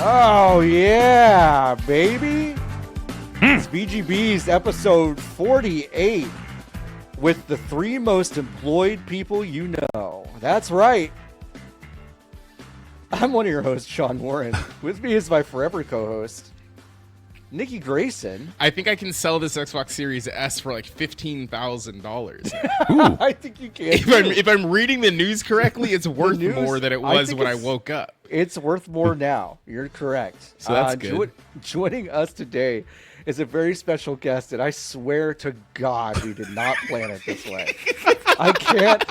Oh, yeah, baby. It's BGB's episode 48 with the 3 most employed people you know. That's right. I'm one of your hosts, Sean Warren. With me is my forever co-host, Nikki Grayson. I think I can sell this Xbox Series S for like $15,000. I think you can. If I'm reading the news correctly, it's worth more than it was when I woke up. It's worth more now. You're correct. So that's good. Joining us today is a very special guest, and I swear to God we did not plan it this way. I can't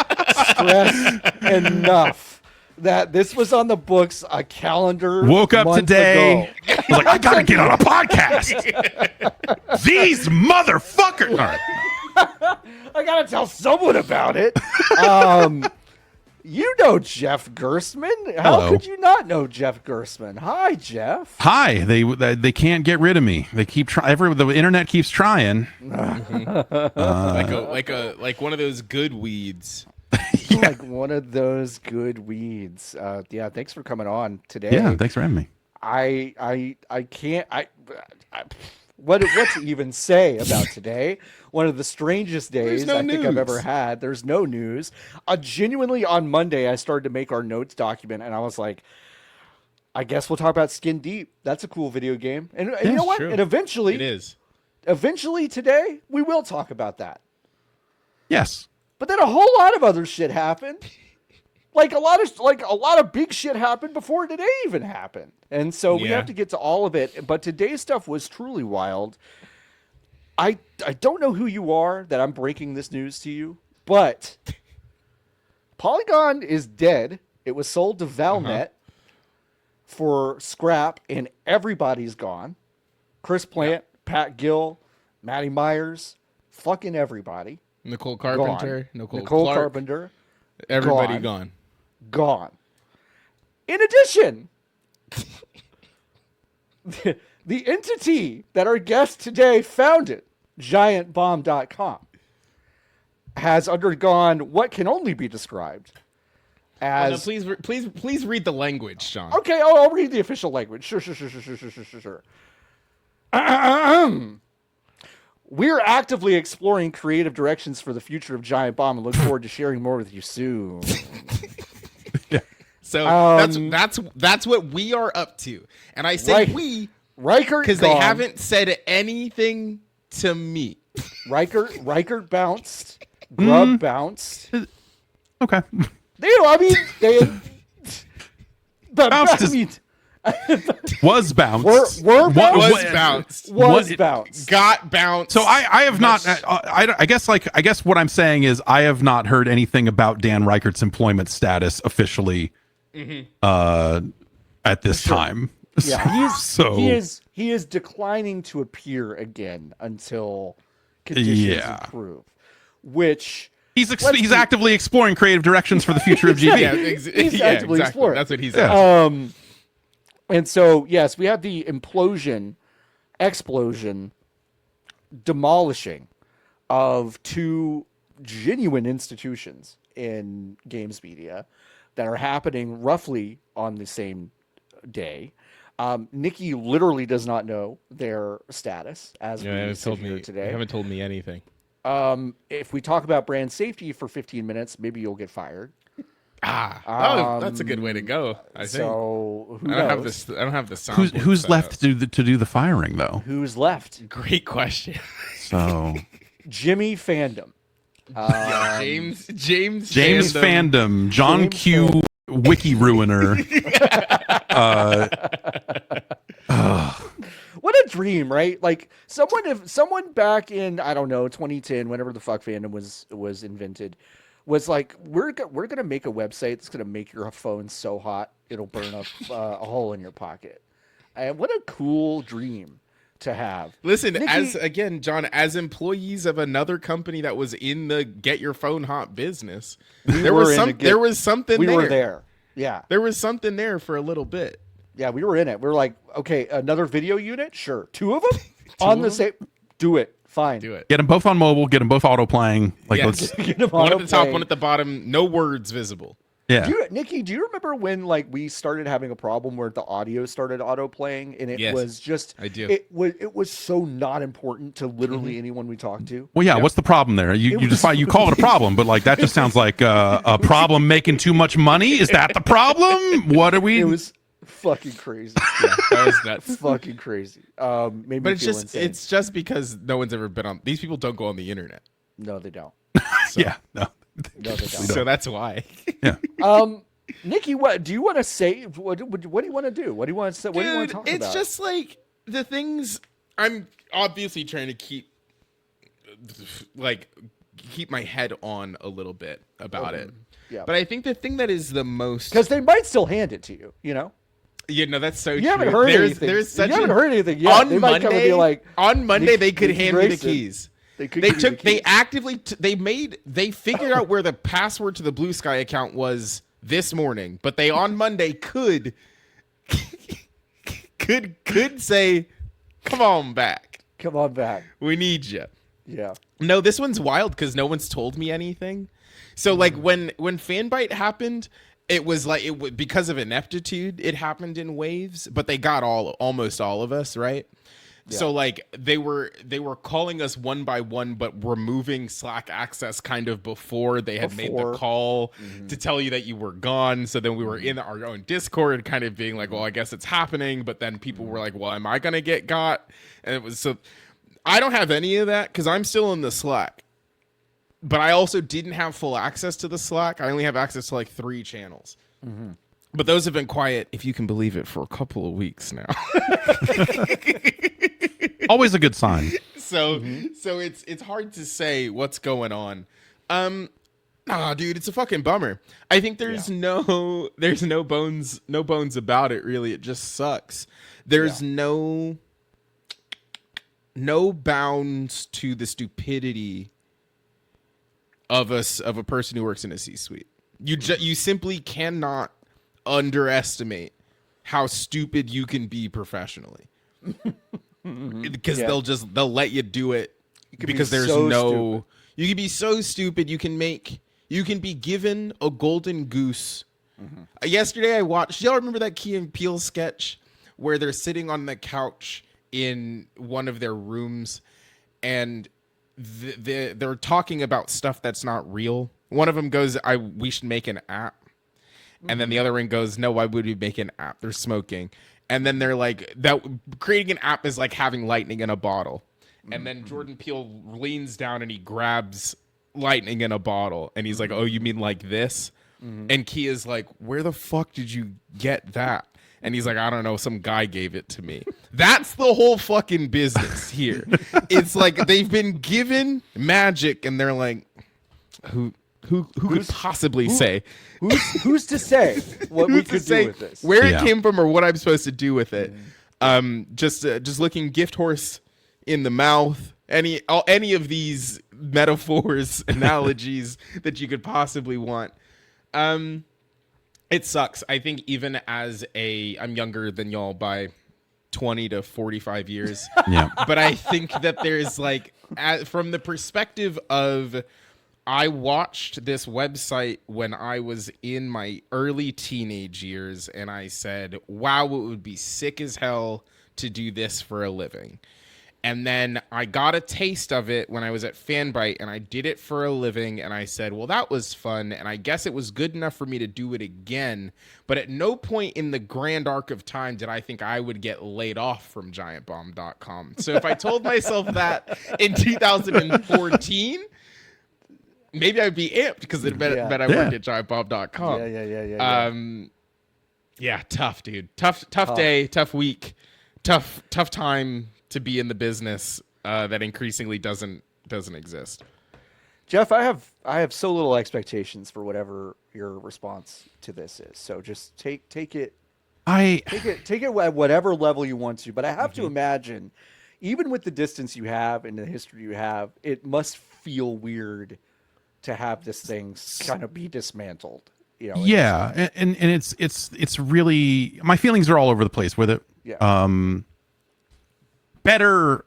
stress enough that this was on the books a calendar. Woke up today. Ago. I was like, I gotta get on a podcast. These motherfuckers. All right. I gotta tell someone about it. You know Jeff Gerstmann. How could you not know Jeff Gerstmann? Hi, Jeff. Hi. They can't get rid of me. They keep trying. The internet keeps trying. Like one of those good weeds. Yeah. Like one of those good weeds. Yeah, thanks for coming on today. Yeah, thanks for having me. I can't what to even say about today. One of the strangest days I think I've ever had. There's no news. Genuinely on Monday I started to make our notes document and I was like, I guess we'll talk about Skin Deep. That's a cool video game. And you know what? True. And eventually it is. Eventually today we will talk about that. Yes. But then a whole lot of other shit happened. Like a lot of big shit happened before today even happened. And so we have to get to all of it. But today's stuff was truly wild. I don't know who you are that I'm breaking this news to you, but Polygon is dead. It was sold to Valnet for scrap, and everybody's gone. Chris Plant, Pat Gill, Matty Myers, fucking everybody. Nicole Carpenter, gone. Nicole Clark, Carpenter, everybody gone. In addition, the entity that our guest today founded, giantbomb.com, has undergone what can only be described as... Oh, no, please read the language, Sean. Okay, I'll read the official language. Sure. We're actively exploring creative directions for the future of Giant Bomb and look forward to sharing more with you soon. So that's what we are up to. And I say we, Reichert, because they haven't said anything to me. Reichert bounced. Grubb bounced. Okay. Was bounced. Was bounced. Got bounced. So I have not. I guess what I'm saying is I have not heard anything about Dan Reichert's employment status officially at this time. Yeah, he is declining to appear again until conditions improve. Which he's actively exploring creative directions for the future of GB. He's actively exploring. That's what he's saying. And so, yes, we have the explosion, demolishing of 2 genuine institutions in games media that are happening roughly on the same day. Nikki literally does not know their status as we sit here today. You haven't told me anything. If we talk about brand safety for 15 minutes, maybe you'll get fired. That's a good way to go. I think. So I don't have the sound. Who's left to do the firing though? Who's left? Great question. So Jimmy Fandom, James Fandom. Fandom, John James Q. Fandom. Wiki ruiner. What a dream, right? Like someone back in, I don't know, 2010, whenever the fuck fandom was invented, was like, we're gonna make a website that's gonna make your phone so hot it'll burn up a hole in your pocket. And what a cool dream to have. Listen, Nikki, John, as employees of another company that was in the get your phone hot business, there was something. We were there. Yeah, there was something there for a little bit. Yeah, we were in it. We were like, okay, another video unit, sure. 2 of them on the same. Do it. Fine. Do it. Get them both on mobile. Get them both auto playing. Like yes. let's one at the top, one at the bottom. No words visible. Yeah. Nikki, do you remember when like we started having a problem where the audio started auto playing and it was just I do. It was so not important to literally anyone we talked to. Well, yeah. What's the problem there? You call it a problem, but like that just sounds like a problem making too much money. Is that the problem? What are we? It was fucking crazy. Yeah, that was nuts. Fucking crazy. Made But me feel insane. it's just because no one's ever been on. These people don't go on the internet. No, they don't. So, Yeah. No. No, they don't. So that's why. Yeah. Nikki, what do you want to say? What do you want to do? What do you want to say? What do you want to talk about? It's just like the things I'm obviously trying to keep my head on a little bit about it. Yeah. But I think the thing that is the most, because they might still hand it to you. You know. Yeah, no, that's so true. You haven't heard anything. You haven't heard anything yet. On they might come and be like, on Monday they could hand me the keys. They figured out where the password to the Blue Sky account was this morning, but they on Monday could say, come on back. We need you. Yeah. No, this one's wild because no one's told me anything. So like when Fanbyte happened, it was like because of ineptitude, it happened in waves, but they got almost all of us, right? Yeah. So like they were calling us one by one, but removing Slack access kind of before they had made the call to tell you that you were gone. So then we were in our own Discord kind of being like, well, I guess it's happening. But then people were like, well, am I going to get got? And it was so I don't have any of that because I'm still in the Slack. But I also didn't have full access to the Slack. I only have access to like 3 channels. Mm-hmm. But those have been quiet, if you can believe it, for a couple of weeks now. Always a good sign. So it's hard to say what's going on. Dude, it's a fucking bummer. I think there's no bones about it, really. It just sucks. There's no bounds to the stupidity of a person who works in a C-suite. You simply cannot underestimate how stupid you can be professionally. Because they'll let you do it because there's you can be so stupid. You can be given a golden goose. Yesterday I watched, y'all remember that Key and Peele sketch where they're sitting on the couch in one of their rooms and they're talking about stuff that's not real. One of them goes, we should make an app. And then the other one goes, no, why would we make an app? They're smoking. And then they're like, that creating an app is like having lightning in a bottle. And then Jordan Peele leans down and he grabs lightning in a bottle. And he's like, oh, you mean like this? And Key is like, where the fuck did you get that? And he's like, I don't know, some guy gave it to me. That's the whole fucking business here. It's like they've been given magic and they're like, who could possibly say? Who's to say what we could do with this? Where it came from or what I'm supposed to do with it. Just looking gift horse in the mouth. Any of these metaphors, analogies that you could possibly want. It sucks. I think even as I'm younger than y'all by 20 to 45 years. Yeah. But I think that there's like, from the perspective of, I watched this website when I was in my early teenage years and I said, wow, it would be sick as hell to do this for a living. And then I got a taste of it when I was at Fanbyte and I did it for a living and I said, well, that was fun. And I guess it was good enough for me to do it again. But at no point in the grand arc of time did I think I would get laid off from giantbomb.com. So if I told myself that in 2014, maybe I'd be amped because it meant I worked at giantbomb.com. Yeah, tough, dude. Tough day, tough week, tough time to be in the business that increasingly doesn't exist. Jeff, I have so little expectations for whatever your response to this is. So just take it. Take it at whatever level you want to. But I have to imagine, even with the distance you have and the history you have, it must feel weird to have this thing kind of be dismantled. You know. Yeah, and it's really, my feelings are all over the place with it. Yeah. Better,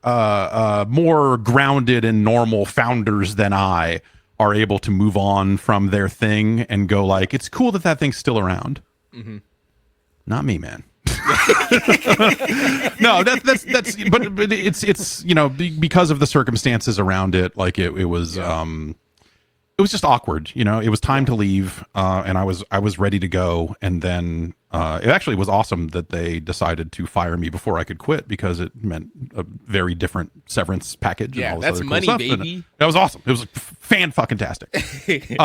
more grounded and normal founders than I are able to move on from their thing and go like, it's cool that thing's still around. Mm-hmm. Not me, man. No, that's but it's because of the circumstances around it, like it was it was just awkward. It was time to leave, and I was ready to go, and then it actually was awesome that they decided to fire me before I could quit, because it meant a very different severance package. Yeah, and all this that's other money, cool stuff. baby. And that was awesome. It was fan-fucking-tastic.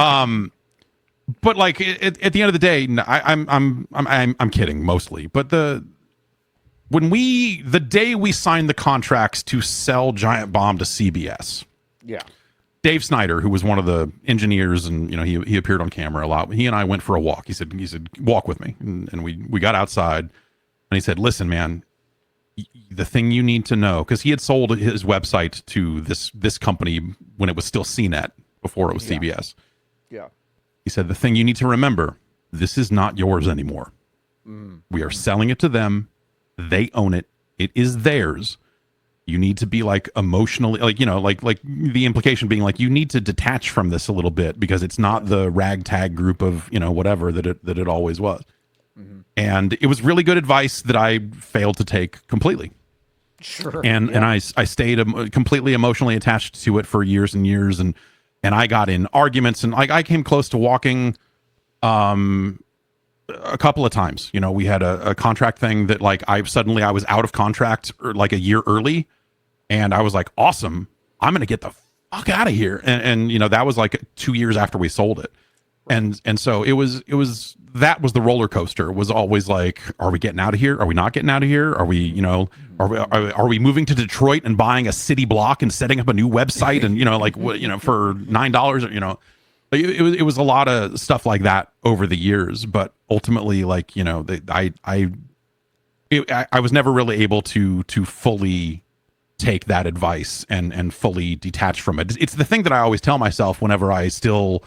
But like at the end of the day, I'm kidding mostly. But the day we signed the contracts to sell Giant Bomb to CBS, yeah, Dave Snyder, who was one of the engineers, and he appeared on camera a lot. He and I went for a walk. He said walk with me, and we got outside, and he said, listen, man, the thing you need to know, because he had sold his website to this company when it was still CNET before it was CBS. Yeah. He said, the thing you need to remember, this is not yours anymore. We are selling it to them. They own it. It is theirs. You need to be like emotionally, like the implication being like, you need to detach from this a little bit, because it's not the ragtag group of, whatever that it always was. Mm-hmm. And it was really good advice that I failed to take completely. Sure. And I stayed completely emotionally attached to it for years and years. And I got in arguments, and like I came close to walking a couple of times. We had a contract thing that like I was out of contract like a year early, and I was like, awesome, I'm gonna get the fuck out of here. And that was like 2 years after we sold it. Right. And so it was that was the roller coaster. It was always like, are we getting out of here? Are we not getting out of here? Are we, are we moving to Detroit and buying a city block and setting up a new website and, for $9, it was a lot of stuff like that over the years. But ultimately, like, I was never really able to fully take that advice and fully detach from it. It's the thing that I always tell myself whenever I still,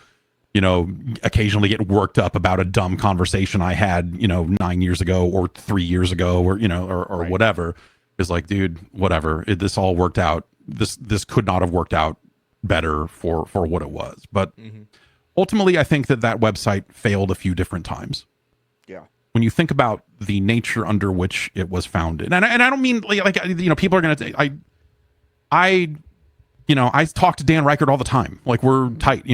occasionally get worked up about a dumb conversation I had, 9 years ago or 3 years ago, or, or right. Whatever, is like, dude, whatever. This all worked out. This could not have worked out better for what it was. But ultimately, I think that website failed a few different times. Yeah. When you think about the nature under which it was founded, and I don't mean like people are going to, I talk to Dan Reichert all the time. Like, we're tight,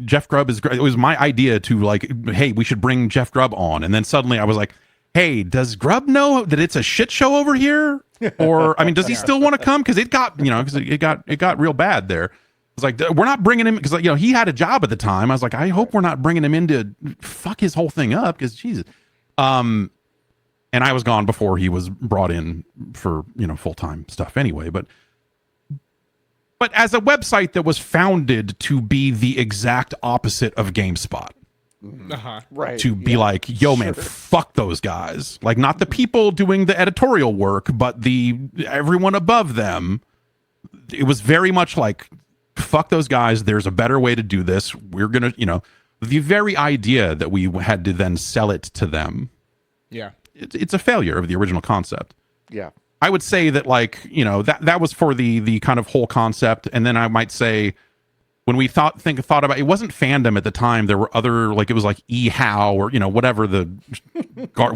Jeff Grubb is great. It was my idea to like, hey, we should bring Jeff Grubb on. And then suddenly I was like, hey, does Grubb know that it's a shit show over here? Or, I mean, does he still want to come? Cause it got, it got real bad there. It's like, we're not bringing him, because he had a job at the time. I was like, I hope we're not bringing him in to fuck his whole thing up, because Jesus. And I was gone before he was brought in for, full-time stuff anyway. But as a website that was founded to be the exact opposite of GameSpot, right? To be like, yo, man, fuck those guys. Like, not the people doing the editorial work, but everyone above them. It was very much like, fuck those guys. There's a better way to do this. We're gonna, the very idea that we had to then sell it to them. Yeah, it's a failure of the original concept. Yeah. I would say that, like, that was for the kind of whole concept. And then I might say, when we thought about it, wasn't fandom at the time. There were other, like, it was like eHow or, whatever the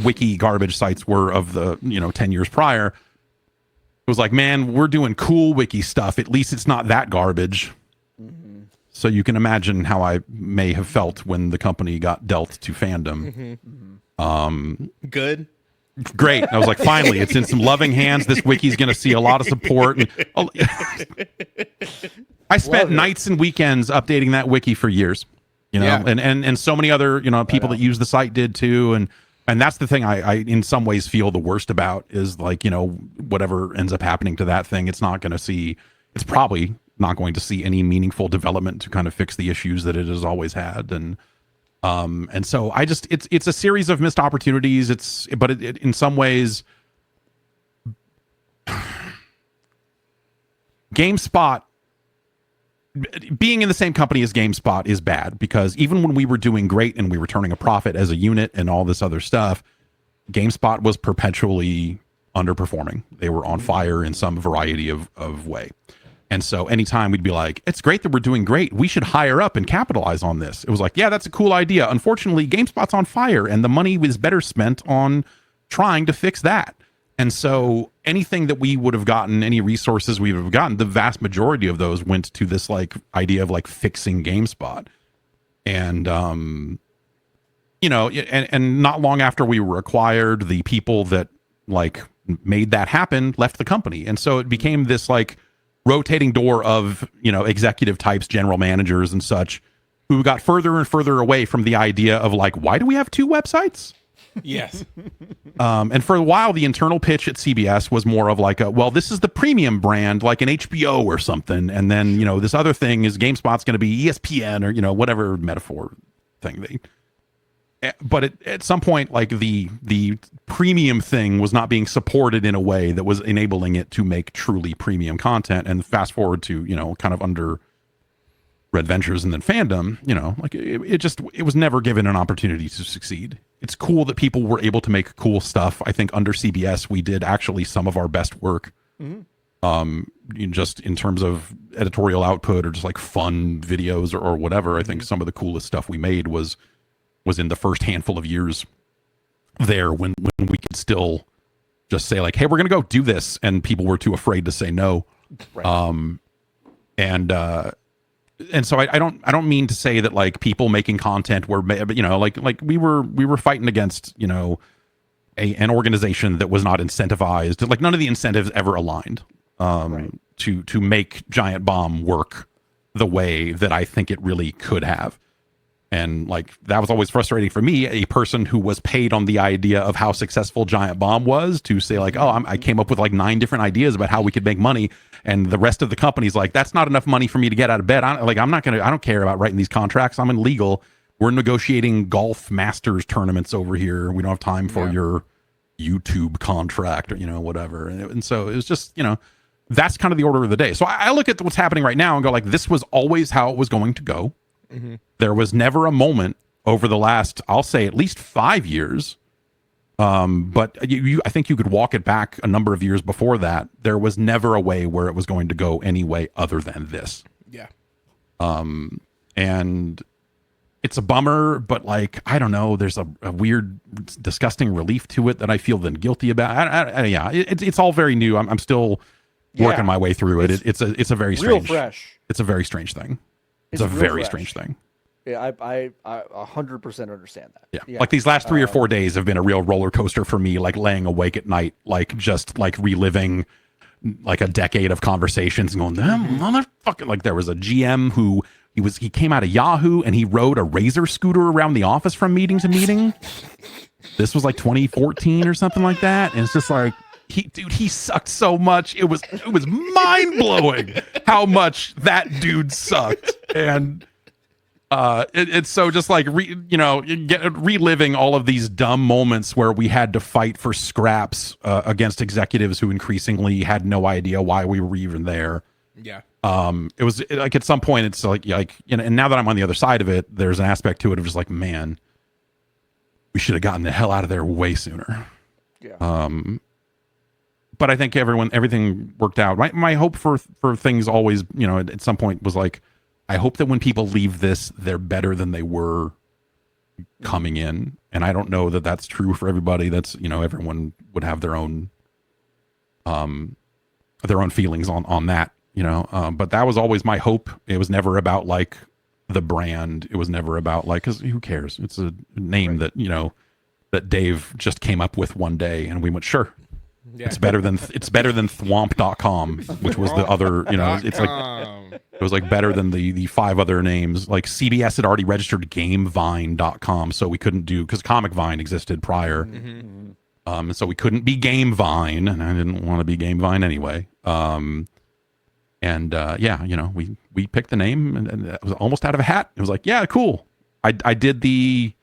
wiki garbage sites were of the, 10 years prior. It was like, man, we're doing cool wiki stuff. At least it's not that garbage. Mm-hmm. So you can imagine how I may have felt when the company got dealt to fandom. Mm-hmm. Good. Great. I was like, finally, it's in some loving hands. This wiki's going to see a lot of support. And, I spent nights and weekends updating that wiki for years, and so many other, people that use the site did too. And that's the thing I in some ways feel the worst about is, like, whatever ends up happening to that thing, it's probably not going to see any meaningful development to kind of fix the issues that it has always had. And so it's a series of missed opportunities. But in some ways, GameSpot, being in the same company as GameSpot is bad, because even when we were doing great and we were turning a profit as a unit and all this other stuff, GameSpot was perpetually underperforming. They were on fire in some variety of way. And so anytime we'd be like, it's great that we're doing great, we should hire up and capitalize on this. It was like, yeah, that's a cool idea. Unfortunately, GameSpot's on fire and the money was better spent on trying to fix that. And so anything that we would have gotten, any resources we would have gotten, the vast majority of those went to this like idea of like fixing GameSpot. And, you know, and not long after we were acquired, the people that like made that happen left the company. And so it became this like rotating door of, you know, executive types, general managers and such, who got further and further away from the idea of like, why do we have two websites? Yes. And for a while, the internal pitch at CBS was more of like, well, this is the premium brand, like an HBO or something. And then, you know, this other thing is GameSpot's going to be ESPN or, you know, whatever metaphor thing. But at some point, like the premium thing was not being supported in a way that was enabling it to make truly premium content. And fast forward to, you know, kind of under Red Ventures and then Fandom, you know, like it was never given an opportunity to succeed. It's cool that people were able to make cool stuff. I think under CBS, we did actually some of our best work. Just in terms of editorial output or just like fun videos or whatever. I think some of the coolest stuff we made was in the first handful of years there when we could still just say like, hey, we're going to go do this. And people were too afraid to say no. Right. And so I don't mean to say that like people making content were, you know, like we were fighting against, you know, an organization that was not incentivized. Like none of the incentives ever aligned to make Giant Bomb work the way that I think it really could have. And like that was always frustrating for me, a person who was paid on the idea of how successful Giant Bomb was, to say like, oh, I came up with like 9 different ideas about how we could make money, and the rest of the company's like, that's not enough money for me to get out of bed. I don't care about writing these contracts. I'm illegal. We're negotiating golf masters tournaments over here. We don't have time for your YouTube contract or, you know, whatever. And so it was just, you know, that's kind of the order of the day. So I look at what's happening right now and go like, this was always how it was going to go. There was never a moment over the last, I'll say at least 5 years. But I think you could walk it back a number of years before that. There was never a way where it was going to go any way other than this. Yeah. And it's a bummer, but like, I don't know, there's a weird, disgusting relief to it that I feel then guilty about. It's all very new. I'm still working my way through it. It's a very strange, real fresh. It's a very strange thing. It's a very strange thing. Yeah, I 100% understand that. Yeah. Like these last 3 or 4 days have been a real roller coaster for me, like laying awake at night, like just like reliving like a decade of conversations and going, damn, motherfucking, like there was a GM who he came out of Yahoo and he rode a Razor scooter around the office from meeting to meeting. This was like 2014 or something like that. And it's just like, he sucked so much. It was mind blowing how much that dude sucked. And it's so just like reliving all of these dumb moments where we had to fight for scraps against executives who increasingly had no idea why we were even there. Yeah. It was like at some point it's like you know, and now that I'm on the other side of it, there's an aspect to it of just like, man, we should have gotten the hell out of there way sooner. Yeah. But I think everything worked out. My hope for things always, you know, at some point was like, I hope that when people leave this, they're better than they were coming in. And I don't know that that's true for everybody. That's, you know, everyone would have their own feelings on that, you know. But that was always my hope. It was never about like the brand. It was never about like, 'cause who cares? It's a name that, you know, that Dave just came up with one day, and we went, sure. Yeah. It's better than thwomp.com, which was the other, you know, it's like, it was like better than the 5 other names. Like CBS had already registered gamevine.com, so we couldn't do, because Comic Vine existed prior. So we couldn't be Game Vine, and I didn't want to be Game Vine anyway. Yeah, you know, we picked the name, and it was almost out of a hat. It was like, yeah, cool. I did the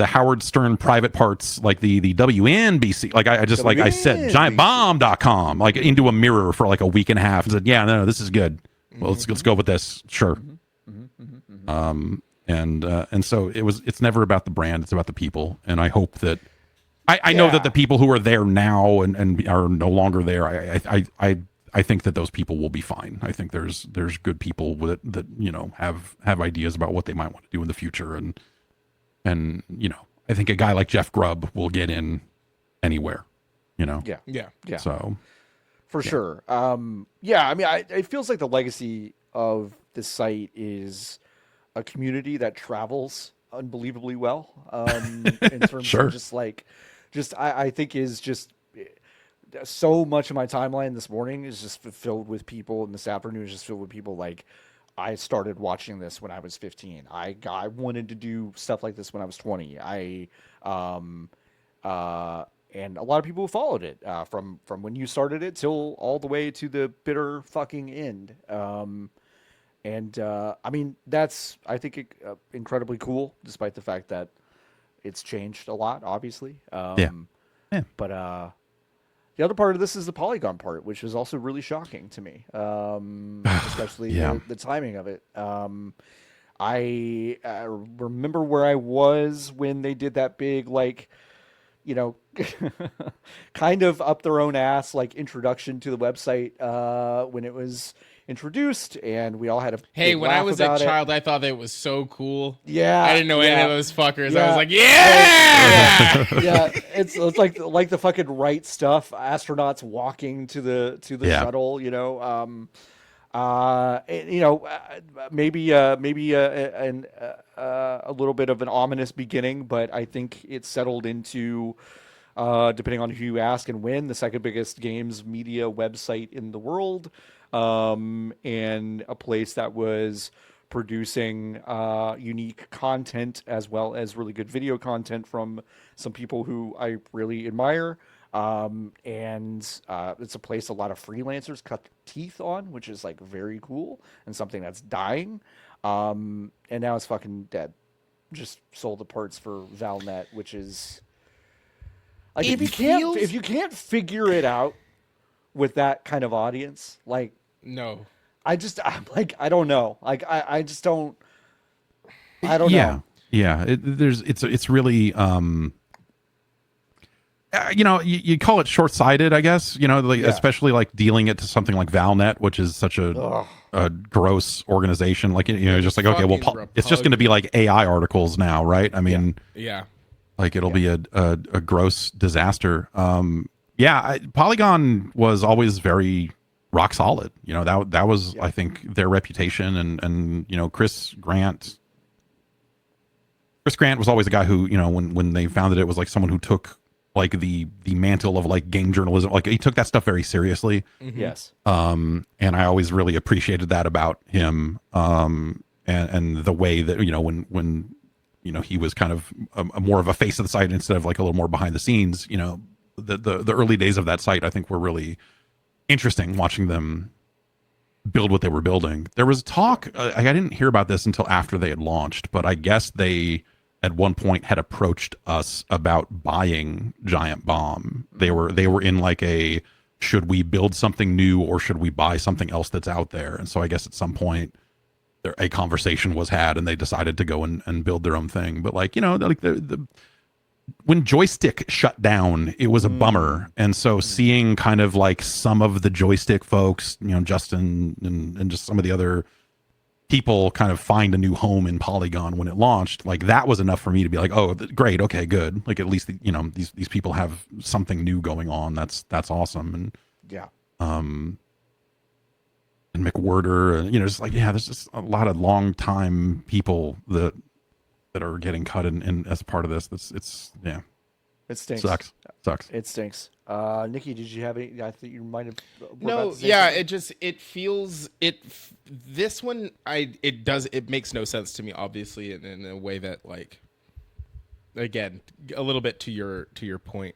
Howard Stern private parts, like the WNBC, like I just like I said giantbomb.com like into a mirror for like a week and a half and said, yeah, no, this is good. Well, let's go with this. Sure. And so it's never about the brand, it's about the people. And I hope that I know that the people who are there now and are no longer there, I I think that those people will be fine. I think there's good people that you know have ideas about what they might want to do in the future, and you know, I think a guy like Jeff Grubb will get in anywhere, you know. Yeah. So for sure. Yeah, I mean, it feels like the legacy of this site is a community that travels unbelievably well. In terms Sure. of I think is just so much of my timeline this morning is just filled with people, and this afternoon is just filled with people like, I started watching this when I was 15. I wanted to do stuff like this when I was 20. And a lot of people who followed it from when you started it till all the way to the bitter fucking end. I mean, that's, I think, incredibly cool, despite the fact that it's changed a lot, obviously. Yeah. But the other part of this is the Polygon part, which is also really shocking to me, especially Yeah. the timing of it. I remember where I was when they did that big, like, you know, kind of up their own ass, like, introduction to the website when it was introduced, and we all had a Hey, big when I laugh was a about it. child, I thought that was so cool. Yeah, I didn't know any yeah. of those fuckers. Yeah. I was like, yeah. Yeah, it's like the fucking right stuff. Astronauts walking to the Yeah. shuttle, you know. Maybe a little bit of an ominous beginning, but I think it settled into, depending on who you ask and when, the second biggest games media website in the world, and a place that was producing unique content as well as really good video content from some people who I really admire. It's a place a lot of freelancers cut their teeth on, which is like very cool and something that's dying. And now it's fucking dead. Just sold the parts for Valnet, which is like, It if you can't figure it out with that kind of audience, like, No. I'm like, I don't know. Like, I just don't. I don't yeah. know. Yeah. It's really you know, you call it short-sighted, I guess, you know, like, Yeah. especially like dealing it to something like Valnet, which is such a gross organization. Like, you know, just like, okay, well, Fucking it's just going to be like AI articles now, right? I mean, Yeah. like, it'll be a gross disaster. Polygon was always very rock solid. You know, that was, I think, their reputation, and you know, Chris Grant was always a guy who, you know, when they founded it, was like someone who took like the mantle of like game journalism, like he took that stuff very seriously. Mm-hmm. Yes. And I always really appreciated that about him. And the way that, you know, when you know, he was kind of a more of a face of the site instead of like a little more behind the scenes, you know, the early days of that site, I think, were really interesting, watching them build what they were building. There was talk, I didn't hear about this until after they had launched, but I guess they at one point had approached us about buying Giant Bomb. They were in like a, should we build something new or should we buy something else that's out there? And so I guess at some point a conversation was had and they decided to go and build their own thing. But like, you know, like when Joystick shut down, it was a bummer. And so seeing kind of like some of the Joystick folks, you know, Justin and just some of the other people kind of find a new home in Polygon when it launched, like that was enough for me to be like, oh, great, okay, good. Like at least, you know, these people have something new going on. That's awesome. And Yeah. and McWhorter, and you know, just like, yeah, there's just a lot of long time people that are getting cut in as part of this. It's yeah, It stinks. sucks. It stinks. Nikki, did you have any? I think you might have. No, yeah, it feels this one, it makes no sense to me, obviously, in a way that, like, again, a little bit to your point,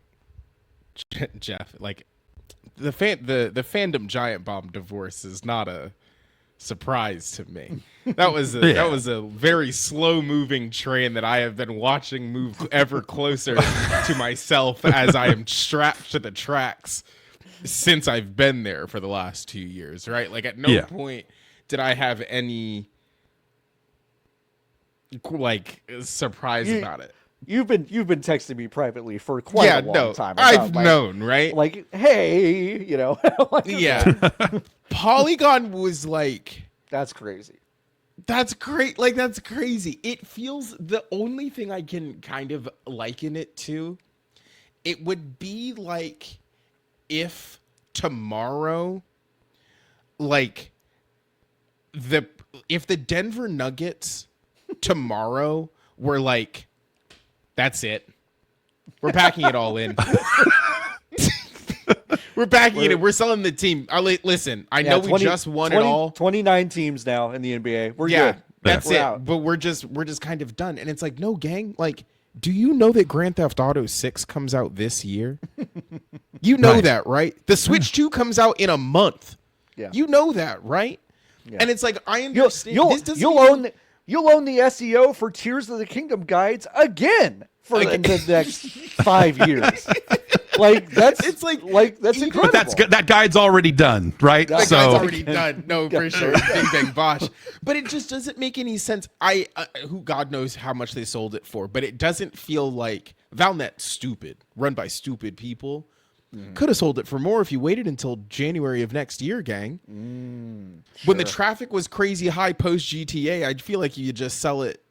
Jeff, like the fandom Giant Bomb divorce is not a surprise to me. That was a very slow moving train that I have been watching move ever closer to myself as I am strapped to the tracks since I've been there for the last 2 years, right? Like at no point did I have any like surprise about it. you've been texting me privately for quite a long time. I've known, right? Like, hey, like, yeah. Polygon was like, that's crazy. that's great. Like, that's crazy. It feels, the only thing I can kind of liken it to, it would be like if tomorrow, like, if the Denver Nuggets tomorrow were like, that's it, we're packing it all in. We're packing it in. We're selling the team. Listen, I know we just won it all. 29 teams now in the NBA. We're good. That's we're it. Out. But we're just kind of done. And it's like, no, gang. Like, do you know that Grand Theft Auto 6 comes out this year? You know that, right? The Switch 2 comes out in a month. Yeah. You know that, right? Yeah. And it's like, I understand. You'll own the SEO for Tears of the Kingdom guides again for the next 5 years. Like that's incredible. But that guide's already done, right? That guide's already done. No, for sure. Bing bang bosh. But it just doesn't make any sense. Who God knows how much they sold it for, but it doesn't feel like Valnet's stupid, run by stupid people. Could have sold it for more if you waited until January of next year, gang. Sure. When the traffic was crazy high post GTA, I'd feel like you could just sell it.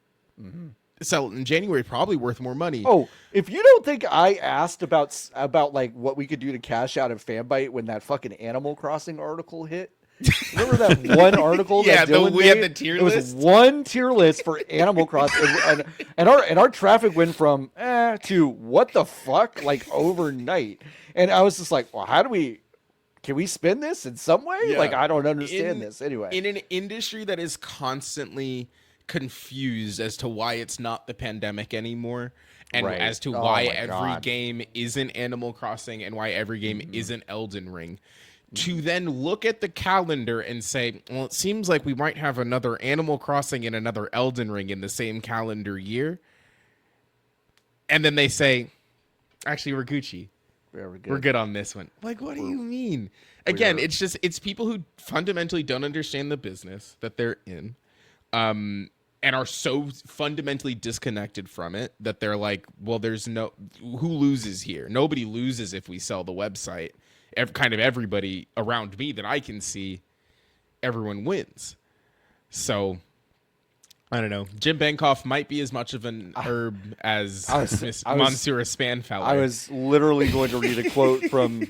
Sell it in January, probably worth more money. Oh, if you don't think I asked about like what we could do to cash out of Fanbyte when that fucking Animal Crossing article hit. Remember that one article that Dylan we made? had the tier list. It was one tier list for Animal Crossing, and our traffic went from to what the fuck like overnight. And I was just like, well, can we spin this in some way? Yeah. Like, I don't understand this anyway. In an industry that is constantly confused as to why it's not the pandemic anymore, and as to why every game isn't Animal Crossing and why every game isn't Elden Ring, to then look at the calendar and say, well, it seems like we might have another Animal Crossing and another Elden Ring in the same calendar year. And then they say, actually, we're Gucci. We're good on this one. Like, what do you mean? Again, it's people who fundamentally don't understand the business that they're in, and are so fundamentally disconnected from it that they're like, well, who loses here? Nobody loses if we sell the website. Kind of everybody around me that I can see, everyone wins. So, I don't know. Jim Bankoff might be as much of an herb as Monsieur Spanfeller. I was literally going to read a quote from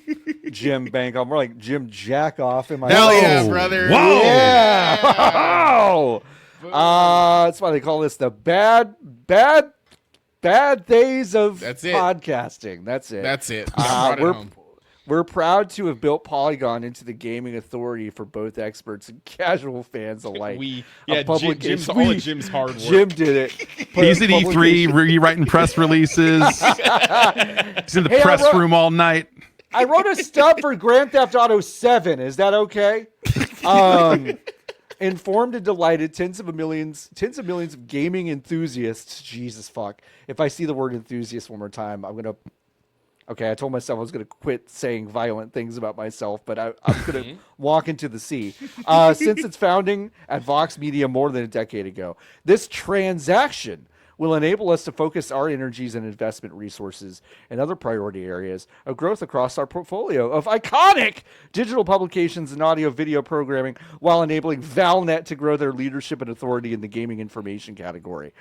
Jim Bankoff. More like Jim Jackoff in my Hell yeah, brother. Whoa. Yeah. That's why they call this the bad days of podcasting. That's it. We're proud to have built Polygon into the gaming authority for both experts and casual fans alike. Jim's all of Jim's hard work. Jim did it. He's at E3 rewriting press releases. He's in the press room all night. I wrote a stub for Grand Theft Auto 7. Is that okay? Informed and delighted tens of millions of gaming enthusiasts. Jesus fuck. If I see the word enthusiast one more time, I'm gonna. Okay, I told myself I was gonna quit saying violent things about myself, but I'm gonna walk into the sea. Since its founding at Vox Media more than a decade ago, this transaction will enable us to focus our energies and investment resources and other priority areas of growth across our portfolio of iconic digital publications and audio-video programming while enabling Valnet to grow their leadership and authority in the gaming information category.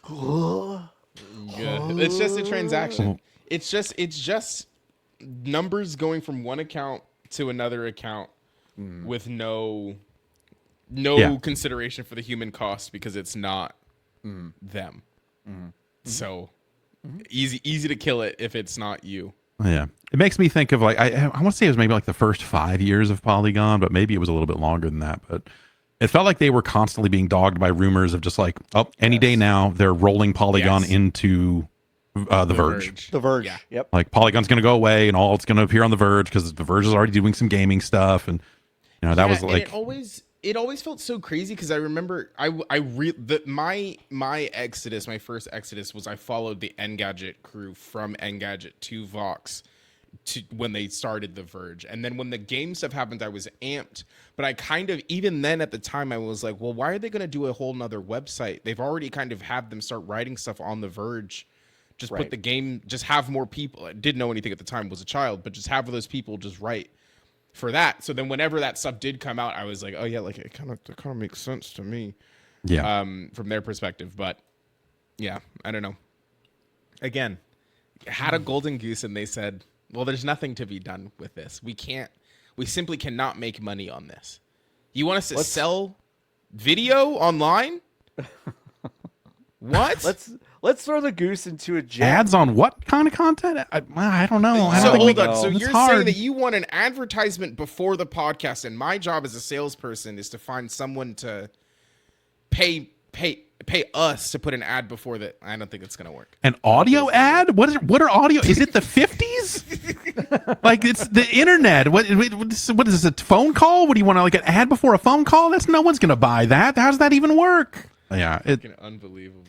It's just a transaction. It's just numbers going from one account to another account with no consideration for the human cost because it's not them. So easy to kill it if it's not you. Yeah, it makes me think of like I want to say it was maybe like the first 5 years of Polygon, but maybe it was a little bit longer than that. But it felt like they were constantly being dogged by rumors of just like, any day now they're rolling Polygon into the Verge. The Verge. Yeah. Yep. Like Polygon's going to go away and all it's going to appear on the Verge because the Verge is already doing some gaming stuff, and that was like it always felt so crazy because I remember my exodus, my first exodus was I followed the Engadget crew from Engadget to Vox to when they started the Verge, and then when the game stuff happened, I was amped. But I kind of even then at the time I was like, well, why are they going to do a whole nother website? They've already kind of had them start writing stuff on the Verge Just Right. put the game, just have more people. I didn't know anything at the time, was a child, but just have those people just write for that. So then whenever that stuff did come out, I was like, oh yeah, like it kind of makes sense to me. Yeah. From their perspective. But yeah, I don't know. Again, had a golden goose and they said, well, there's nothing to be done with this. We simply cannot make money on this. You want us to sell video online? What? Let's throw the goose into a jet. Ads on what kind of content? I don't know. I So don't hold think on. So it's you're hard. saying that you want an advertisement before the podcast, and my job as a salesperson is to find someone to pay us to put an ad before that. I don't think it's gonna work. An audio ad? What are audio? Is it the 50s? Like it's the internet. What is this, a phone call? What do you want to, like, an ad before a phone call? No one's gonna buy that. How does that even work? Yeah, Unbelievable.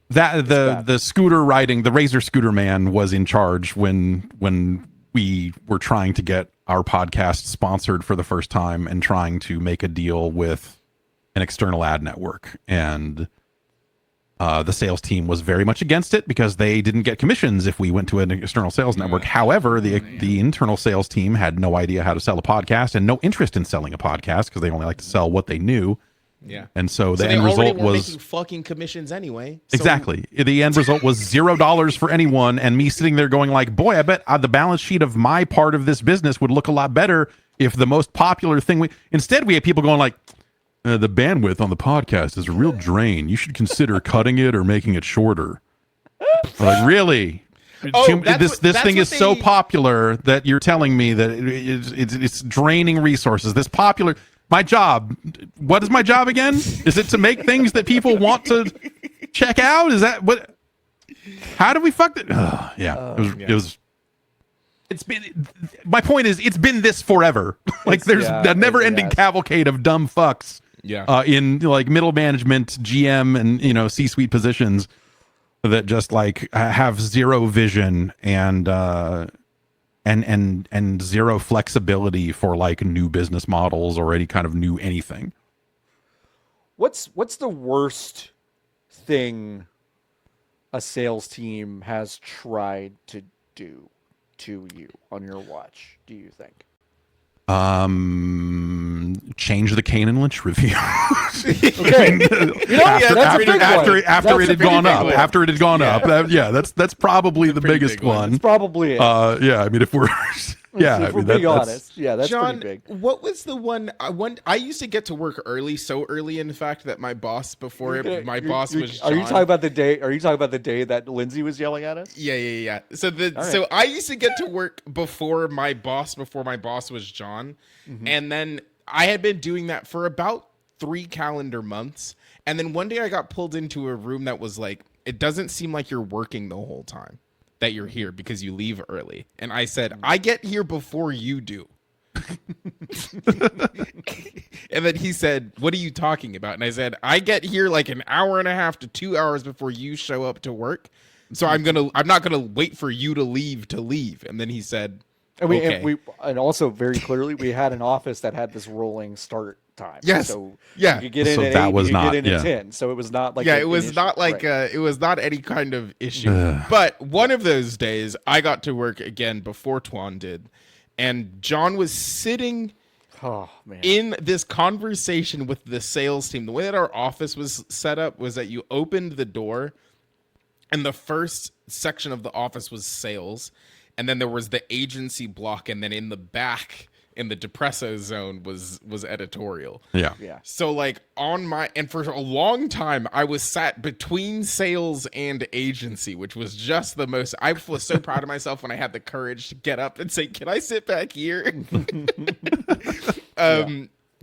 That the scooter riding, the Razor scooter man was in charge when we were trying to get our podcast sponsored for the first time and trying to make a deal with an external ad network. And the sales team was very much against it because they didn't get commissions if we went to an external sales network. However, the internal sales team had no idea how to sell a podcast and no interest in selling a podcast because they only like to sell what they knew. Yeah. And so the end result was making fucking commissions anyway. Exactly. The end result was $0 for anyone, and me sitting there going like, boy, I bet the balance sheet of my part of this business would look a lot better if the most popular thing instead we had people going like, the bandwidth on the podcast is a real drain. You should consider cutting it or making it shorter. Like, really? This thing is so popular that you're telling me that it's draining resources. This popular. My job. What is my job again? Is it to make things that people want to check out? Is that what? How do we fuck it? It was. It's been. My point is, it's been this forever. Like there's a never-ending cavalcade of dumb fucks. Yeah. In like middle management, GM, and C-suite positions that just like have zero vision and zero flexibility for like new business models or any kind of new anything. What's the worst thing a sales team has tried to do to you on your watch, do you think? Change the Kane and Lynch review. Okay. After it had gone up. That's probably the biggest one. That's probably it. I mean, if we're if we're being honest, that's John, pretty big. what was the one? I used to get to work early, so early in fact that my boss was John. Are you talking about the day? Are you talking about the day that Lindsay was yelling at us? Yeah. So I used to get to work before my boss was John, and then I had been doing that for about 3 calendar months, and then one day I got pulled into a room that was like, it doesn't seem like you're working the whole time that you're here because you leave early. And I said, I get here before you do. And then he said, what are you talking about? And I said, I get here like an hour and a half to 2 hours before you show up to work. So I'm not gonna wait for you to leave. And then he said, and also very clearly we had an office that had this rolling start time. Yes. So yeah. you could get in So at that 8, was you could not- get in yeah. at 10. So it was not like it was not like right. it was not any kind of issue. But one of those days I got to work again before Tuan did, and John was sitting in this conversation with the sales team. The way that our office was set up was that you opened the door and the first section of the office was sales, and then there was the agency block, and then in the back in the depresso zone was editorial. Yeah. So like and for a long time I was sat between sales and agency, which was just the most. I was so proud of myself when I had the courage to get up and say, can I sit back here?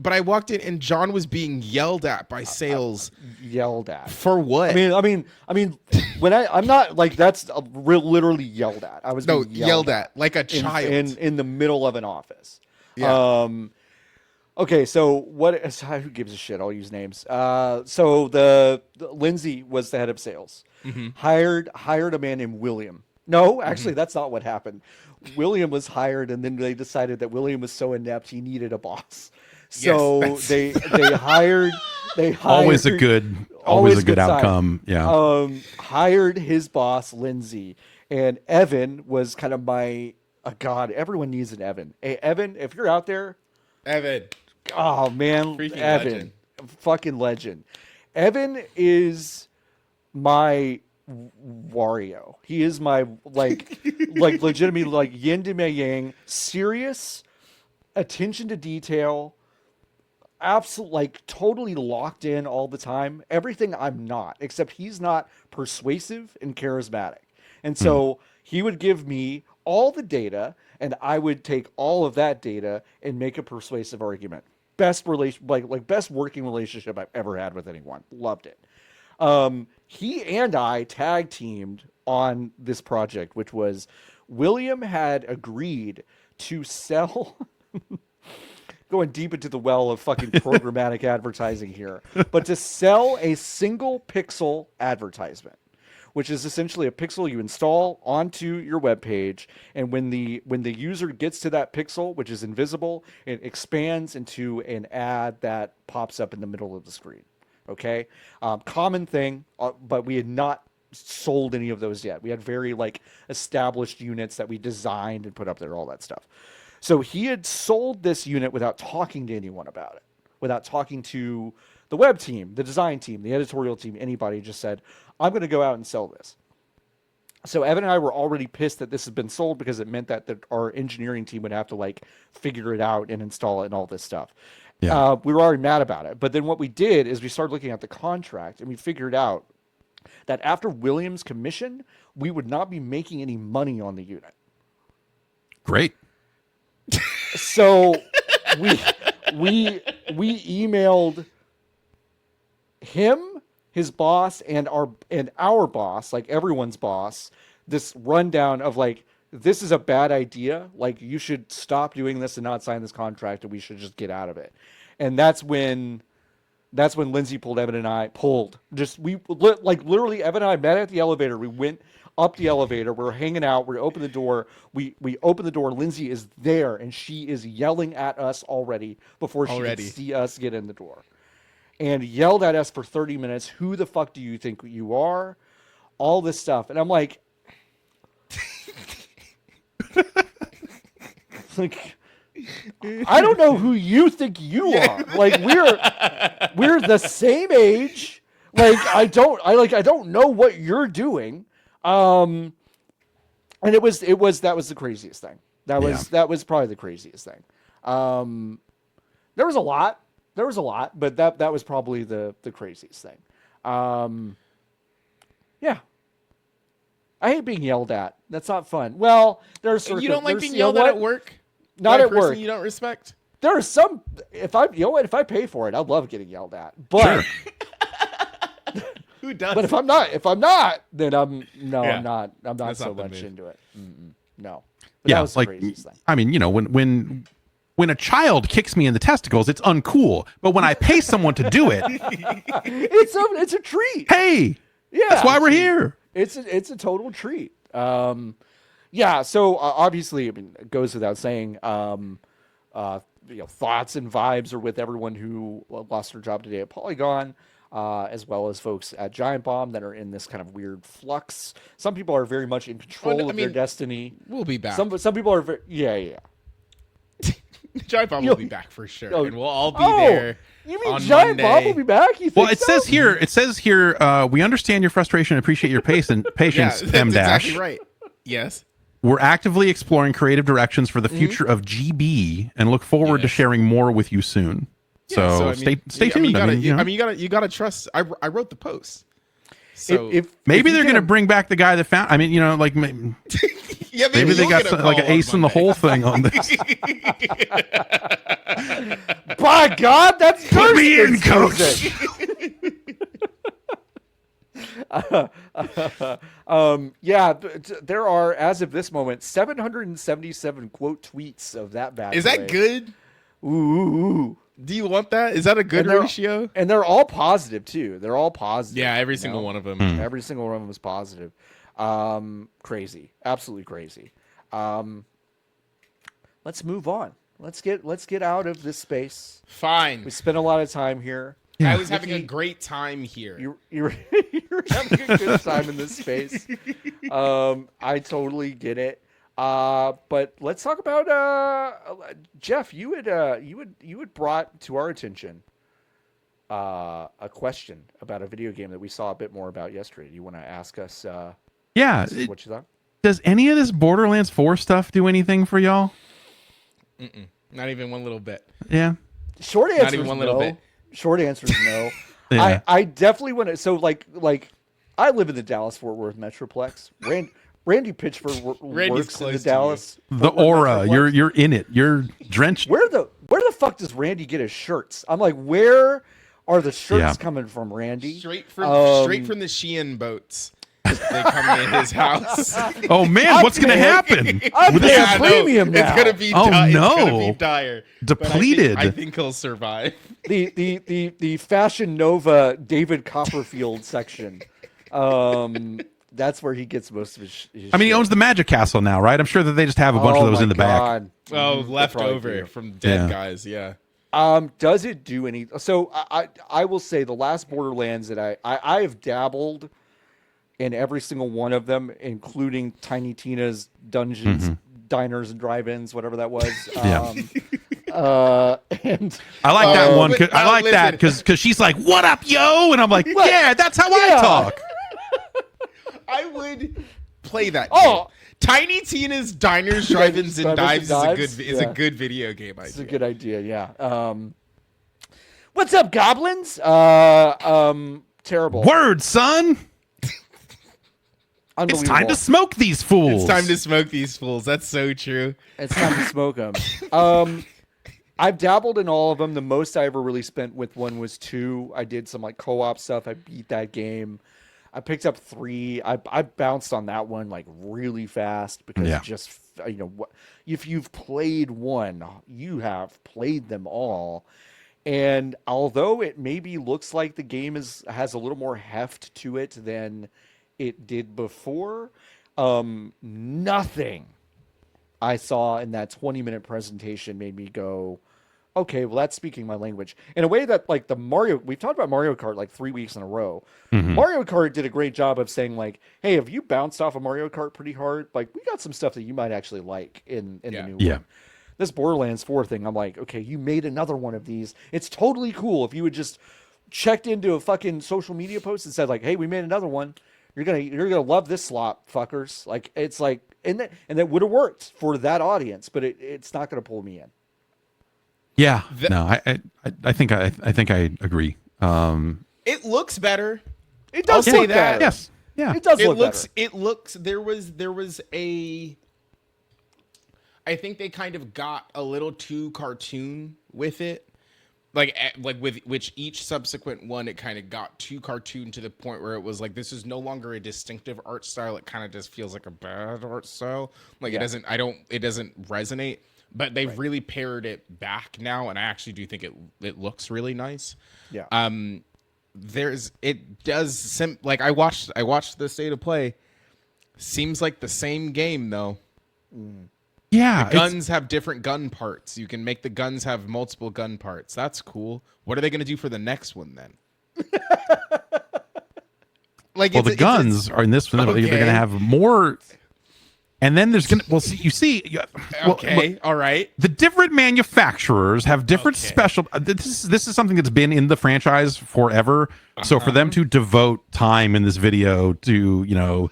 But I walked in and John was being yelled at by sales. Yelled at for what? I mean, when I'm not like that's literally yelled at. I was being yelled at like a child in the middle of an office. Yeah. Okay, so who gives a shit? I'll use names. So the Lindsay was the head of sales. Hired a man named William. No, actually, that's not what happened. William was hired, and then they decided that William was so inept he needed a boss. So they hired always a good Always a good sign. outcome. Yeah. Hired his boss, Lindsay, and Evan was kind of my God. Everyone needs an Evan. Hey, Evan, if you're out there, Evan. oh man, Freaking Evan, legend. fucking legend. Evan is my Wario. He is my like legitimately like yin to my yang, serious, attention to detail, absolute like totally locked in all the time. Everything I'm not, except he's not persuasive and charismatic. And so he would give me all the data, and I would take all of that data and make a persuasive argument. Best relation, like best working relationship I've ever had with anyone. Loved it. He and I tag teamed on this project, which was William had agreed to sell. Going deep into the well of fucking programmatic advertising here, but to sell a single pixel advertisement, which is essentially a pixel you install onto your web page, and when the user gets to that pixel, which is invisible, it expands into an ad that pops up in the middle of the screen. Okay, common thing, but we had not sold any of those yet. We had very like established units that we designed and put up there, all that stuff. So he had sold this unit without talking to anyone about it, without talking to the web team, the design team, the editorial team, anybody. Just said, I'm going to go out and sell this. So Evan and I were already pissed that this had been sold because it meant that our engineering team would have to like figure it out and install it and all this stuff. Yeah. We were already mad about it. But then what we did is we started looking at the contract and we figured out that after Williams' commission, we would not be making any money on the unit. Great. So we emailed him, his boss, and our boss, like everyone's boss, this rundown of like, this is a bad idea. Like, you should stop doing this and not sign this contract, and we should just get out of it. And that's when Lindsay pulled Evan and I literally Evan and I met at the elevator. We went up the elevator. We're hanging out. We open the door. We open the door. Lindsay is there, and she is yelling at us already before she could see us get in the door. And yelled at us for 30 minutes. Who the fuck do you think you are? All this stuff. And I'm like, like, I don't know who you think you are. Like, we're the same age. Like, I don't know what you're doing. And that was the craziest thing. That was probably the craziest thing. There was a lot, but that was probably the craziest thing. Yeah. I hate being yelled at. That's not fun. Well, there's You don't like being yelled at work? Not at work. You don't respect? There are some. If I pay for it, I love getting yelled at. But who does? But if I'm not, then I'm not so much into it. No. But that was the craziest thing. I mean, when a child kicks me in the testicles, it's uncool. But when I pay someone to do it, it's a treat. Hey, yeah, that's why we're here. It's a total treat. Yeah. So obviously, I mean, it goes without saying. Thoughts and vibes are with everyone who lost their job today at Polygon, as well as folks at Giant Bomb that are in this kind of weird flux. Some people are very much in control of their destiny. We'll be back. Some people are yeah. Giant Bomb will be back for sure, and we'll all be there. You mean Giant Bomb will be back? You think well, it says here, we understand your frustration and appreciate your patience, that's M dash. Exactly right. Yes. We're actively exploring creative directions for the future of GB and look forward to sharing more with you soon. So stay tuned. You gotta trust. I wrote the post. So maybe they're gonna bring back the guy that found. I mean, maybe they got like an ace in the hole thing on this. By God, that's put me in, coach. There are, as of this moment, 777 quote tweets of that bad. Is that good? Ooh. Do you want that? Is that a good ratio? And they're all positive too. They're all positive. Yeah, every single one of them. Every single one of them is positive. Crazy, absolutely crazy. Let's move on. Let's get out of this space. Fine. We spent a lot of time here. I was having a great time here. You're having a good time in this space. I totally get it. But let's talk about Jeff. You had brought to our attention a question about a video game that we saw a bit more about yesterday. Do you want to ask us? What you thought? Does any of this Borderlands 4 stuff do anything for y'all? Not even one little bit. Yeah. Short answer Not even is one no. little bit. Short answer is no. Yeah. I definitely want to. So like I live in the Dallas-Fort Worth Metroplex. Randy Pitchford works in the Dallas. The aura, you're in it. You're drenched. Where the fuck does Randy get his shirts? I'm like, where are the shirts coming from, Randy? Straight from the Shein boats. They come in his house. Oh man, what's gonna happen? I'm paying a premium now. It's gonna be no, it's gonna be dire. Depleted. I think he'll survive. The Fashion Nova David Copperfield section. That's where he gets most of his I mean, he shit. owns the Magic Castle now, right? I'm sure that they just have a bunch of those in the back. Oh, leftover from dead guys. Yeah. Does it do any? So I will say the last Borderlands that I have dabbled in every single one of them, including Tiny Tina's Dungeons, Diners and Drive-Ins, whatever that was. And I like that one. But I like that because she's like, "What up, yo?" And I'm like, "Yeah, that's how I talk." I would play that. Oh. Game. Tiny Tina's Diners, Drive-Ins, and Dives is a good video game idea. It's a good idea, yeah. What's up, goblins? Terrible. Word, son. It's time to smoke these fools. It's time to smoke these fools. That's so true. It's time to smoke them. I've dabbled in all of them. The most I ever really spent with one was 2. I did some like co-op stuff. I beat that game. I picked up 3. I bounced on that one like really fast because just if you've played one, you have played them all. And although it maybe looks like the game has a little more heft to it than it did before, nothing I saw in that 20-minute presentation made me go, okay, well, that's speaking my language. In a way that, like, we've talked about Mario Kart like 3 weeks in a row. Mario Kart did a great job of saying, like, hey, have you bounced off of Mario Kart pretty hard? Like, we got some stuff that you might actually like in the new one. This Borderlands 4 thing, I'm like, okay, you made another one of these. It's totally cool if you had just checked into a fucking social media post and said, like, hey, we made another one. You're gonna love this slop, fuckers. Like, it's like, and that would have worked for that audience, but it's not gonna pull me in. Yeah, no, I think I agree. It looks better. It does I'll look say that. better. Yes, yeah, it does look looks. better. It looks. There was a. I think they kind of got a little too cartoon with it. Like with which each subsequent one, it kind of got too cartoon to the point where it was like, this is no longer a distinctive art style. It kind of just feels like a bad art style. Like it doesn't resonate, but they've really pared it back now. And I actually do think it looks really nice. Yeah. Like I watched the state of play. Seems like the same game though. Yeah, the guns have different gun parts. You can make the guns have multiple gun parts. That's cool. What are they going to do for the next one then? Well, the guns are in this one. Okay. They're going to have more, and then there's going to. Well, okay, all right. The different manufacturers have different special. This is something that's been in the franchise forever. So for them to devote time in this video to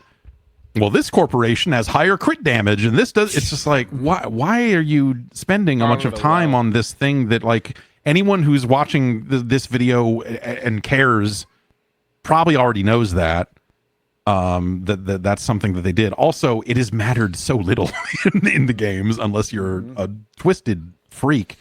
well, this corporation has higher crit damage, and this does. It's just like, why are you spending a bunch of time on this thing that, like, anyone who's watching this video and cares probably already knows that. That's something that they did. Also, it has mattered so little in the games unless you're a twisted freak.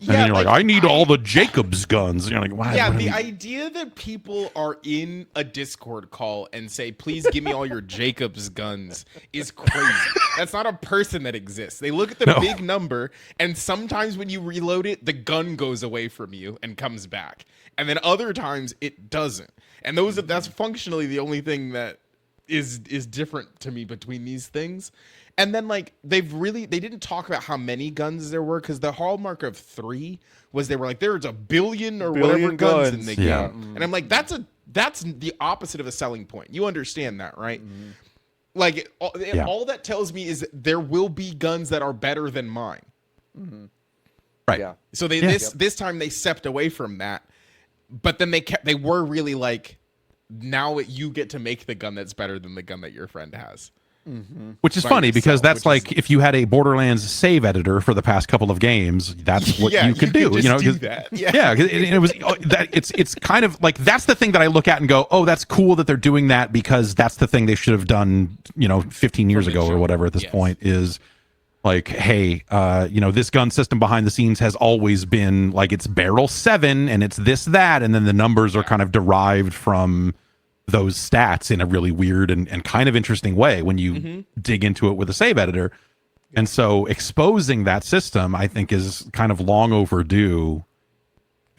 And then you're like, I need all the Jacobs guns. And you're like, why? Yeah, the idea that people are in a Discord call and say, please give me all your Jacobs guns is crazy. That's not a person that exists. They look at the big number, and sometimes when you reload it, the gun goes away from you and comes back. And then other times it doesn't. And that's functionally the only thing that is different to me between these things. And then like they didn't talk about how many guns there were, because the hallmark of 3 was they were like there's a billion whatever guns in the game. And I'm like that's the opposite of a selling point. You understand that, right? Like all that tells me is there will be guns that are better than mine. Right. Yeah. So this time they stepped away from that, but then they were really like, now you get to make the gun that's better than the gun that your friend has. Which is funny because that's like if you had a Borderlands save editor for the past couple of games, that's what you could do. Just do that. It was that it's kind of like that's the thing that I look at and go, oh, that's cool that they're doing that, because that's the thing they should have done, 15 years ago or whatever at this point is like, hey, this gun system behind the scenes has always been like it's barrel 7 and it's this, that, and then the numbers are kind of derived from those stats in a really weird and kind of interesting way when you dig into it with a save editor. And so exposing that system, I think, is kind of long overdue.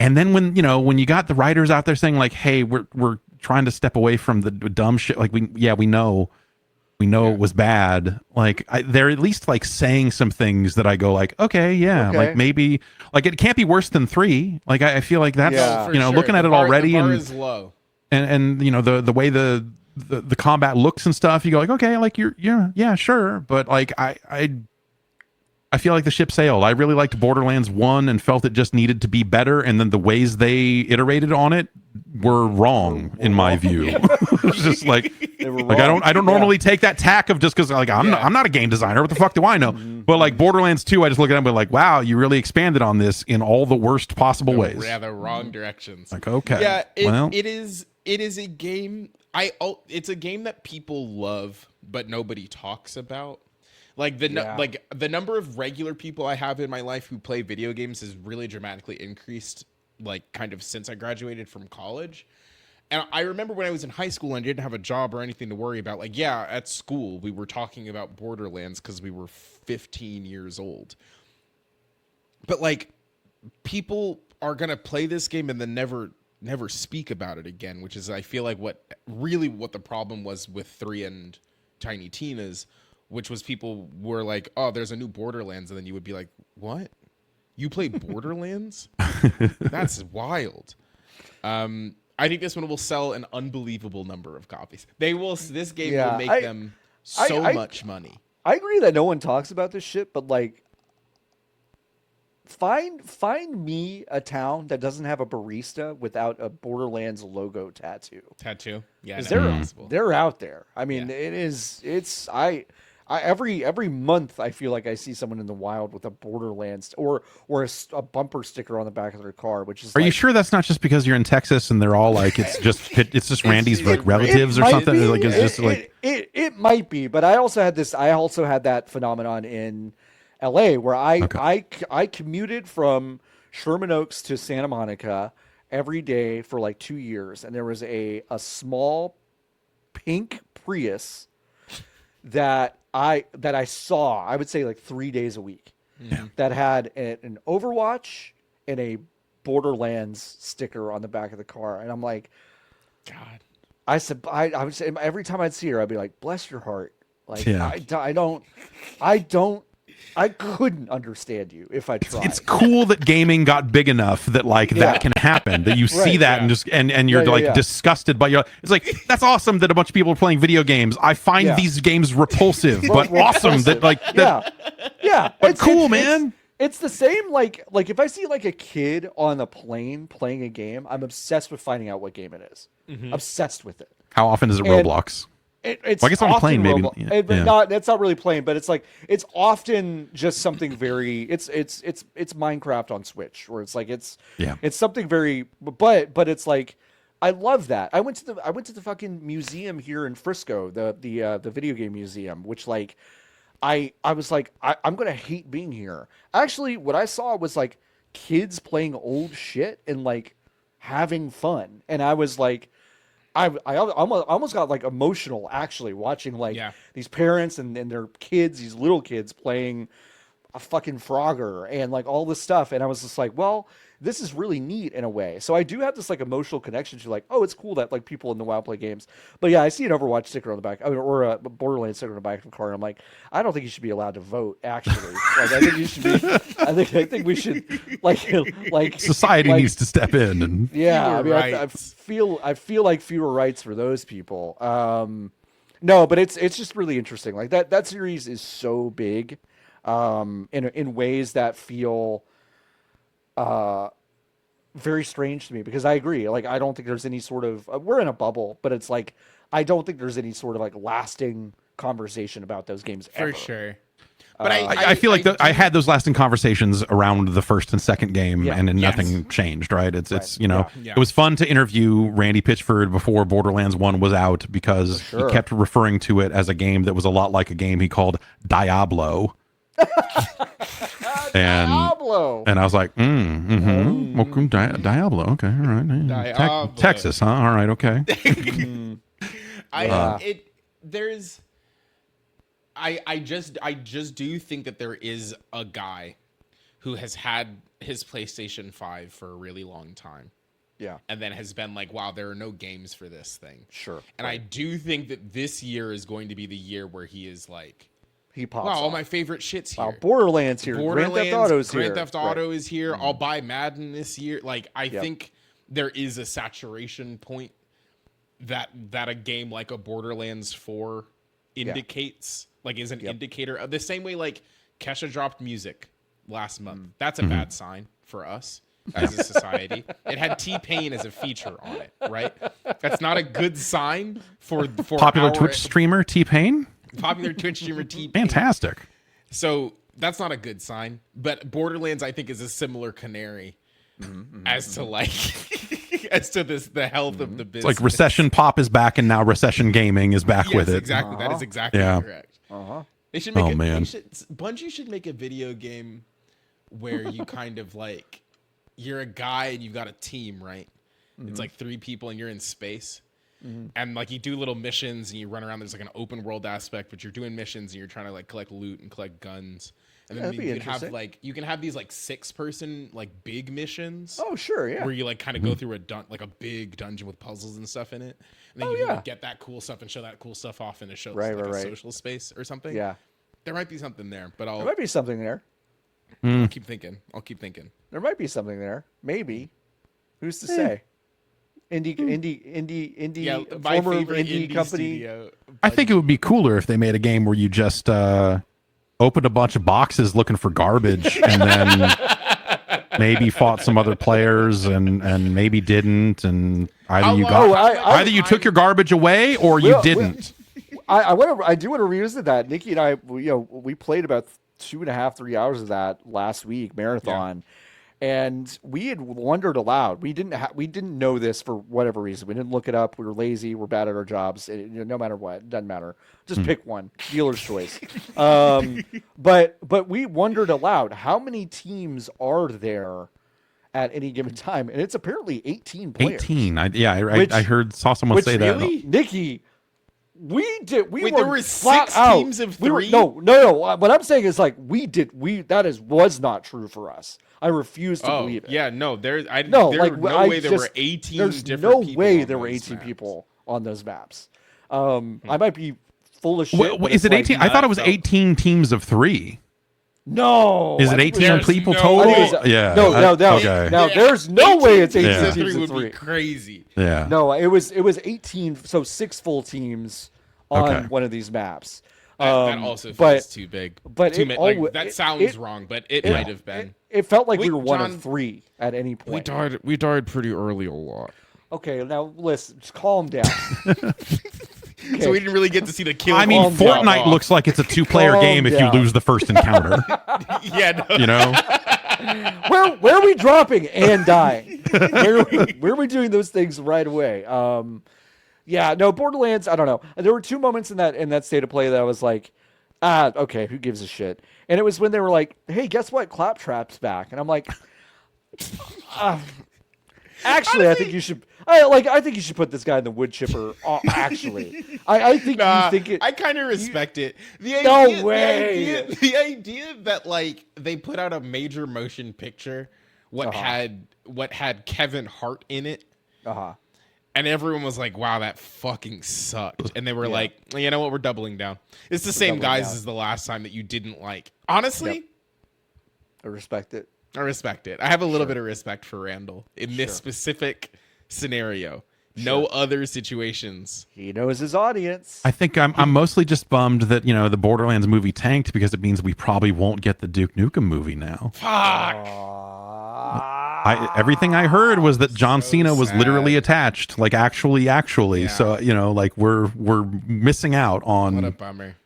And then when you got the writers out there saying like, hey, we're trying to step away from the dumb shit. Like we know it was bad. Like they're at least like saying some things that I go like, okay. Like maybe like it can't be worse than 3. Like I feel like that's, looking at it already. The bar and is low. And the way the combat looks and stuff, you go like, okay, like yeah, sure, but like I feel like the ship sailed. I really liked Borderlands 1 and felt it just needed to be better, and then the ways they iterated on it were wrong in my view. It's just like I don't normally take that tack of just because like I'm not a game designer. What the fuck do I know? But like Borderlands 2, I just look at them and like, wow, you really expanded on this in all the worst possible ways. Yeah, the wrong directions. Like okay, yeah, it is a game. It's a game that people love, but nobody talks about. Like the number of regular people I have in my life who play video games has really dramatically increased, like kind of since I graduated from college. And I remember when I was in high school and didn't have a job or anything to worry about. Like, yeah, at school we were talking about Borderlands because we were 15 years old. But like, people are gonna play this game and then never speak about it again, which is, I feel like, what the problem was with 3 and Tiny Tina's, which was people were like, oh, there's a new Borderlands, and then you would be like, what? You play Borderlands? That's wild. I think this one will sell an unbelievable number of copies. This game will make them so much money. I agree that no one talks about this shit, but like, find me a town that doesn't have a barista without a Borderlands logo tattoo. Yeah, they're out there. I mean, every month I feel like I see someone in the wild with a Borderlands or a bumper sticker on the back of their car, which is. Are you sure that's not just because you're in Texas and they're all like it's just Randy's like relatives or something? Like it's just like it might be, but I also had that phenomenon in LA where I commuted from Sherman Oaks to Santa Monica every day for like 2 years, and there was a small pink Prius that I saw, I would say like 3 days a week, that had an Overwatch and a Borderlands sticker on the back of the car, and I'm like, God. I would say every time I'd see her, I'd be like, bless your heart. Like I couldn't understand you if I tried. It's cool that gaming got big enough that like that can happen. That you see that and just and you're disgusted by it's like that's awesome that a bunch of people are playing video games. I find these games repulsive, but awesome that like but it's cool, man. It's the same like if I see like a kid on a plane playing a game, I'm obsessed with finding out what game it is. Obsessed with it. How often is it Roblox? It's I guess on a plane, maybe. It's not really playing, but it's like it's often just something very. It's Minecraft on Switch, where it's like it's something very. But it's like I love that. I went to the fucking museum here in Frisco, the video game museum, which like I was like I'm gonna hate being here. Actually, what I saw was like kids playing old shit and like having fun, and I was like. I almost got like emotional actually watching like these parents and their kids, these little kids playing a fucking Frogger and like all this stuff. And I was just like, well, this is really neat in a way. So I do have this like emotional connection to like, oh, it's cool that like people in the WoW play games. But yeah, I see an Overwatch sticker on the back, or a Borderlands sticker on the back of the car. And I'm like, I don't think you should be allowed to vote. Actually, like I think you should be. I think we should like society like, needs to step in and yeah. I mean, I feel like fewer rights for those people. No, but it's just really interesting. Like that series is so big, in ways that feel very strange to me, because I agree. Like, I don't think there's any sort of we're in a bubble, but it's like I don't think there's any sort of like lasting conversation about those games for ever. sure. But I feel like I had those lasting conversations around the first and second game, and then nothing changed. Right? It's you know, it was fun to interview Randy Pitchford before Borderlands 1 was out, because he kept referring to it as a game that was a lot like a game he called Diablo. Diablo. And I was like, well, Diablo. Okay, all right. Diablo. Texas, huh? All right, okay. I just do think that there is a guy who has had his PlayStation 5 for a really long time. Yeah. And then has been like, wow, there are no games for this thing. Sure. And I do think that this year is going to be the year where he is like, he pops wow, all off. my favorite shit's here. Wow, Borderlands here. Grand Theft Auto's here. Grand Theft Auto is here. I'll buy Madden this year. Like, I think there is a saturation point that a game like a Borderlands 4 indicates, like is an indicator of the same way like Kesha dropped music last month. That's a bad sign for us as a society. It had T-Pain as a feature on it, right? That's not a good sign for popular Twitch streamer T-Pain. Popular Twitch streamer T-Pain. Fantastic. So that's not a good sign. But Borderlands, I think, is a similar canary as to like as to the health of the business. It's like recession pop is back, and now recession gaming is back with it. Exactly. That is exactly correct. They should make Bungie should make a video game where you kind of like you're a guy and you've got a team, right? It's like 3 people and you're in space. And like you do little missions and you run around. There's like an open world aspect, but you're doing missions and you're trying to like collect loot and collect guns. And then you can have these like 6-person like big missions. Oh sure, yeah. Where you like kind of go through a big dungeon with puzzles and stuff in it, and then you can like, get that cool stuff and show that cool stuff off in a show, a social space or something. Yeah, there might be something there, but there might be something there. I'll keep thinking. There might be something there. Maybe. Who's to say? Indie, my former favorite indie company. Studio, I think it would be cooler if they made a game where you just opened a bunch of boxes looking for garbage, and then maybe fought some other players, and maybe didn't, and either you took your garbage away or you didn't. I do want to revisit that. Nikki and I, we played about 2.5, 3 hours of that last week marathon. Yeah. And we had wondered aloud. We didn't know this for whatever reason. We didn't look it up. We were lazy. We're bad at our jobs. No matter what, it doesn't matter. Just pick one. Dealer's choice. But we wondered aloud, how many teams are there at any given time? And it's apparently 18 players. 18. I saw someone say really? that. Nikki, there were 6 teams of 3? No. What I'm saying is like was not true for us. I refuse to believe it. Yeah, no, there's no way there were 18 there's different no people way there were 18 maps. people on those maps. I might be full of shit. Is it 18? I thought it was 18 teams of 3. No. Is it 18 people no total? way. Yeah. No. Okay. Now there's no way it's 18 teams of would 3. be crazy. Yeah. No, it was 18, so 6 full teams on one of these maps. That also feels too big. But that sounds wrong, but it might have been. It felt like we were one of 3 at any point. We died pretty early a lot. Okay, now listen, just calm down. Okay. So we didn't really get to see the kill. I mean, Fortnite looks like it's a 2-player game if you lose the first encounter. Yeah, no. You know? Where are we dropping and dying? Where are we doing those things right away? Borderlands, I don't know. There were 2 moments in that state of play that I was like, okay, who gives a shit? And it was when they were like, hey, guess what? Claptrap's back. And I'm like, actually, I think you should I think you should put this guy in the wood chipper. Actually, I think you think it. I kind of respect it. No way. The idea that like they put out a major motion picture, what had Kevin Hart in it, and everyone was like, "Wow, that fucking sucked," and they were like, "You know what? We're doubling down." It's the same guys as the last time that you didn't like. Honestly, I respect it. I respect it. I have a little bit of respect for Randall in this specific scenario. No other situations. He knows his audience. I think I'm mostly just bummed that the Borderlands movie tanked because it means we probably won't get the Duke Nukem movie now. Fuck. Everything I heard was that John Cena was literally attached, like actually. Yeah. So like we're missing out on what a bummer.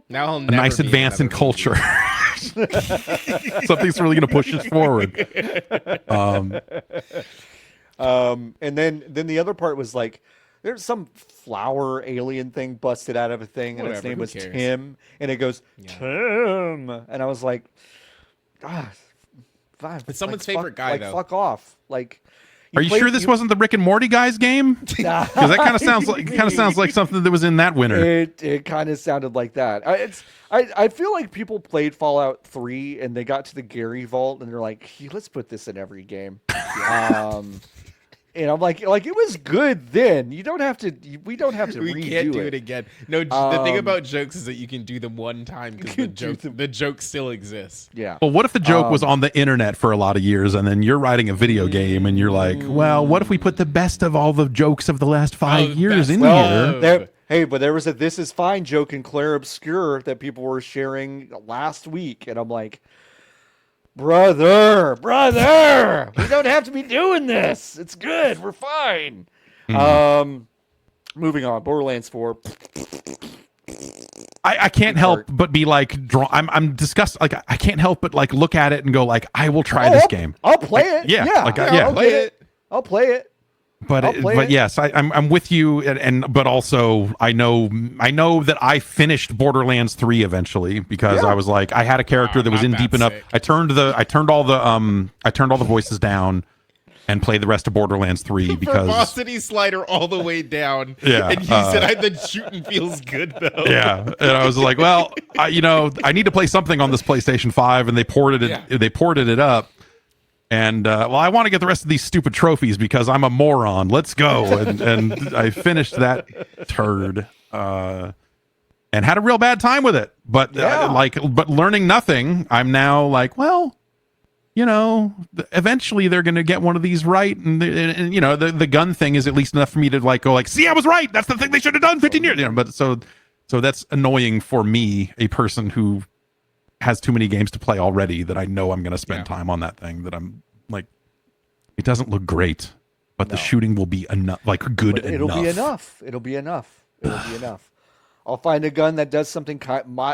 Now a nice advance in culture. Something's really going to push us forward. And then the other part was like, there's some flower alien thing busted out of a thing, and its name was Tim, and it goes Tim, and I was like, it's someone's favorite guy, though. Fuck off, like. Are you sure this wasn't the Rick and Morty guys game? Because that kind of sounds like something that was in that winner. It kind of sounded like that. I feel like people played Fallout 3 and they got to the Gary Vault and they're like, hey, let's put this in every game. And I'm like it was good then. We don't have to we can't do it again. No, the thing about jokes is that you can do them one time because the joke still exists. Yeah. Well, what if the joke was on the internet for a lot of years and then you're writing a video game and you're like, well, what if we put the best of all the jokes of the last 5 years in here? But there was a "This is fine" joke in Clair Obscur that people were sharing last week, and I'm like, Brother, we don't have to be doing this. It's good. We're fine. Moving on. Borderlands 4. I can't help but be like, I'm disgusted. Like, I can't help but like look at it and go like, I will try this game. I'll play it. Yeah. I'll play it. But yes, I'm with you, but also I know that I finished Borderlands 3 eventually because I was like, I had a character that was in deep enough. I turned all the voices down and played the rest of Borderlands 3 because verbosity slider all the way down. Yeah, and you said the shooting feels good though. Yeah, and I was like, well, I need to play something on this PlayStation 5, and they ported it up. And I want to get the rest of these stupid trophies because I'm a moron. Let's go. And I finished that turd and had a real bad time with it. But but learning nothing, I'm now like, well, eventually they're going to get one of these right. And the gun thing is at least enough for me to like go like, see, I was right. That's the thing they should have done 15 years. But so that's annoying for me, a person who has too many games to play already, that I know I'm going to spend time on that thing, that I'm like, it doesn't look great, but the shooting will be enough, like good enough. It'll be enough. I'll find a gun that does something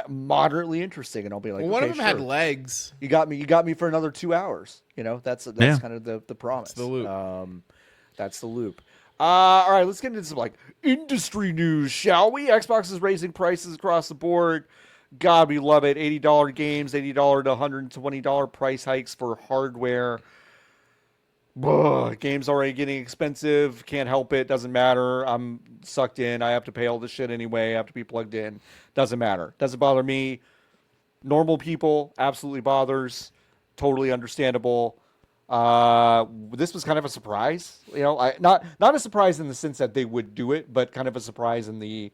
moderately interesting, and I'll be like, one of them had legs. You got me for another 2 hours. That's kind of the promise. That's the loop. That's the loop. All right, let's get into some like industry news, shall we? Xbox is raising prices across the board. God, we love it. $80 games, $80 to $120 price hikes for hardware. Games already getting expensive. Can't help it. Doesn't matter. I'm sucked in. I have to pay all this shit anyway. I have to be plugged in. Doesn't matter. Doesn't bother me. Normal people, absolutely bothers. Totally understandable. This was kind of a surprise. Not a surprise in the sense that they would do it, but kind of a surprise in the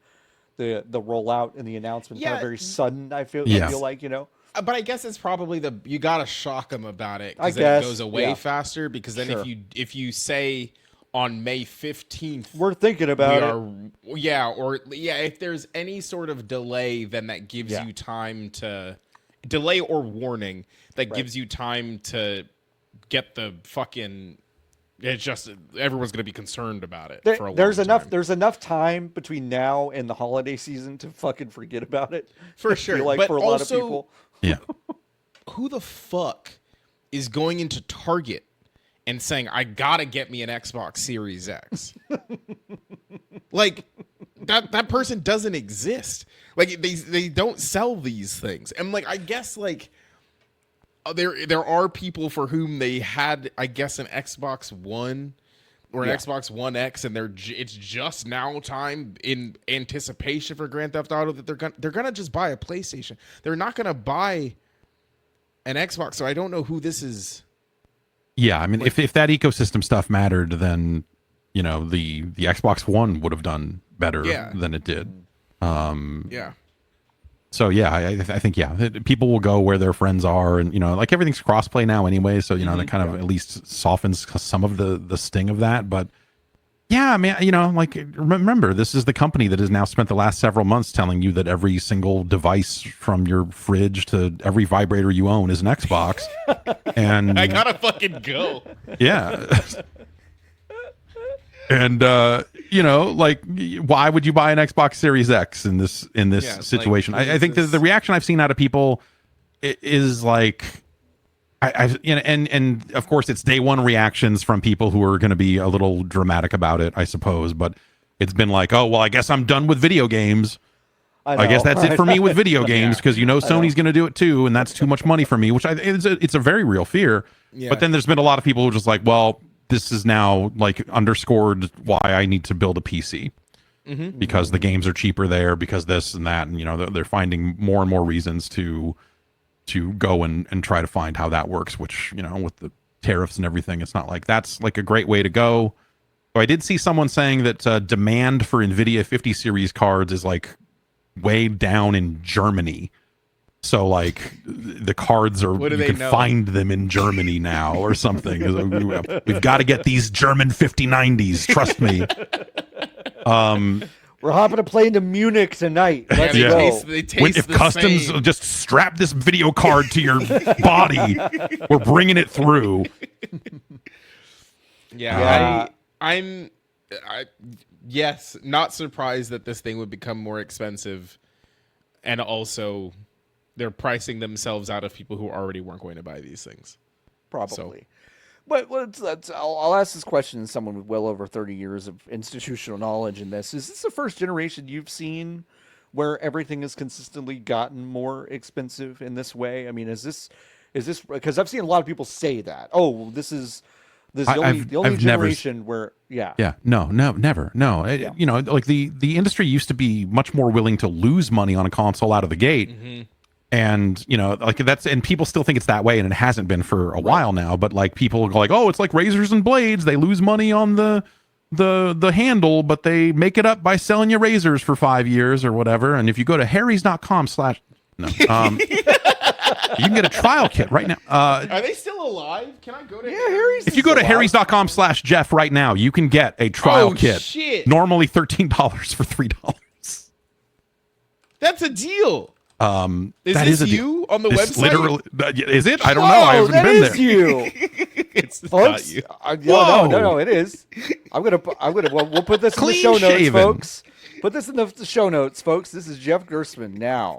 rollout and the announcement. Kind of very sudden, I feel like, But I guess it's probably you gotta shock them about it, I because guess it goes away faster. Because then if you say on May 15th we're thinking about if there's any sort of delay, then that gives you time to delay or warning that gives you time to get the fucking. It's just everyone's going to be concerned about it for a long time. There's enough time between now and the holiday season to fucking forget about it. For sure. Like, but for a lot of people. Yeah. Who the fuck is going into Target and saying, I gotta get me an Xbox Series X? Like, that person doesn't exist. Like, they don't sell these things. And like, I guess like there are people for whom they had, I guess, an Xbox One or an Xbox One X, and it's just now time in anticipation for Grand Theft Auto that they're gonna just buy a PlayStation. They're not gonna buy an Xbox. So I don't know who this is. Yeah, I mean, if that ecosystem stuff mattered, then the Xbox One would have done better than it did. Yeah. So yeah, I think people will go where their friends are, and like everything's crossplay now anyway. So that kind of at least softens some of the sting of that. But yeah, I mean, like remember, this is the company that has now spent the last several months telling you that every single device from your fridge to every vibrator you own is an Xbox. And I gotta fucking go. Yeah. And like, why would you buy an Xbox Series X in this situation? Like, I think the reaction I've seen out of people is like, and of course it's day one reactions from people who are going to be a little dramatic about it, I suppose. But it's been like, oh well, I guess I'm done with video games. I guess that's it for me with video games because Sony's going to do it too, and that's too much money for me. Which it's a very real fear. Yeah. But then there's been a lot of people who are just like, well, this is now like underscored why I need to build a PC because the games are cheaper there, because this and that, and they're finding more and more reasons to go and try to find how that works. Which with the tariffs and everything, it's not like that's like a great way to go. So I did see someone saying that demand for NVIDIA 50 series cards is like way down in Germany. So like the cards are, you can find them in Germany now or something. We've got to get these German 5090s. Trust me. We're hopping a plane to Munich tonight. Let's go. If customs same. Just strap this video card to your body, we're bringing it through. Yeah, I'm yes, not surprised that this thing would become more expensive, and also they're pricing themselves out of people who already weren't going to buy these things. Probably. But I'll ask this question to someone with well over 30 years of institutional knowledge in this. Is this the first generation you've seen where everything has consistently gotten more expensive in this way? I mean, is this because I've seen a lot of people say that. Oh, this is the only generation where no, never. No. Like the industry used to be much more willing to lose money on a console out of the gate. Mm-hmm. And like that's, and people still think it's that way, and it hasn't been for a while now. But like people go like, oh, it's like razors and blades. They lose money on the handle, but they make it up by selling you razors for 5 years or whatever. And if you go to harrys.com/ you can get a trial kit right now. Are they still alive? Can I go to Harry's? If you go to harrys.com/ Jeff right now, you can get a trial kit. Shit. Normally $13 for $3. That's a deal. Is this you on the website? Literally, is it? I don't know. I haven't been there. You. It's folks, not you. No, it is. We'll put this in the show notes, folks. Put this in the show notes, folks. This is Jeff Gerstmann now.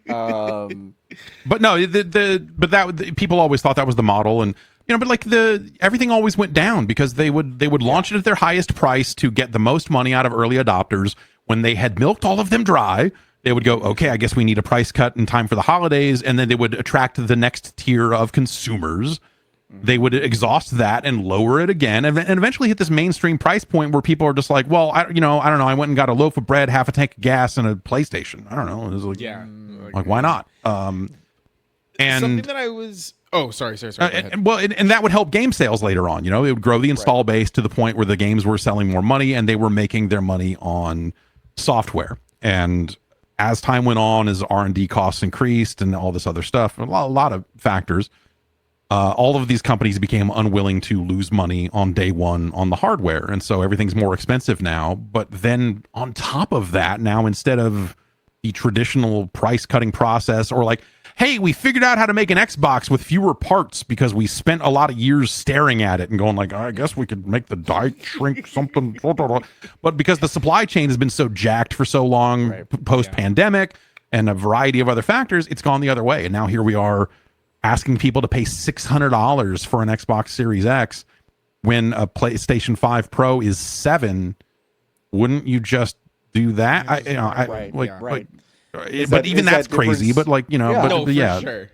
But no, but people always thought that was the model, and but like everything always went down because they would launch it at their highest price to get the most money out of early adopters. When they had milked all of them dry, they would go, okay, I guess we need a price cut in time for the holidays, and then they would attract the next tier of consumers. They would exhaust that and lower it again, and eventually hit this mainstream price point where people are just like, well, I don't know, I went and got a loaf of bread, half a tank of gas, and a PlayStation. I don't know. It was like, like why not? And something that I was. Oh, sorry. And that would help game sales later on. It would grow the install base to the point where the games were selling more money, and they were making their money on software. And as time went on, as R&D costs increased and all this other stuff, a lot of factors, all of these companies became unwilling to lose money on day one on the hardware. And so everything's more expensive now. But then on top of that, now instead of the traditional price cutting process, or like, hey, we figured out how to make an Xbox with fewer parts because we spent a lot of years staring at it and going like, I guess we could make the die shrink something. But because the supply chain has been so jacked for so long post-pandemic and a variety of other factors, it's gone the other way. And now here we are asking people to pay $600 for an Xbox Series X when a PlayStation 5 Pro is $7. Wouldn't you just do that? Right. But even that's crazy. But like, for sure.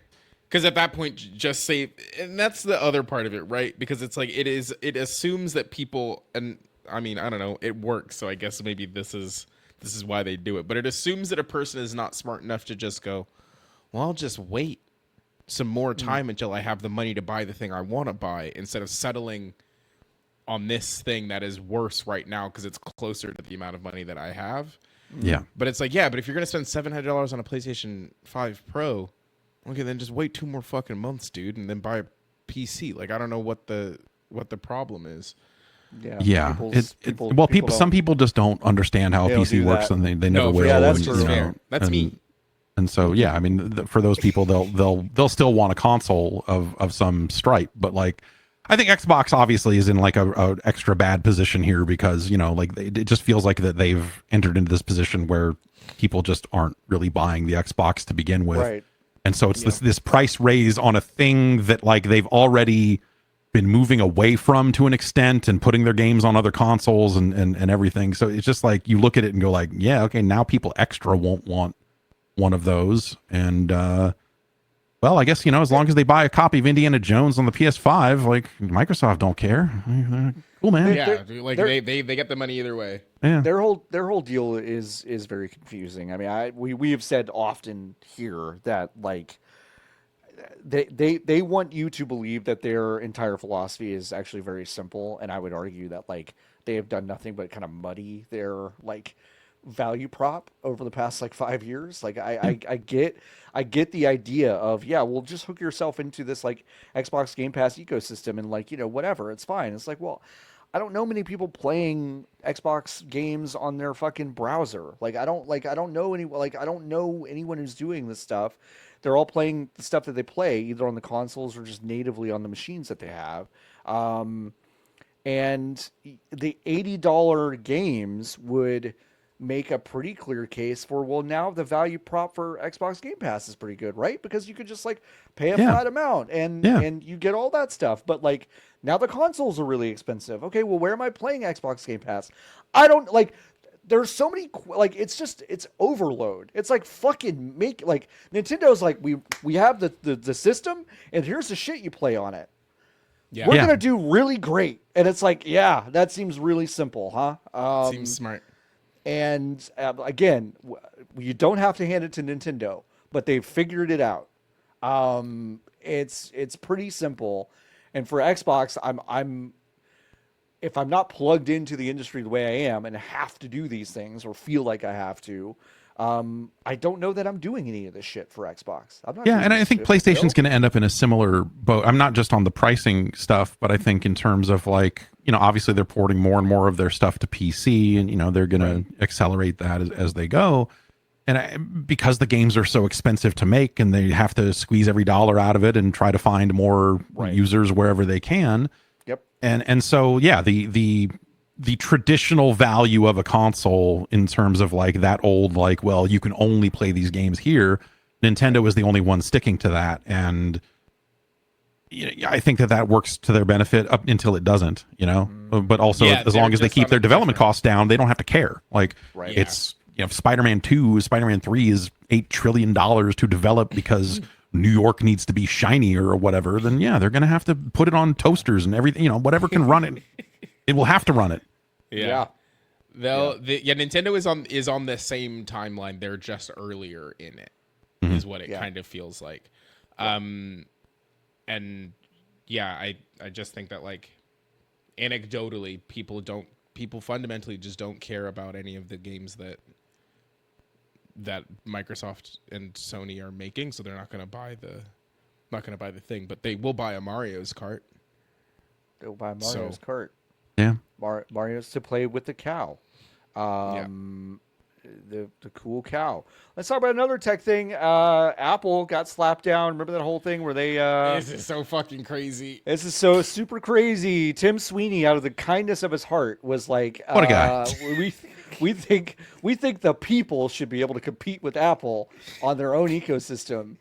Because at that point, just say, and that's the other part of it, right? Because it's like it assumes that people, and I mean, I don't know, it works. So I guess maybe this is why they do it. But it assumes that a person is not smart enough to just go, well, I'll just wait some more time until I have the money to buy the thing I want to buy, instead of settling on this thing that is worse right now because it's closer to the amount of money that I have. Yeah. But it's like, yeah, but if you're gonna spend $700 on a PlayStation 5 Pro, okay, then just wait 2 more fucking months, dude, and then buy a PC. Like, I don't know what the problem is. Yeah. Some people just don't understand how a PC works, and they never will. Yeah, that's fair. That's me. And so, yeah, I mean, for those people, they'll still want a console of some stripe, but like, I think Xbox obviously is in like a extra bad position here because, you know, like it just feels like that they've entered into this position where people just aren't really buying the Xbox to begin with. Right. And so it's this price raise on a thing that like they've already been moving away from to an extent and putting their games on other consoles and everything. So it's just like you look at it and go like, yeah, okay, now people extra won't want one of those. And well, I guess, you know, as long as they buy a copy of Indiana Jones on the PS5, like Microsoft don't care. Cool, man. Yeah, like they get the money either way. Yeah. Their whole deal is very confusing. I mean, we have said often here that like they want you to believe that their entire philosophy is actually very simple, and I would argue that like they have done nothing but kind of muddy their like value prop over the past like 5 years. Like I get the idea of, yeah, well, just hook yourself into this like Xbox Game Pass ecosystem and like, you know, whatever, it's fine. It's like, well, I don't know many people playing Xbox games on their fucking browser. Like I don't know anyone who's doing this stuff. They're all playing the stuff that they play either on the consoles or just natively on the machines that they have. And the $80 games would make a pretty clear case for, well, now the value prop for Xbox Game Pass is pretty good, right? Because you could just like pay a flat amount and you get all that stuff. But like now the consoles are really expensive. Okay, well, where am I playing Xbox Game Pass? I don't like. There's so many like it's overload. It's like fucking make like Nintendo's like we have the system and here's the shit you play on it. Yeah. We're gonna do really great, and it's like, yeah, that seems really simple, huh? Seems smart. And again, you don't have to hand it to Nintendo, but they've figured it out. It's pretty simple, and for Xbox, I'm if I'm not plugged into the industry the way I am and have to do these things or feel like I have to, I don't know that I'm doing any of this shit for Xbox. I'm not. Yeah, and I think PlayStation's going to end up in a similar boat. I'm not just on the pricing stuff, but I think in terms of like, you know, obviously they're porting more and more of their stuff to PC, and you know they're going to accelerate that as they go. And because the games are so expensive to make, and they have to squeeze every dollar out of it and try to find more users wherever they can. Yep. And so yeah, the traditional value of a console in terms of like that old like, well, you can only play these games here. Nintendo is the only one sticking to that, and I think that works to their benefit up until it doesn't, you know. But also, as long as they keep their development costs down, they don't have to care. Like it's, you know, Spider-Man 3 is $8 trillion to develop because New York needs to be shinier or whatever. Then yeah, they're gonna have to put it on toasters and everything. You know, whatever can run it, it will have to run it. Nintendo is on the same timeline. They're just earlier in it, is what it kind of feels like. And yeah, I just think that like anecdotally, people fundamentally just don't care about any of the games that Microsoft and Sony are making, so they're not gonna buy the thing, but they will buy a Mario's cart. They'll buy Mario's cart. Yeah. Mario's to play with the cow. The cool cow. Let's talk about another tech thing. Apple got slapped down. Remember that whole thing where they this is so fucking crazy. This is so super crazy. Tim Sweeney, out of the kindness of his heart, was like, what a guy. We think the people should be able to compete with Apple on their own ecosystem.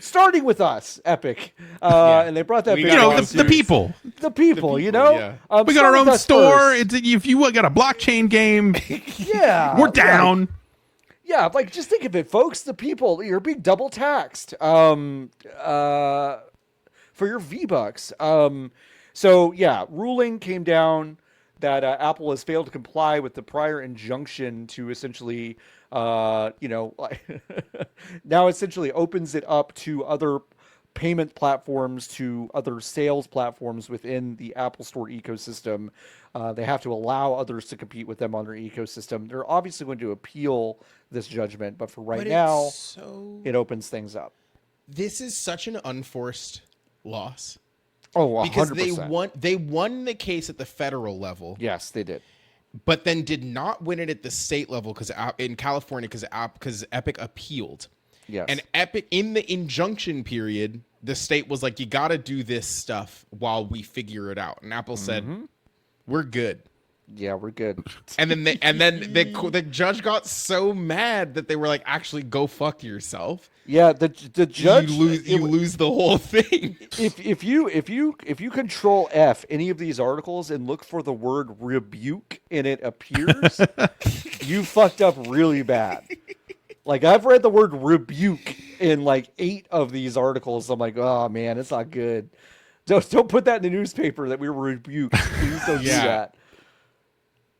Starting with us, Epic. And they brought that big, you know, the people. The people, you know? Yeah. We got our own store. If you got a blockchain game, yeah, we're down. Yeah, like just think of it, folks. The people, you're being double taxed for your V-Bucks. So yeah, ruling came down that Apple has failed to comply with the prior injunction to essentially, now essentially opens it up to other payment platforms, to other sales platforms within the Apple Store ecosystem. They have to allow others to compete with them on their ecosystem. They're obviously going to appeal this judgment, but for right But now, so it opens things up. this is such an unforced loss. Oh, 100%. Because they won the case at the federal level. Yes, they did. But then did not win it at the state level because in California because Epic appealed. Yes. And Epic in the injunction period, the state was like, you got to do this stuff while we figure it out. And Apple said, we're good. Yeah, we're good. And then the judge got so mad that they were like, actually, go fuck yourself. Yeah, the judge you lose the whole thing. If you control F any of these articles and look for the word rebuke and it appears, you fucked up really bad. Like I've read the word rebuke in like 8 of these articles. I'm like, oh man, it's not good. Don't put that in the newspaper that we were rebuked. Please don't do that.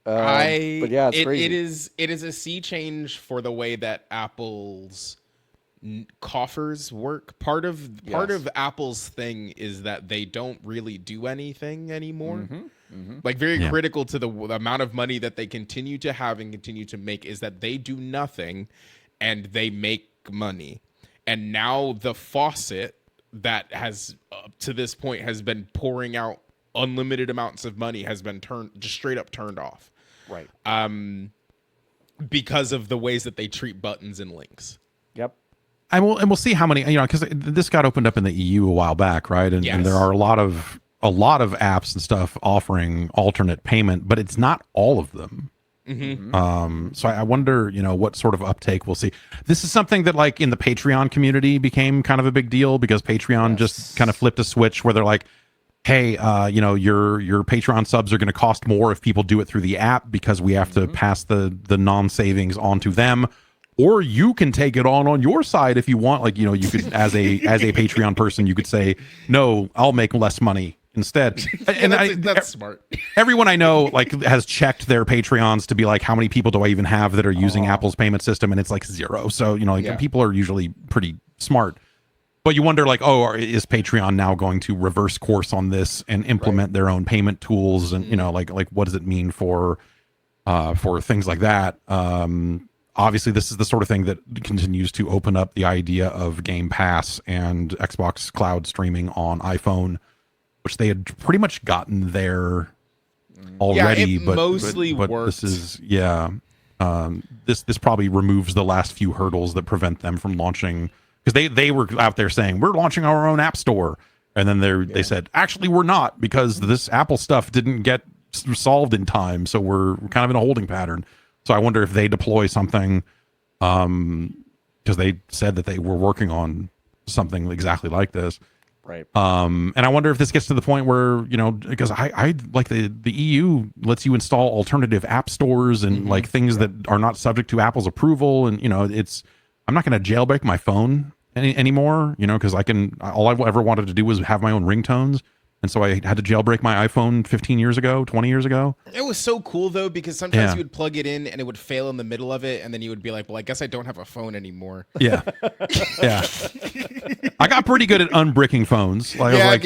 But yeah, it's crazy. It is a sea change for the way that Apple's coffers work. Part of Apple's thing is that they don't really do anything anymore. Like very critical to the amount of money that they continue to have and continue to make is that they do nothing and they make money. And now the faucet that has up to this point has been pouring out unlimited amounts of money has been just straight up turned off. Right. Because of the ways that they treat buttons and links. Yep. And we'll see how many, because this got opened up in the EU a while back, right? And there are a lot of apps and stuff offering alternate payment, but it's not all of them. So I wonder, what sort of uptake we'll see. This is something that, like, in the Patreon community became kind of a big deal because Patreon just kind of flipped a switch where they're like, hey, your Patreon subs are going to cost more if people do it through the app because we have to pass the non-savings on to them. Or you can take it on your side if you want. Like, you could, as a Patreon person, you could say, no, I'll make less money instead. And that's smart. Everyone I know has checked their Patreons to be like, how many people do I even have that are using Apple's payment system? And it's like 0. So, people are usually pretty smart. But you wonder, is Patreon now going to reverse course on this and implement their own payment tools? And, what does it mean for things like that? Obviously, this is the sort of thing that continues to open up the idea of Game Pass and Xbox Cloud streaming on iPhone, which they had pretty much gotten there already. Yeah, it mostly worked. This is, this probably removes the last few hurdles that prevent them from launching, because they were out there saying, we're launching our own app store. And then they said, actually, we're not, because this Apple stuff didn't get solved in time. So we're kind of in a holding pattern. So I wonder if they deploy something, because they said that they were working on something exactly like this. Right. And I wonder if this gets to the point where, because I like the EU lets you install alternative app stores and like things that are not subject to Apple's approval. And, I'm not going to jailbreak my phone anymore, because all I've ever wanted to do was have my own ringtones. And so I had to jailbreak my iPhone 15 years ago, 20 years ago. It was so cool, though, because sometimes you would plug it in and it would fail in the middle of it. And then you would be like, well, I guess I don't have a phone anymore. Yeah. Yeah. I got pretty good at unbricking phones. All right,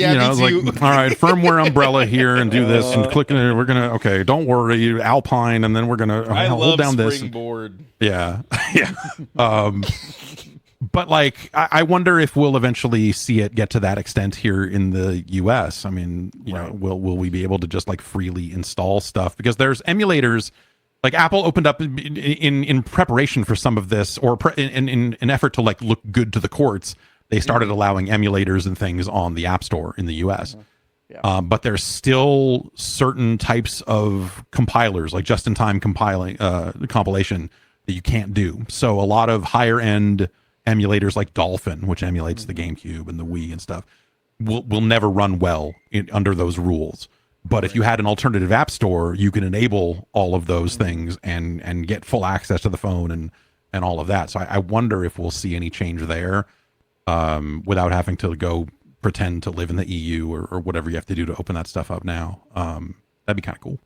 firmware umbrella here and do this and clicking it. We're going to, okay, don't worry, Alpine. And then we're going to hold down this. Springboard. Yeah. Yeah. But I wonder if we'll eventually see it get to that extent here in the US. I mean, will we be able to just freely install stuff? Because there's emulators, Apple opened up in preparation for some of this, or in an effort to look good to the courts. They started allowing emulators and things on the App Store in the US. Yeah. But there's still certain types of compilers, like just-in-time compilation, that you can't do. So a lot of higher-end emulators like Dolphin, which emulates the GameCube and the Wii and stuff, will never run well under those rules. But if you had an alternative app store, you can enable all of those things and get full access to the phone and and all of that. So I wonder if we'll see any change there, without having to go pretend to live in the EU or whatever you have to do to open that stuff up now. That'd be kind of cool.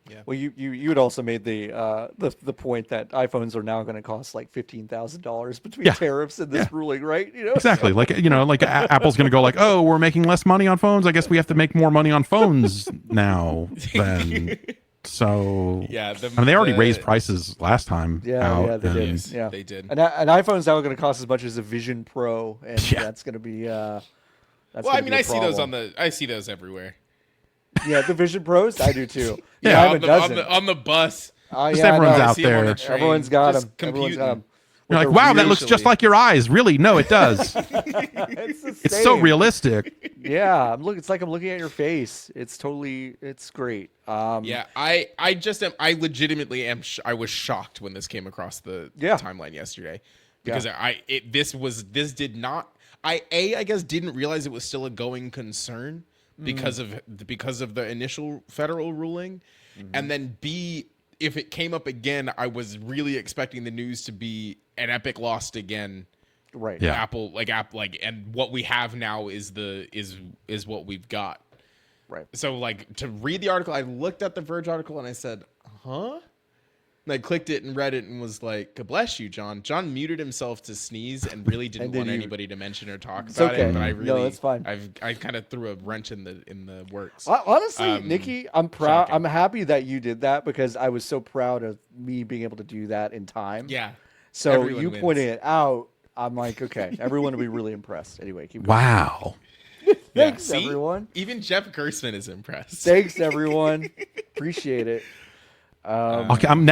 Yeah. Well, you had also made the point that iPhones are now going to cost like $15,000 between tariffs and this ruling, right? You know, exactly. Like Apple's going to go like, oh, we're making less money on phones. I guess we have to make more money on phones now. Then so yeah, I mean, they already raised prices last time. Yeah, they did. Yes, Yeah, they did. An iPhone's now going to cost as much as a Vision Pro, and that's going to be. That's well, I mean, I see those I see those everywhere. Yeah, the Vision Pros, I do too. Yeah, on the bus. Just everyone's out there. Everyone's got them. Everyone's got them. You're like, wow, that looks just like your eyes. Really? No, it does. It's so realistic. Yeah, it's like I'm looking at your face. It's great. Yeah, I legitimately am. I was shocked when this came across the timeline yesterday, because this did not. I guess didn't realize it was still a going concern because of the initial federal ruling, and then B, if it came up again, I was really expecting the news to be an Epic lost again. Right. Yeah. Apple, and what we have now is what we've got. Right. So like, to read the article, I looked at the Verge article and I said, huh? And I clicked it and read it and was like, God bless you, John. John muted himself to sneeze and really didn't want anybody to mention or talk about it. But I really, no, that's fine. I kind of threw a wrench in the works. Honestly, Nikki, I'm proud. Shocking. I'm happy that you did that, because I was so proud of me being able to do that in time. Yeah. So Everyone you wins. pointing it out, I'm like, okay, everyone will be really impressed. Anyway, keep going. Wow. Thanks, See? everyone. Even Jeff Gerstmann is impressed. Thanks, everyone. Appreciate it. Okay, I'm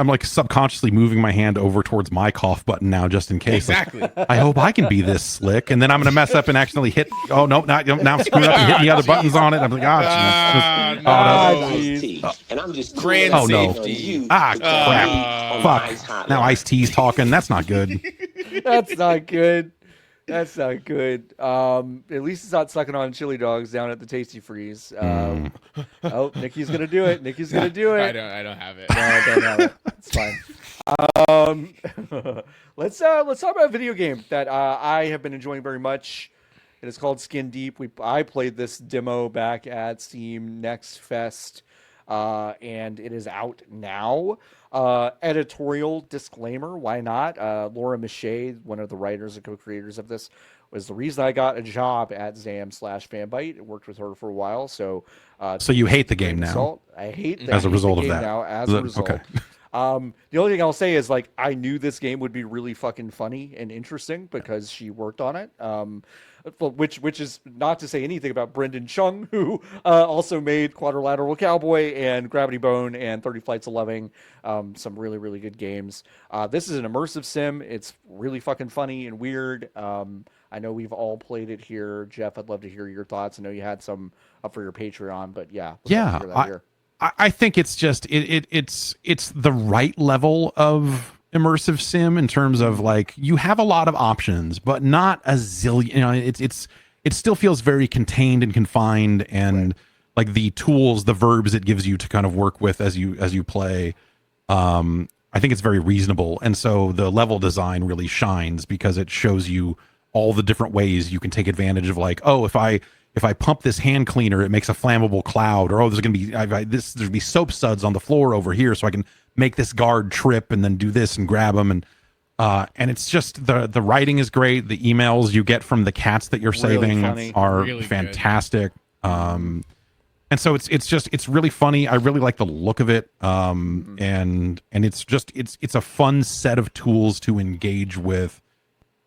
like subconsciously moving my hand over towards my cough button now, just in case. Exactly. Like, I hope I can be this slick, and then I'm gonna mess up and accidentally hit. Oh no, now I'm screwing up and hitting the other buttons on it. I'm like, And I'm just grand safety. Crap! Fuck! Now Ice T's talking. That's not good. That's not good. That's not good. At least it's not sucking on chili dogs down at the Tasty Freeze. Oh, Nikki's gonna do it. Nikki's gonna do it. I don't have it. No, I don't have it. It's fine. Let's talk about a video game that I have been enjoying very much. It is called Skin Deep. I played this demo back at Steam Next Fest, and it is out now. Editorial disclaimer, why not? Laura Miche, one of the writers and co-creators of this, was the reason I got a job at Zam/Fanbyte. I worked with her for a while, so you hate the game now? I hate as a result of that. now. As a result, okay. The only thing I'll say is, like, I knew this game would be really fucking funny and interesting because she worked on it. Which is not to say anything about Brendan Chung, who also made Quadrilateral Cowboy and Gravity Bone and 30 Flights of Loving, some really, really good games. This is an immersive sim. It's really fucking funny and weird. I know we've all played it here. Jeff, I'd love to hear your thoughts. I know you had some up for your Patreon, but yeah. I think it's just it's the right level of immersive sim in terms of, like, you have a lot of options, but not a zillion. You know, it still feels very contained and confined, and like the tools, the verbs it gives you to kind of work with as you play. I think it's very reasonable, and so the level design really shines because it shows you all the different ways you can take advantage of, like, oh, if I pump this hand cleaner, it makes a flammable cloud, or, oh, there's gonna be soap suds on the floor over here, so I can make this guard trip and then do this and grab them, and it's just the writing is great. The emails you get from the cats that you're saving are really fantastic. And so it's really funny. I really like the look of it. And it's a fun set of tools to engage with.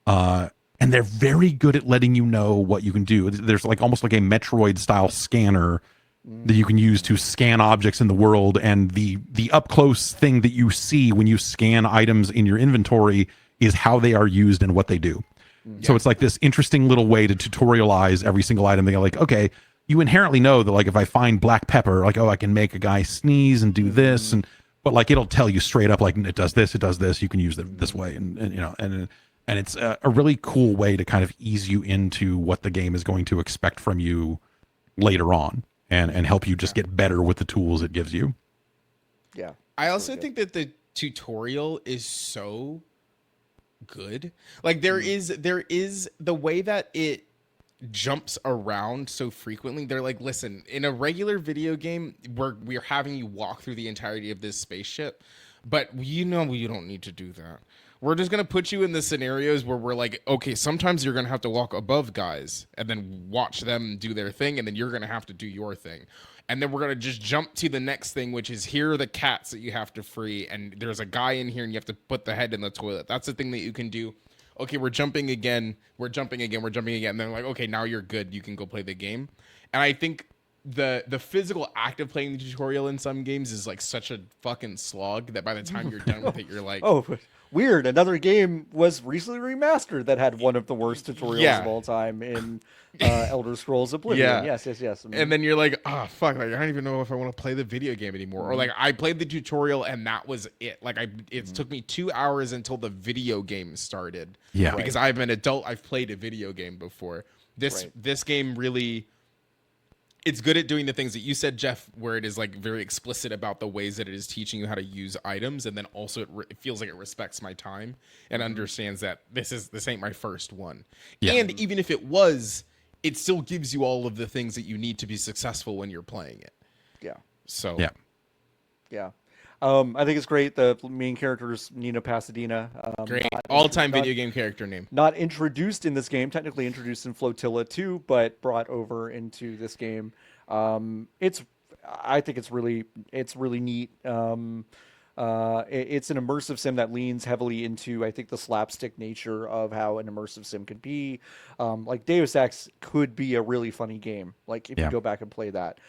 And they're very good at letting you know what you can do. There's like almost like a Metroid style scanner that you can use to scan objects in the world, and the up close thing that you see when you scan items in your inventory is how they are used and what they do. So it's like this interesting little way to tutorialize every single item. They're like, okay, you inherently know that, like, if I find black pepper, like, oh, I can make a guy sneeze and do this, but like it'll tell you straight up, like, it does this, you can use it this way, and you know, and it's a really cool way to kind of ease you into what the game is going to expect from you later on, and help you just get better with the tools it gives you. Yeah. I also think that the tutorial is so good. Like there is the way that it jumps around so frequently. They're like, listen, in a regular video game, we're having you walk through the entirety of this spaceship, but you don't need to do that. We're just gonna put you in the scenarios where we're like, okay, sometimes you're gonna have to walk above guys and then watch them do their thing, and then you're gonna have to do your thing. And then we're going to just jump to the next thing, which is here are the cats that you have to free. And there's a guy in here and you have to put the head in the toilet. That's the thing that you can do. Okay, we're jumping again. We're jumping again. We're jumping again. And then like, okay, now you're good. You can go play the game. And I think the physical act of playing the tutorial in some games is like such a fucking slog that by the time you're done with it, you're like... Oh, weird. Another game was recently remastered that had one of the worst tutorials of all time in Elder Scrolls Oblivion. Yeah. Yes. And then you're like, oh, fuck, like, I don't even know if I want to play the video game anymore. Or like, I played the tutorial and that was it. Like, it took me 2 hours until the video game started. Yeah. Because I'm an adult, I've played a video game before. This game really... It's good at doing the things that you said, Jeff, where it is like very explicit about the ways that it is teaching you how to use items, and then also it feels like it respects my time and understands that this ain't my first one. Yeah. And even if it was, it still gives you all of the things that you need to be successful when you're playing it. Yeah. So yeah. I think it's great. The main character is Nina Pasadena. Great. All-time video game character name. Not introduced in this game, technically introduced in Flotilla 2, but brought over into this game. I think it's really neat. It's an immersive sim that leans heavily into, I think, the slapstick nature of how an immersive sim could be. Like Deus Ex could be a really funny game. Like if you go back and play that.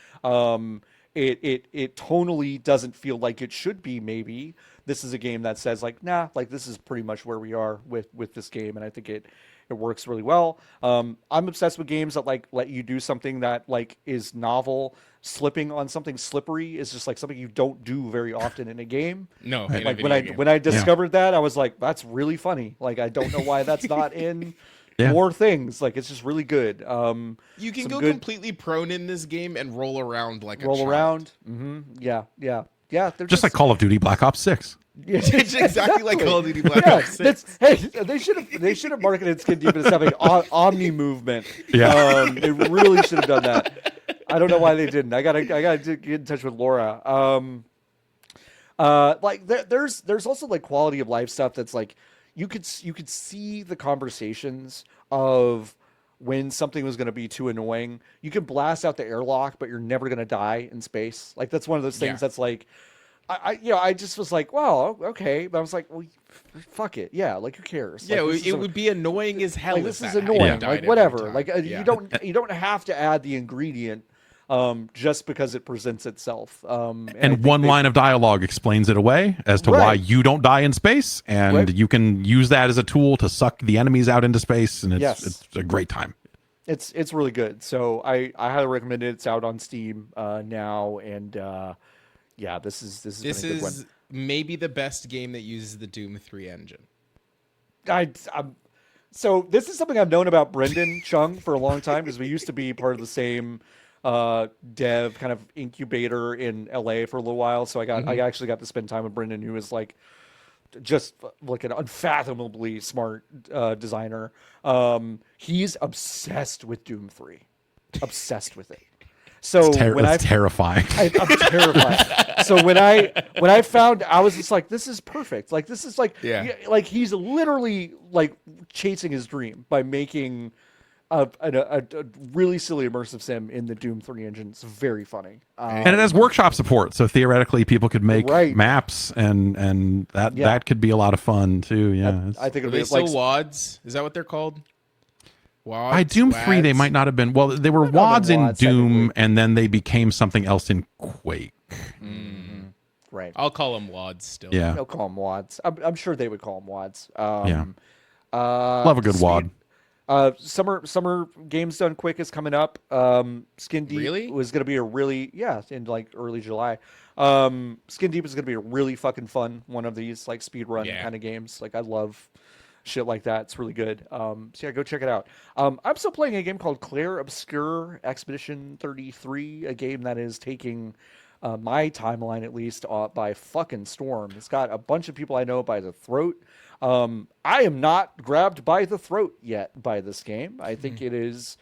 It tonally doesn't feel like it should be. Maybe this is a game that says like, nah, like this is pretty much where we are with this game, and I think it works really well. I'm obsessed with games that like let you do something that like is novel. Slipping on something slippery is just like something you don't do very often in a game. No, like when I discovered that, I was like, that's really funny. Like I don't know why that's not in more things. Like it's just really good. You can go completely prone in this game and roll around like a child. Around. Mm-hmm. Yeah. They're just like Call of Duty Black Ops 6. Yeah, it's exactly like Call of Duty Black Ops 6. They should have marketed Skin Deep as having omni movement. Yeah. They really should have done that. I don't know why they didn't. I gotta get in touch with Laura. Like there's also like quality of life stuff that's like you could see the conversations of when something was going to be too annoying. You can blast out the airlock, but you're never going to die in space. Like that's one of those things that's like, I just was like, wow, okay. But I was like, well, fuck it. Yeah. Like who cares? Yeah. Like, it would be annoying as hell. Like, this is annoying. Like whatever. Like you don't have to add the ingredient just because it presents itself. And one line of dialogue explains it away as to why you don't die in space, and you can use that as a tool to suck the enemies out into space, and it's a great time. It's really good. So I highly recommend it. It's out on Steam now, and this is a good one. Maybe the best game that uses the Doom 3 engine. So this is something I've known about Brendan Chung for a long time because we used to be part of the same dev kind of incubator in LA for a little while. So I actually got to spend time with Brendan, who is like just like an unfathomably smart designer. He's obsessed with Doom 3, obsessed with it. So it's terrifying. I'm terrified. So when I found, I was just like, this is perfect. Like this is like he's literally like chasing his dream by making a really silly immersive sim in the Doom 3 engine. It's very funny. And it has workshop support, so theoretically people could make maps, and that could be a lot of fun too. Yeah, I think it'll be still WADs. Is that what they're called? WADs, Doom 3 they might not have been. Well, they were WADs in Doom, and then they became something else in Quake. Mm-hmm. Right. I'll call them WADs still. Yeah, they'll call them WADs. I'm sure they would call them WADs. Love a good WAD. Summer Games Done Quick is coming up. Skin Deep was going to be a really in like early July. Skin Deep is going to be a really fucking fun one of these like speed run kind of games. Like I love shit like that. It's really good. So yeah, go check it out. I'm still playing a game called Clair Obscur Expedition 33, a game that is taking my timeline at least by fucking storm. It's got a bunch of people I know by the throat. I am not grabbed by the throat yet by this game. I think it is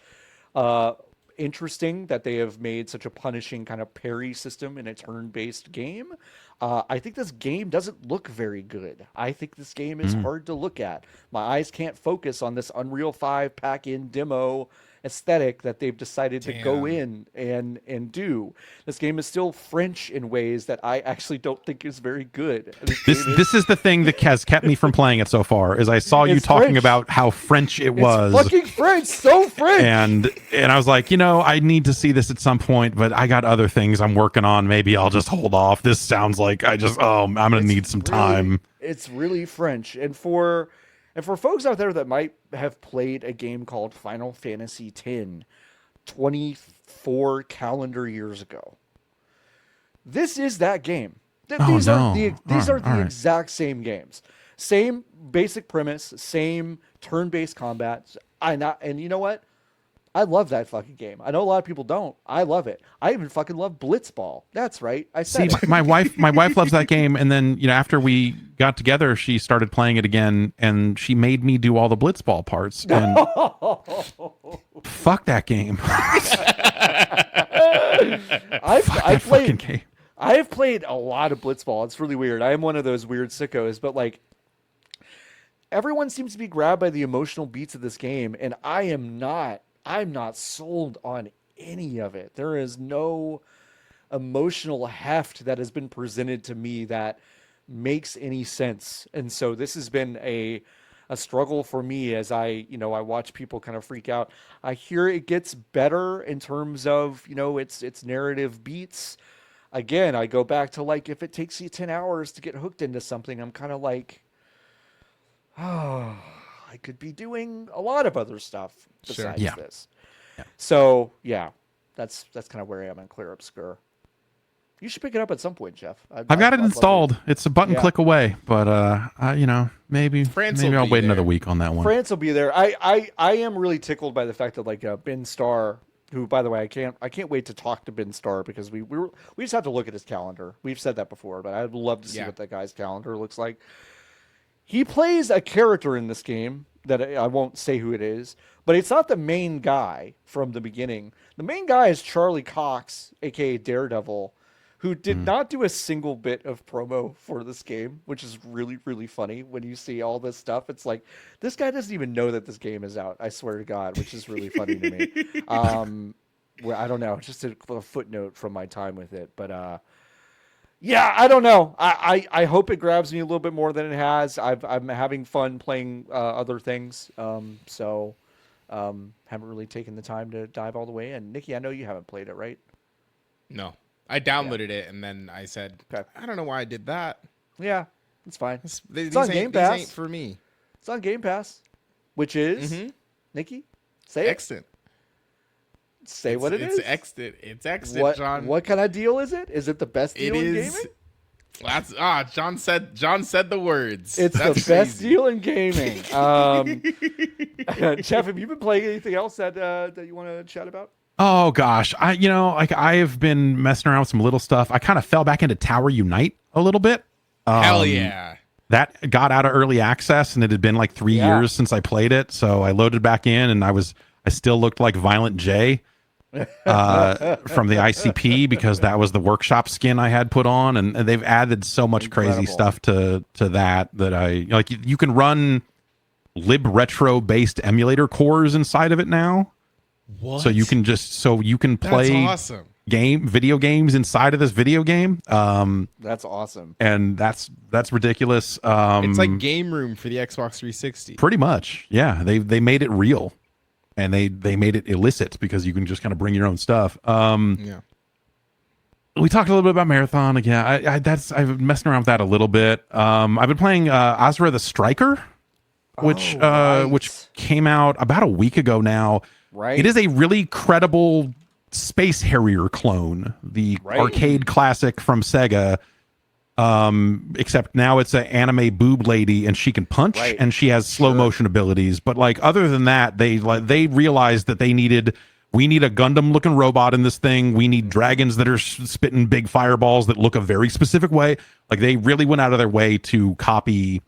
interesting that they have made such a punishing kind of parry system in a turn-based game. I think this game doesn't look very good. I think this game is hard to look at. My eyes can't focus on this Unreal 5 pack-in demo aesthetic that they've decided to go in and do. This game is still French in ways that I actually don't think is very good. This is the thing that has kept me from playing it so far. Is I saw you talking French. about how French it was. It's fucking French, so French. And I was like, I need to see this at some point, but I got other things I'm working on. Maybe I'll just hold off. This sounds like I'm gonna need some time. It's really French, and for folks out there that might have played a game called Final Fantasy X 24 calendar years ago, this is that game. These are the exact same games. Same basic premise, same turn-based combat. And you know what? I love that fucking game. I know a lot of people don't. I love it. I even fucking love Blitzball. That's right. I said it. my wife loves that game, and then after we got together, she started playing it again, and she made me do all the Blitzball parts. And fuck that game. I have played a lot of Blitzball. It's really weird. I am one of those weird sickos, but like everyone seems to be grabbed by the emotional beats of this game, and I'm not sold on any of it. There is no emotional heft that has been presented to me that makes any sense. And so this has been a struggle for me as I watch people kind of freak out. I hear it gets better in terms of, its narrative beats. Again, I go back to like, if it takes you 10 hours to get hooked into something, I'm kind of like, I could be doing a lot of other stuff besides this. Yeah. So yeah, that's kind of where I am on Clair Obscur. You should pick it up at some point, Jeff. I've got it installed. It's a button click away, but maybe I'll wait another week on that one. France will be there. I am really tickled by the fact that like Ben Starr, who by the way I can't wait to talk to Ben Starr because we just have to look at his calendar. We've said that before, but I'd love to see what that guy's calendar looks like. He plays a character in this game that I won't say who it is, but it's not the main guy from the beginning. The main guy is Charlie Cox, aka Daredevil, who did not do a single bit of promo for this game, which is really, really funny when you see all this stuff. It's like, this guy doesn't even know that this game is out, I swear to God, which is really funny to me. Well, I don't know, just a footnote from my time with it, but yeah, I don't know. I hope it grabs me a little bit more than it has. I'm having fun playing other things. So haven't really taken the time to dive all the way in. Nikki, I know you haven't played it, right? No. I downloaded it and then I said, okay. I don't know why I did that. Yeah, it's fine. It's on Game Pass. These ain't for me. It's on Game Pass, which is, Nikki, say it. Excellent. Say what it is. It's excellent, John. What kind of deal is it? Is it the best deal in gaming? John said the words. It's the best deal in gaming. Jeff, have you been playing anything else that you want to chat about? Oh gosh, I have been messing around with some little stuff. I kind of fell back into Tower Unite a little bit. Hell yeah. That got out of early access and it had been like 3 years since I played it. So I loaded back in and I still looked like Violent J from the ICP because that was the workshop skin I had put on. And they've added so much crazy stuff to that I like. You can run libretro based emulator cores inside of it now. What? So you can play awesome. Video games inside of this video game. That's awesome. And that's ridiculous. It's like Game Room for the Xbox 360. Pretty much. Yeah. They made it real and they made it illicit because you can just kind of bring your own stuff. Yeah. We talked a little bit about Marathon again. I've been messing around with that a little bit. I've been playing Azra the Striker, which came out about a week ago now. Right. It is a really credible Space Harrier clone, the arcade classic from Sega. Except now it's an anime boob lady and she can punch and she has slow motion abilities. But like other than that, they realized that they needed we need a Gundam looking robot in this thing. We need dragons that are spitting big fireballs that look a very specific way. Like they really went out of their way to copy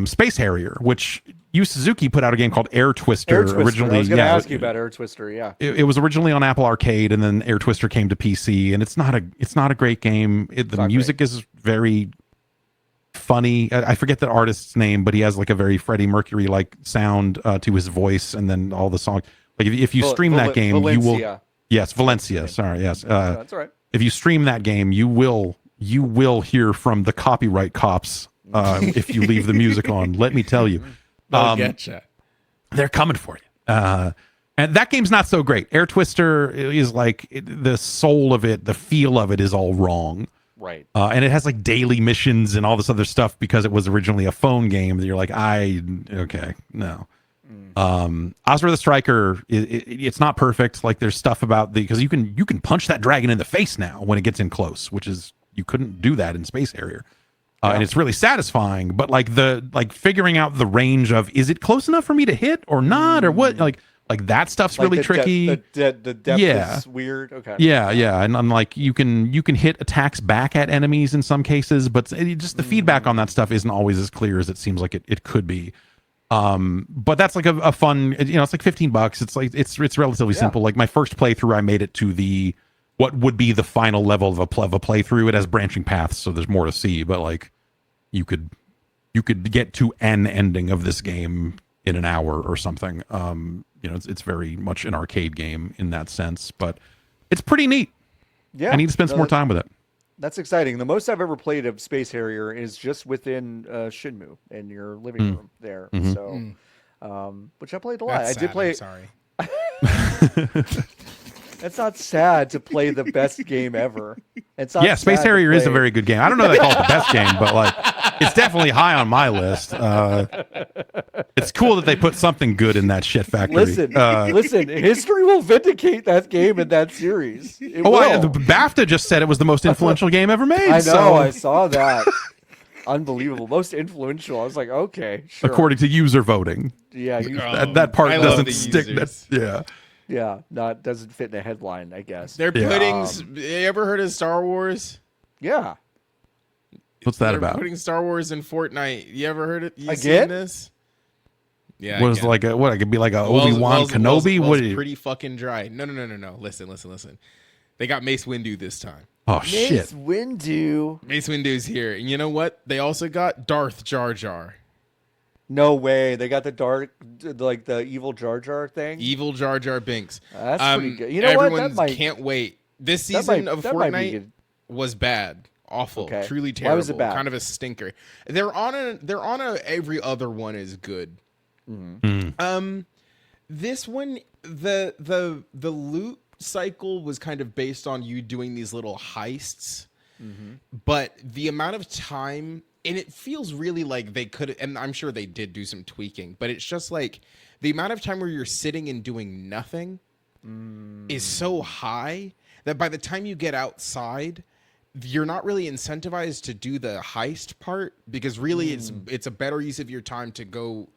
Space Harrier, which Yu Suzuki put out a game called Air Twister, originally. I was going to ask you about Air Twister. Yeah, it was originally on Apple Arcade, and then Air Twister came to PC, and it's not a great game. The music is very funny. I forget the artist's name, but he has like a very Freddie Mercury like sound to his voice, and then all the songs. Like if you stream that game, you will. Yes, Valencia. Sorry, yes. That's all right. If you stream that game, you will hear from the copyright cops if you leave the music on. Let me tell you. They'll getcha. They're coming for you. And that game's not so great. Air Twister is like the soul of it, the feel of it is all wrong. Right. And it has like daily missions and all this other stuff because it was originally a phone game that you're like, okay, no. Ozra the Striker, it's not perfect. Like there's stuff about because you can punch that dragon in the face now when it gets in close, which is you couldn't do that in Space Harrier. And it's really satisfying, but like figuring out the range of is it close enough for me to hit or not or what like that stuff's like really tricky. The depth is weird. Okay. Yeah, and like you can hit attacks back at enemies in some cases, but just the feedback on that stuff isn't always as clear as it seems like it could be. But that's like a fun, it's like $15. It's like it's relatively simple. Like my first playthrough, I made it to what would be the final level of a playthrough. It has branching paths, so there's more to see. But like, you could get to an ending of this game in an hour or something. It's very much an arcade game in that sense, but it's pretty neat. Yeah, I need to spend some more time with it. That's exciting. The most I've ever played of Space Harrier is just within Shinmu in your living room there. So, which I played a lot. That's I did sad, play. I'm sorry. It's not sad to play the best game ever. It's not Space Harrier is a very good game. I don't know if they call it the best game, but like it's definitely high on my list. It's cool that they put something good in that shit factory. Listen, history will vindicate that game in that series. The BAFTA just said it was the most influential game ever made. I know, so. I saw that. Unbelievable. Most influential. I was like, okay, sure. According to user voting. Yeah, that part doesn't stick. Yeah, doesn't fit in a headline, I guess. They're putting. You ever heard of Star Wars? Yeah. What's that They're about? Putting Star Wars in Fortnite. You ever heard it? You Again? seen this? Yeah. What is like a what? I could be like a Obi-Wan Kenobi. What? Pretty fucking dry. No. Listen. They got Mace Windu this time. Oh shit. Mace Windu's here, and you know what? They also got Darth Jar Jar. No way. They got the evil Jar Jar thing. Evil Jar Jar Binks. That's pretty good. You know everyone what? Can't wait. This season of Fortnite was bad, awful, truly terrible. Why was it bad? Kind of a stinker. They're on a every other one is good. This one, the loot cycle was kind of based on you doing these little heists, but the amount of time. And it feels really like they could, and I'm sure they did do some tweaking, but it's just like the amount of time where you're sitting and doing nothing is so high that by the time you get outside, you're not really incentivized to do the heist part because really it's a better use of your time to go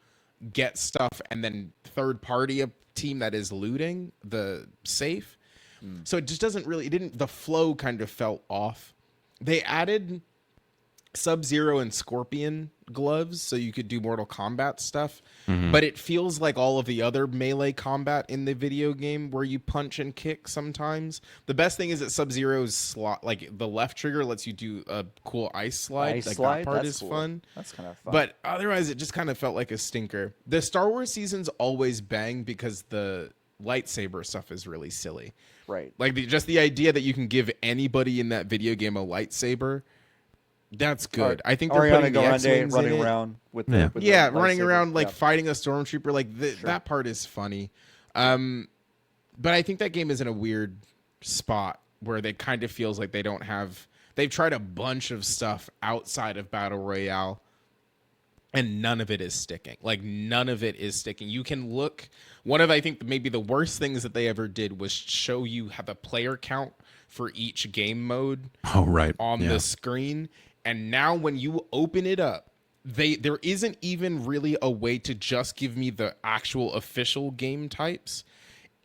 get stuff and then third party a team that is looting the safe. So it just the flow kind of felt off. They added Sub-Zero and Scorpion gloves so you could do Mortal Kombat stuff, but it feels like all of the other melee combat in the video game where you punch and kick sometimes. The best thing is that Sub-Zero's slot, like the left trigger lets you do a cool ice slide. That part is cool. Fun. That's kind of fun. But otherwise it just kind of felt like a stinker. The Star Wars seasons always bang because the lightsaber stuff is really silly. Right. Like just the idea that you can give anybody in that video game a lightsaber. That's good. I think they're Ariana putting the X-Wings running in it. around with running around like fighting a stormtrooper. Like that part is funny. But I think that game is in a weird spot where they kind of feels like they've tried a bunch of stuff outside of Battle Royale and none of it is sticking. Like none of it is sticking. You can look, I think maybe the worst things that they ever did was show you have a player count for each game mode on the screen. And now when you open it up, there isn't even really a way to just give me the actual official game types.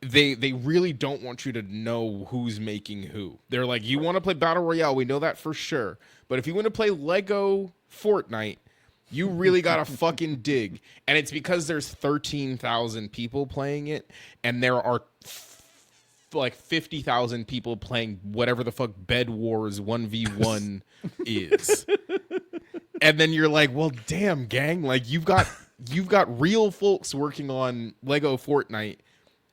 they really don't want you to know who's making who. They're like, you want to play Battle Royale, we know that for sure. But if you want to play Lego Fortnite, you really gotta fucking dig. And it's because there's 13,000 people playing it, and there are like 50,000 people playing whatever the fuck Bed Wars 1v1 is. And then you're like, well, damn, gang, like you've got real folks working on Lego Fortnite,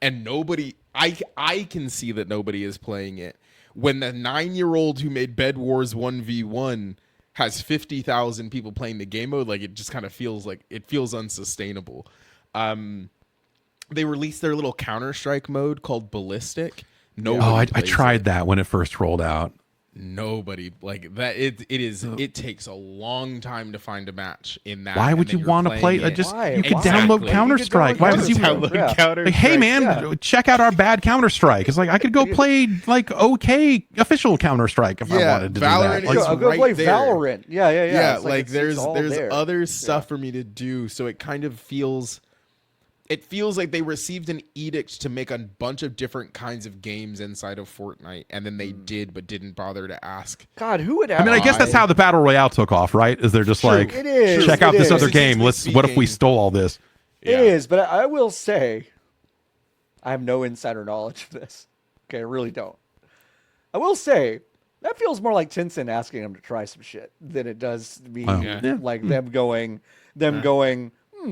and nobody, I can see that nobody is playing it. When the 9-year-old who made Bed Wars 1v1 has 50,000 people playing the game mode, like it just kind of feels unsustainable. They released their little Counter-Strike mode called Ballistic. I tried that when it first rolled out. Nobody like that. It takes a long time to find a match in that. Why would you want to play? You could download Counter-Strike. Why would you download Counter-Strike? Like, hey man, check out our bad Counter-Strike. It's like I could go play like okay official Counter-Strike if I wanted to Valorant do that. I'll go play Valorant. Yeah. Yeah, like there's other stuff for me to do, so it kind of feels. It feels like they received an edict to make a bunch of different kinds of games inside of Fortnite, and then they did, but didn't bother to ask. God, who would ask? I mean, I guess that's how the Battle Royale took off, right? Is they're just like, check out this other game. What if we stole all this? It is, but I will say, I have no insider knowledge of this. Okay, I really don't. I will say, that feels more like Tencent asking them to try some shit than it does me like them going,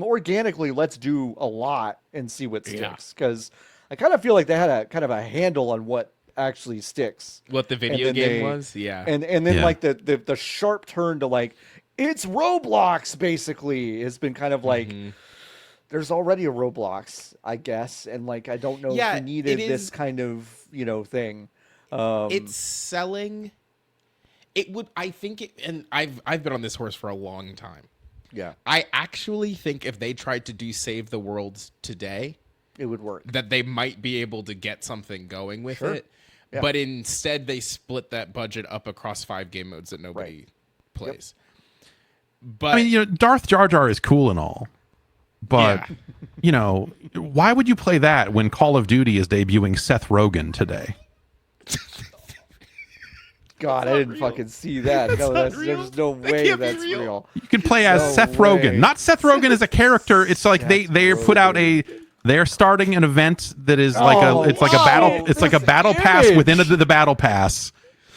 organically, let's do a lot and see what sticks. Because I kind of feel like they had a kind of a handle on what actually sticks. What the video game was, yeah. And then like the sharp turn to like it's Roblox basically has been kind of like there's already a Roblox, I guess, and like I don't know if we needed this kind of thing. It's selling. It would, I think, and I've been on this horse for a long time. Yeah, I actually think if they tried to do Save the World today, it would work. That they might be able to get something going with it. Yeah. But instead, they split that budget up across 5 game modes that nobody plays. Yep. But I mean, Darth Jar Jar is cool and all, but why would you play that when Call of Duty is debuting Seth Rogen today? God, I didn't fucking see that. There's no way that's real. You can play as Seth Rogen, not Seth Rogen as a character. It's like they put out they're starting an event that is like a battle pass within the battle pass.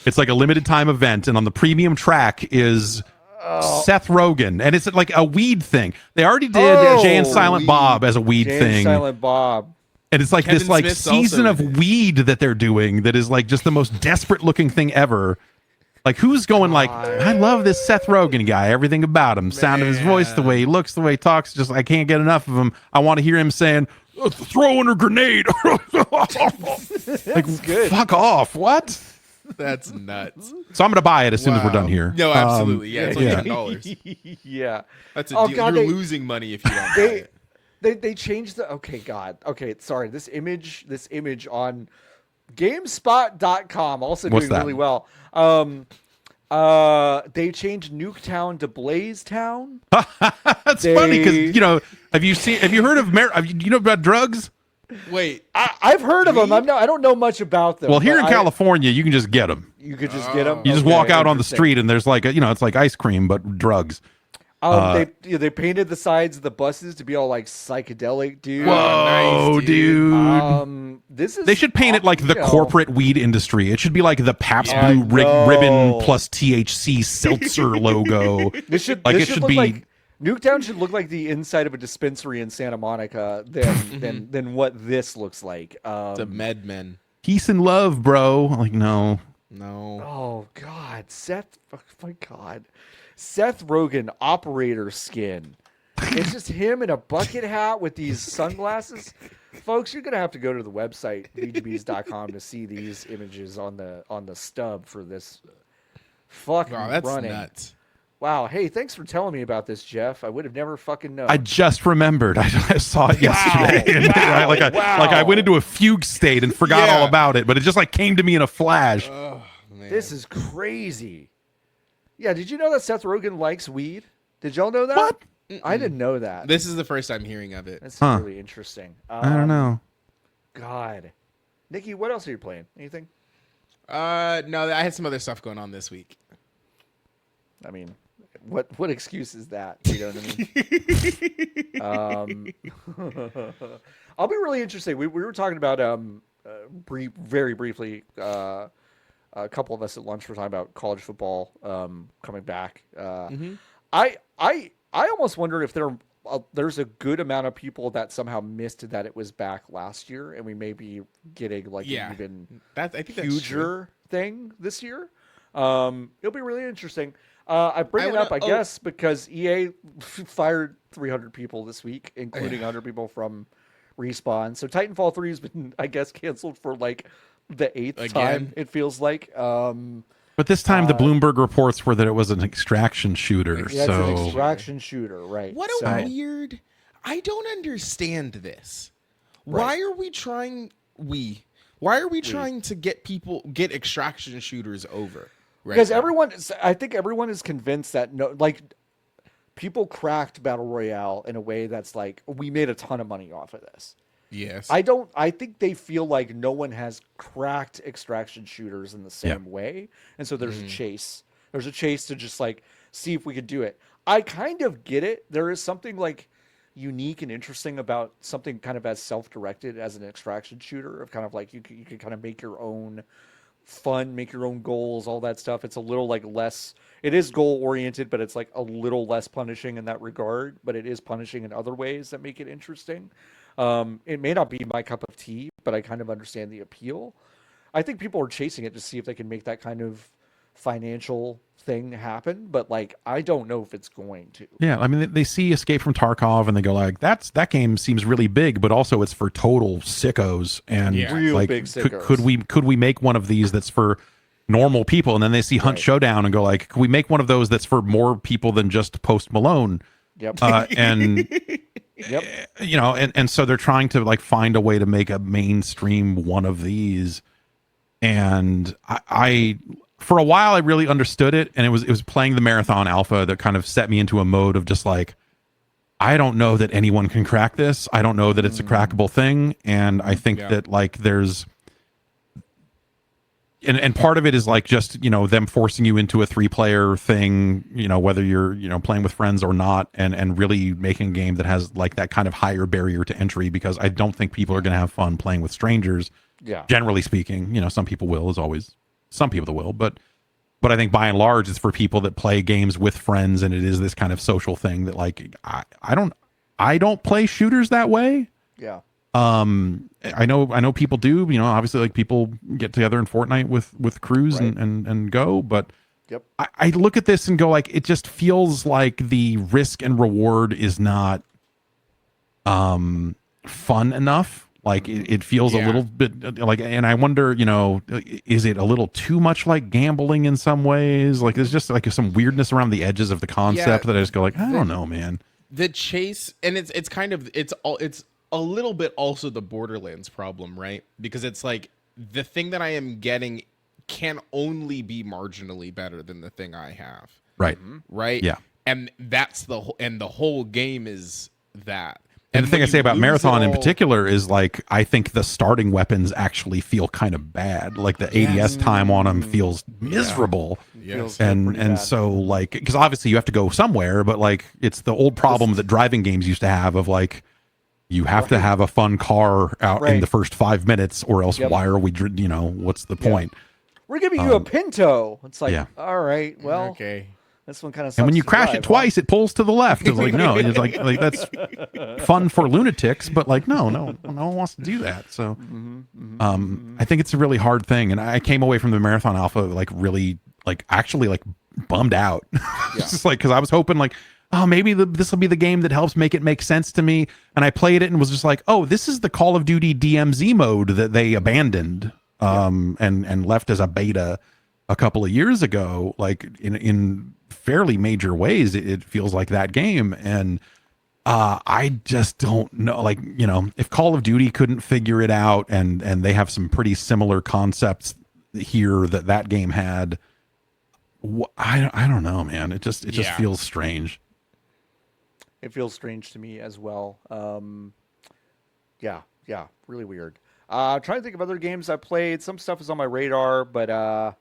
It's like a limited time event, and on the premium track is Seth Rogen, and it's like a weed thing. They already did Jay and Silent Bob as a weed thing. Silent Bob. And it's like Kevin this like Smith's season of weed that they're doing that is like just the most desperate looking thing ever. Like who's going like, I love this Seth Rogen guy, everything about him, sound of his voice, the way he looks, the way he talks, just I can't get enough of him. I want to hear him saying, throwing a grenade. Like good. Fuck off. What? That's nuts. So I'm gonna buy it as soon as we're done here. No, absolutely. Yeah, it's like $10. Yeah. That's a deal. God, you're losing money if you don't buy it. They changed the sorry, this image on GameSpot.com also doing really well. They changed Nuketown to Blaze Town. That's funny because have you heard of about drugs? Wait, I've heard of them. I don't know much about them. Well, here in California, you can just get them. You could just get them. You just walk out on the street and there's like it's like ice cream but drugs. They painted the sides of the buses to be all like psychedelic, dude. Whoa, nice, dude. They should paint it like the corporate weed industry. It should be like the Pabst Blue Ribbon plus THC seltzer logo. This should look like Nuketown should look like the inside of a dispensary in Santa Monica than what this looks like. The MedMen. Peace and love, bro. Like no. Oh God, Seth. Oh, my God. Seth Rogen operator skin. It's just him in a bucket hat with these sunglasses. Folks, you're gonna have to go to the website VGBs.com to see these images on the stub for this fucking that's running. Nuts. Wow. Hey, thanks for telling me about this, Jeff. I would have never fucking known. I just remembered. I saw it yesterday. I went into a fugue state and forgot all about it, but it just like came to me in a flash. Oh, man. This is crazy. Yeah, did you know that Seth Rogen likes weed? Did y'all know that? What? I didn't know that. This is the first time hearing of it. That's really interesting. I don't know. God. Nikki, what else are you playing? Anything? No, I had some other stuff going on this week. I mean, what excuse is that? You know what I mean? I'll be really interested. We were talking about very briefly. A couple of us at lunch were talking about college football coming back. I almost wonder if there's a good amount of people that somehow missed that it was back last year, and we may be getting like an even I think huger thing this year. It'll be really interesting. I bring it up, I guess, because EA fired 300 people this week, including 100 people from Respawn. So Titanfall 3 has been, I guess, canceled for like the 8th time, it feels like. But this time, the Bloomberg reports were that it was an extraction shooter. Yeah, it's an extraction shooter, right? What a weird... I don't understand this. Right. Why are we trying to get extraction shooters over? Because I think everyone is convinced that people cracked Battle Royale in a way that's like, we made a ton of money off of this. Yes. I think they feel like no one has cracked extraction shooters in the same way. And so there's a chase. There's a chase to just like see if we could do it. I kind of get it. There is something like unique and interesting about something kind of as self-directed as an extraction shooter, of kind of like you can kind of make your own fun, make your own goals, all that stuff. It's a little like less, it is goal oriented, but it's like a little less punishing in that regard, but it is punishing in other ways that make it interesting. It may not be my cup of tea, but I kind of understand the appeal. I think people are chasing it to see if they can make that kind of financial thing happen, but like I don't know if it's going to. Yeah, I mean they see Escape from Tarkov and they go like, that game seems really big, but also it's for total sickos and real like big sickos. Could we make one of these that's for normal people? And then they see Hunt Showdown and go like, could we make one of those that's for more people than just Post Malone? Yep. And yep. You know, and so they're trying to like find a way to make a mainstream one of these. And I for a while I really understood it, and it was playing the Marathon Alpha that kind of set me into a mode of just like, I don't know that anyone can crack this. I don't know that it's a crackable thing, and I think that like there's and part of it is like just, you know, them forcing you into a 3-player thing, you know, whether you're, you know, playing with friends or not, and really making a game that has like that kind of higher barrier to entry, because I don't think people are going to have fun playing with strangers. Yeah. Generally speaking, you know, some people will, as always, some people that will, but I think by and large it's for people that play games with friends, and it is this kind of social thing that like I don't play shooters that way. Yeah. I know people do, you know, obviously like people get together in Fortnite with crews and go, but I look at this and go like, it just feels like the risk and reward is not fun enough. Like it feels a little bit like, and I wonder, you know, is it a little too much like gambling in some ways? Like there's just like some weirdness around the edges of the concept that I just go like, I don't know, man. The chase, and it's kind of, it's a little bit also the Borderlands problem, right? Because it's like the thing that I am getting can only be marginally better than the thing I have. Right. Right. Yeah. And that's the whole game is that. And the thing I say about Marathon in particular is like, I think the starting weapons actually feel kind of bad. Like the ADS time on them feels miserable. Yes. And so like, because obviously you have to go somewhere, but like it's the old problem that driving games used to have of like, you have to have a fun car out in the first 5 minutes, or else why are we, you know, what's the point? We're giving you a Pinto. It's like, all right, well, okay. This one kind of sucks. And when you crash it twice, it pulls to the left. It's like, no, it's like that's fun for lunatics, but like, no one wants to do that. So, I think it's a really hard thing. And I came away from the Marathon Alpha like really, like actually like bummed out. It's just like, because I was hoping like, oh, maybe this will be the game that helps make it make sense to me. And I played it and was just like, oh, this is the Call of Duty DMZ mode that they abandoned and left as a beta a couple of years ago. Like in fairly major ways, it feels like that game. And I just don't know, like, you know, if Call of Duty couldn't figure it out, and they have some pretty similar concepts here that game had, I don't know, man. It just feels strange. It feels strange to me as well. Yeah, really weird. Trying to think of other games I played. Some stuff is on my radar, but yeah,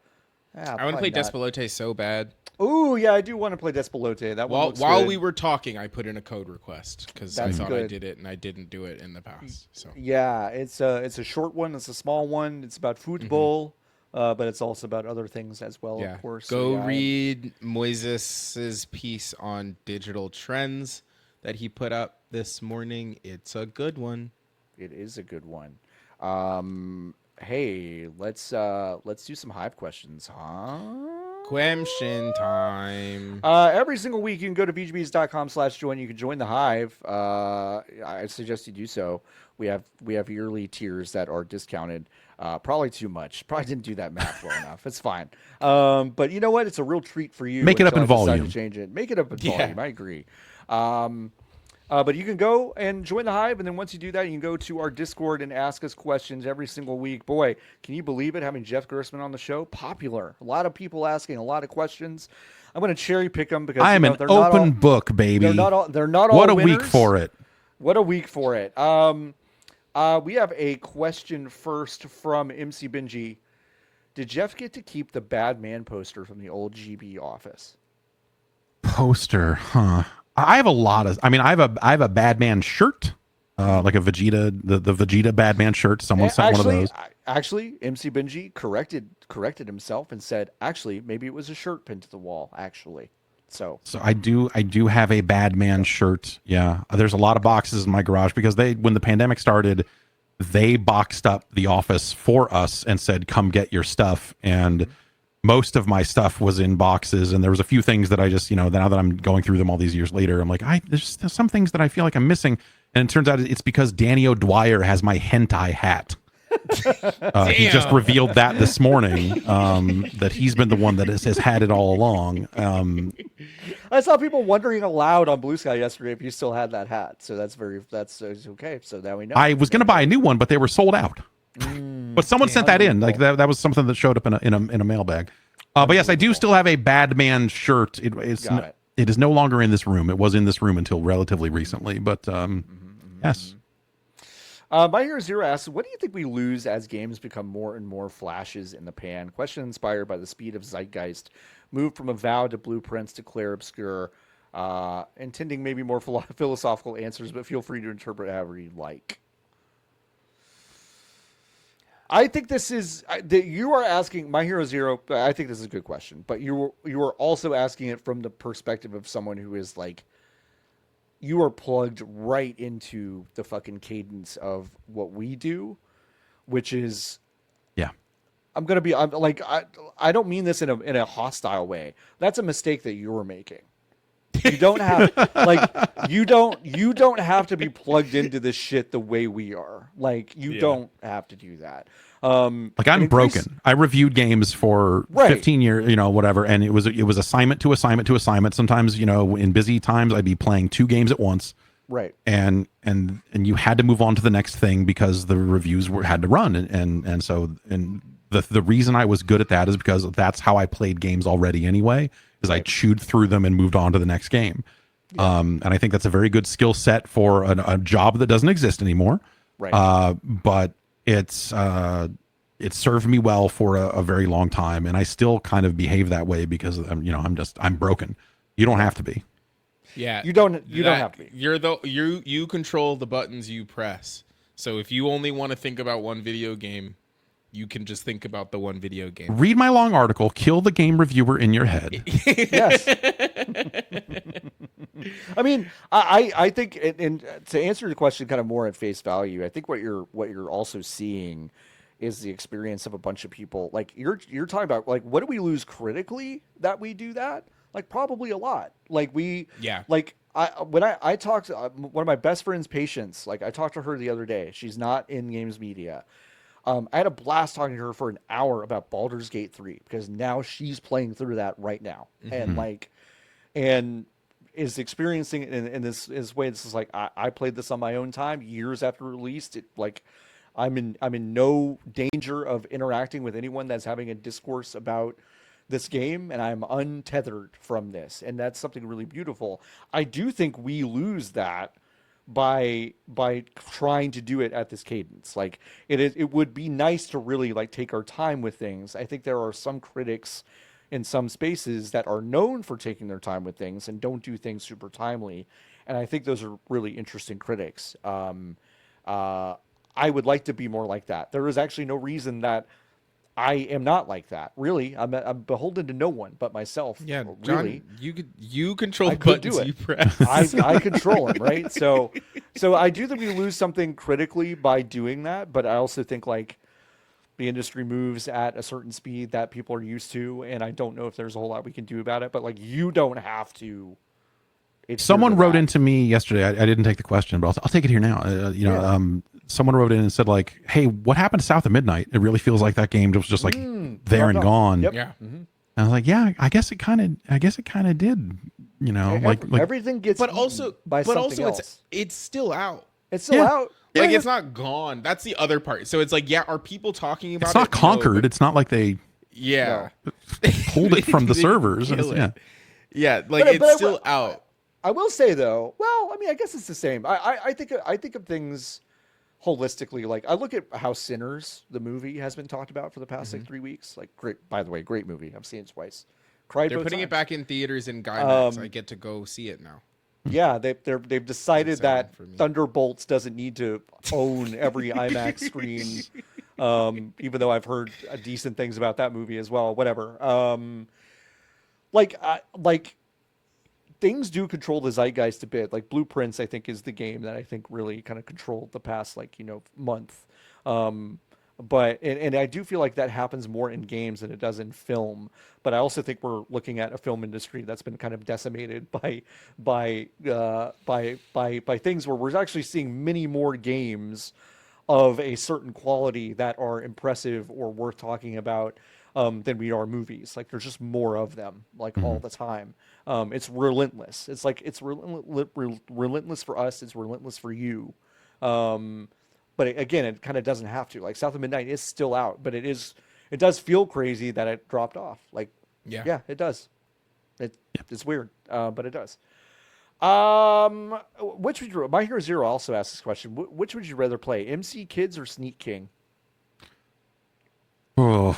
I want to probably play not. Despelote so bad. Ooh, yeah, I do want to play Despelote. That one looks While good. we were talking, I put in a code request because I That's thought I good. did it and I didn't do it in the past. So Yeah, it's a short one. It's a small one. It's about football, but it's also about other things as well, of yeah, course. So go yeah, read Moises's piece on digital trends that he put up this morning. It's a good one. it is a good one. Hey, let's do some Hive questions, huh? Question time. Every single week, you can go to bgbs.com/join. You can join the Hive. I suggest you do so. We have yearly tiers that are discounted. Probably too much. Probably didn't do that math well enough. It's fine. But you know what? It's a real treat for you. Make it up until in I decide volume. to change it. Make it up in Yeah. volume. I agree. But you can go and join the Hive, and then once you do that, you can go to our Discord and ask us questions every single week. Boy, can you believe it? Having Jeff Gerstmann on the show, popular. A lot of people asking a lot of questions. I'm going to cherry pick them because I am an they're not all, open book, baby. They're not all. They're not all. What a week winners. for it. What a week for it. We have a question first from MC Benji. Did Jeff get to keep the Bad Man poster from the old GB office? Poster, huh? I have a lot of. I mean, I have a Bad Man shirt, like a Vegeta, the Vegeta Bad Man shirt. Someone sent one of those. Actually, MC Benji corrected himself and said, actually, maybe it was a shirt pinned to the wall. Actually, so I do have a Bad Man shirt. Yeah, there's a lot of boxes in my garage because when the pandemic started, they boxed up the office for us and said, "Come get your stuff." And most of my stuff was in boxes, and there was a few things that I just, now that I'm going through them all these years later, I'm like, there's some things that I feel like I'm missing, and it turns out it's because Danny O'Dwyer has my hentai hat. He just revealed that this morning, that he's been the one that has had it all along. I saw people wondering aloud on Blue Sky yesterday if you still had that hat. So that's okay. So now we know. I was going to buy a new one, but they were sold out. But someone sent that in. Like that was something that showed up in a mailbag. But yes, I do still have a Bad Man shirt. It is no longer in this room. It was in this room until relatively recently. But yes. My Hero Zero asks, what do you think we lose as games become more and more flashes in the pan? Question inspired by the speed of zeitgeist. Move from Avowed to Blueprints to Clair Obscur. Intending maybe more philosophical answers, but feel free to interpret however you like. I think this is that you are asking My Hero Zero. I think this is a good question, but you are also asking it from the perspective of someone who is like, you are plugged right into the fucking cadence of what we do, which is, yeah. I'm like, I don't mean this in a hostile way. That's a mistake that you're making. You don't have you don't have to be plugged into this shit the way we are. Like you don't have to do that. Like I'm broken. I reviewed games for 15 years, whatever, and it was assignment to assignment to assignment. Sometimes, in busy times, I'd be playing 2 games at once. Right. And you had to move on to the next thing because the reviews had to run, and so the reason I was good at that is because that's how I played games already anyway. Is I chewed through them and moved on to the next game. Yeah. And I think that's a very good skill set for a job that doesn't exist anymore. Right. But it served me well for a very long time, and I still kind of behave that way because I'm broken. You don't have to be. Yeah, you don't have to be. You control the buttons you press. So if you only want to think about one video game, you can just think about the one video game. Read my long article, kill the game reviewer in your head. Yes. I mean, I think, and to answer the question kind of more at face value, I think what you're also seeing is the experience of a bunch of people. Like you're talking about, like, what do we lose critically that we do that? Like probably a lot. Like when I talked to one of my best friends, Patience, like I talked to her the other day. She's not in games media. I had a blast talking to her for an hour about Baldur's Gate 3 because now she's playing through that right now. Mm-hmm. and is experiencing it in this way. This is like, I played this on my own time years after released. I'm in no danger of interacting with anyone that's having a discourse about this game, and I'm untethered from this. And that's something really beautiful. I do think we lose that by trying to do it at this cadence. Like it would be nice to really like take our time with things. I think there are some critics in some spaces that are known for taking their time with things and don't do things super timely. And I think those are really interesting critics. I would like to be more like that. There is actually no reason that I am not like that. Really, I'm beholden to no one but myself. Yeah, John, really, you control the could buttons do it. you press. I control them, right? So I do think we lose something critically by doing that, but I also think like the industry moves at a certain speed that people are used to, and I don't know if there's a whole lot we can do about it. But like, you don't have to. Someone wrote into me yesterday. I didn't take the question, but I'll take it here now. Someone wrote in and said like, "Hey, what happened to South of Midnight? It really feels like that game was just like there and gone." Yep. Yeah. Mm-hmm. I was like, "Yeah, I guess it kind of did." You know, like everything gets. But also, else. it's still out. It's still out. Like it's not gone. That's the other part. So it's like, yeah, are people talking about it? It's not conquered. It's not like they pulled it from the servers. Yeah, like it's still out. I will say though, well, I mean, I guess it's the same. I think of things holistically. Like I look at how Sinners, the movie, has been talked about for the past like 3 weeks. Like great, by the way, great movie. I've seen it twice. Cried They're both putting times. it back in theaters in GuyMax. I get to go see it now. Yeah, they've decided that for me. Thunderbolts doesn't need to own every IMAX screen. Even though I've heard decent things about that movie as well. Whatever. Like things do control the zeitgeist a bit. Like Blueprints, I think, is the game that I think really kind of controlled the past month. But I do feel like that happens more in games than it does in film. But I also think we're looking at a film industry that's been kind of decimated by things where we're actually seeing many more games of a certain quality that are impressive or worth talking about than we are movies. Like there's just more of them, like all the time. It's relentless. It's like it's relentless for us. It's relentless for you. But again, it kind of doesn't have to. Like South of Midnight is still out, but it does feel crazy that it dropped off. Like, yeah, it does. It's weird, but it does. Which would you? My Hero Zero also asked this question. Which would you rather play, MC Kids or Sneak King? Oh.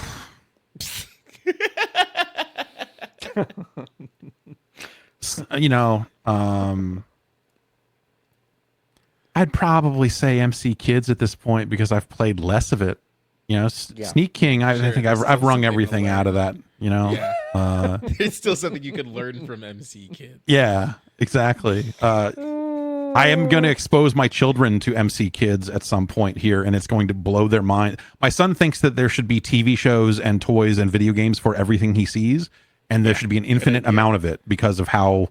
I'd probably say MC Kids at this point because I've played less of it. Sneak King, I think I've wrung everything out of that. It's still something you can learn from MC Kids. Yeah, exactly. I am going to expose my children to MC Kids at some point here, and it's going to blow their mind. My son thinks that there should be TV shows and toys and video games for everything he sees, and there should be an infinite amount of it because of how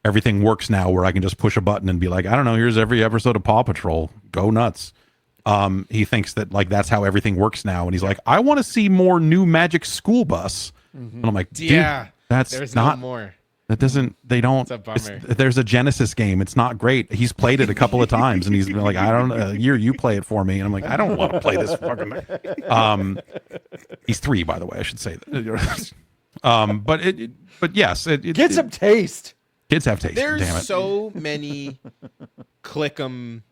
everything works now, where I can just push a button and be like, I don't know, here's every episode of Paw Patrol. Go nuts. He thinks that like that's how everything works now, and he's like, I want to see more new Magic School Bus. And I'm like, dude, there's not more. That doesn't. They don't. It's a bummer. There's a Genesis game. It's not great. He's played it a couple of times, and he's been like, I don't know. You play it for me, and I'm like, I don't want to play this fucking. He's 3, by the way. I should say that. But yes, Kids have taste. Kids have taste. There's damn it. so many click-em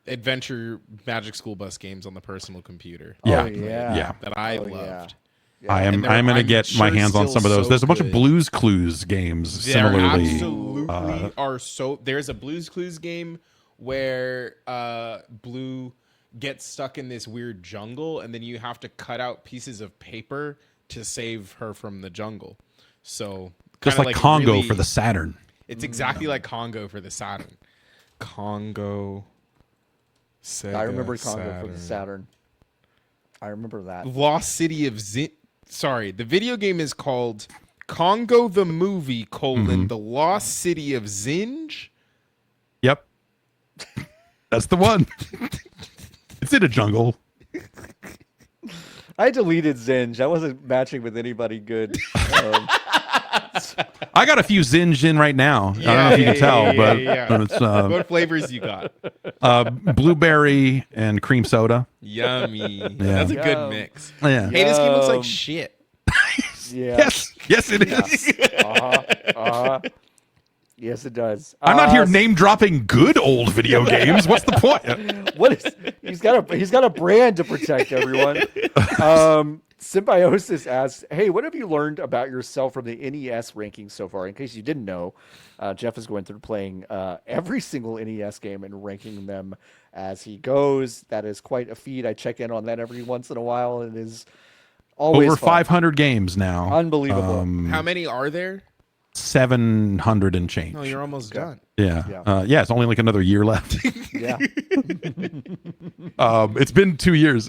adventure Magic School Bus games on the personal computer. Yeah, that I loved. I'm going to get my hands on some of those. There's a bunch of Blues Clues games similarly. Absolutely are so. There's a Blues Clues game where Blue gets stuck in this weird jungle, and then you have to cut out pieces of paper to save her from the jungle. So just like Congo for the Saturn. It's exactly like Congo for the Saturn. Congo. Sega, I remember Congo for the Saturn. I remember that. Lost City of Zin. Sorry, the video game is called Congo the Movie: The Lost City of Zinj. Yep, that's the one. It's in a jungle. I deleted Zinj. I wasn't matching with anybody good. I got a few Zinj in right now. I don't know if you can tell, but it's what flavors you got? Blueberry and cream soda. Yummy. Yeah. That's a good mix. Yeah. Hey, this game looks like shit. Yeah. Yes, it is. Yes, it does. I'm not here name dropping good old video games. What's the point? What is he's got a brand to protect, everyone. Symbiosis asks, "Hey, what have you learned about yourself from the NES rankings so far?" In case you didn't know, Jeff is going through playing every single NES game and ranking them as he goes. That is quite a feat. I check in on that every once in a while, and it is always Over fun. 500 games now. Unbelievable. How many are there? 700 and change. Oh, you're almost done. Yeah. It's only like another year left. Yeah. It's been 2 years.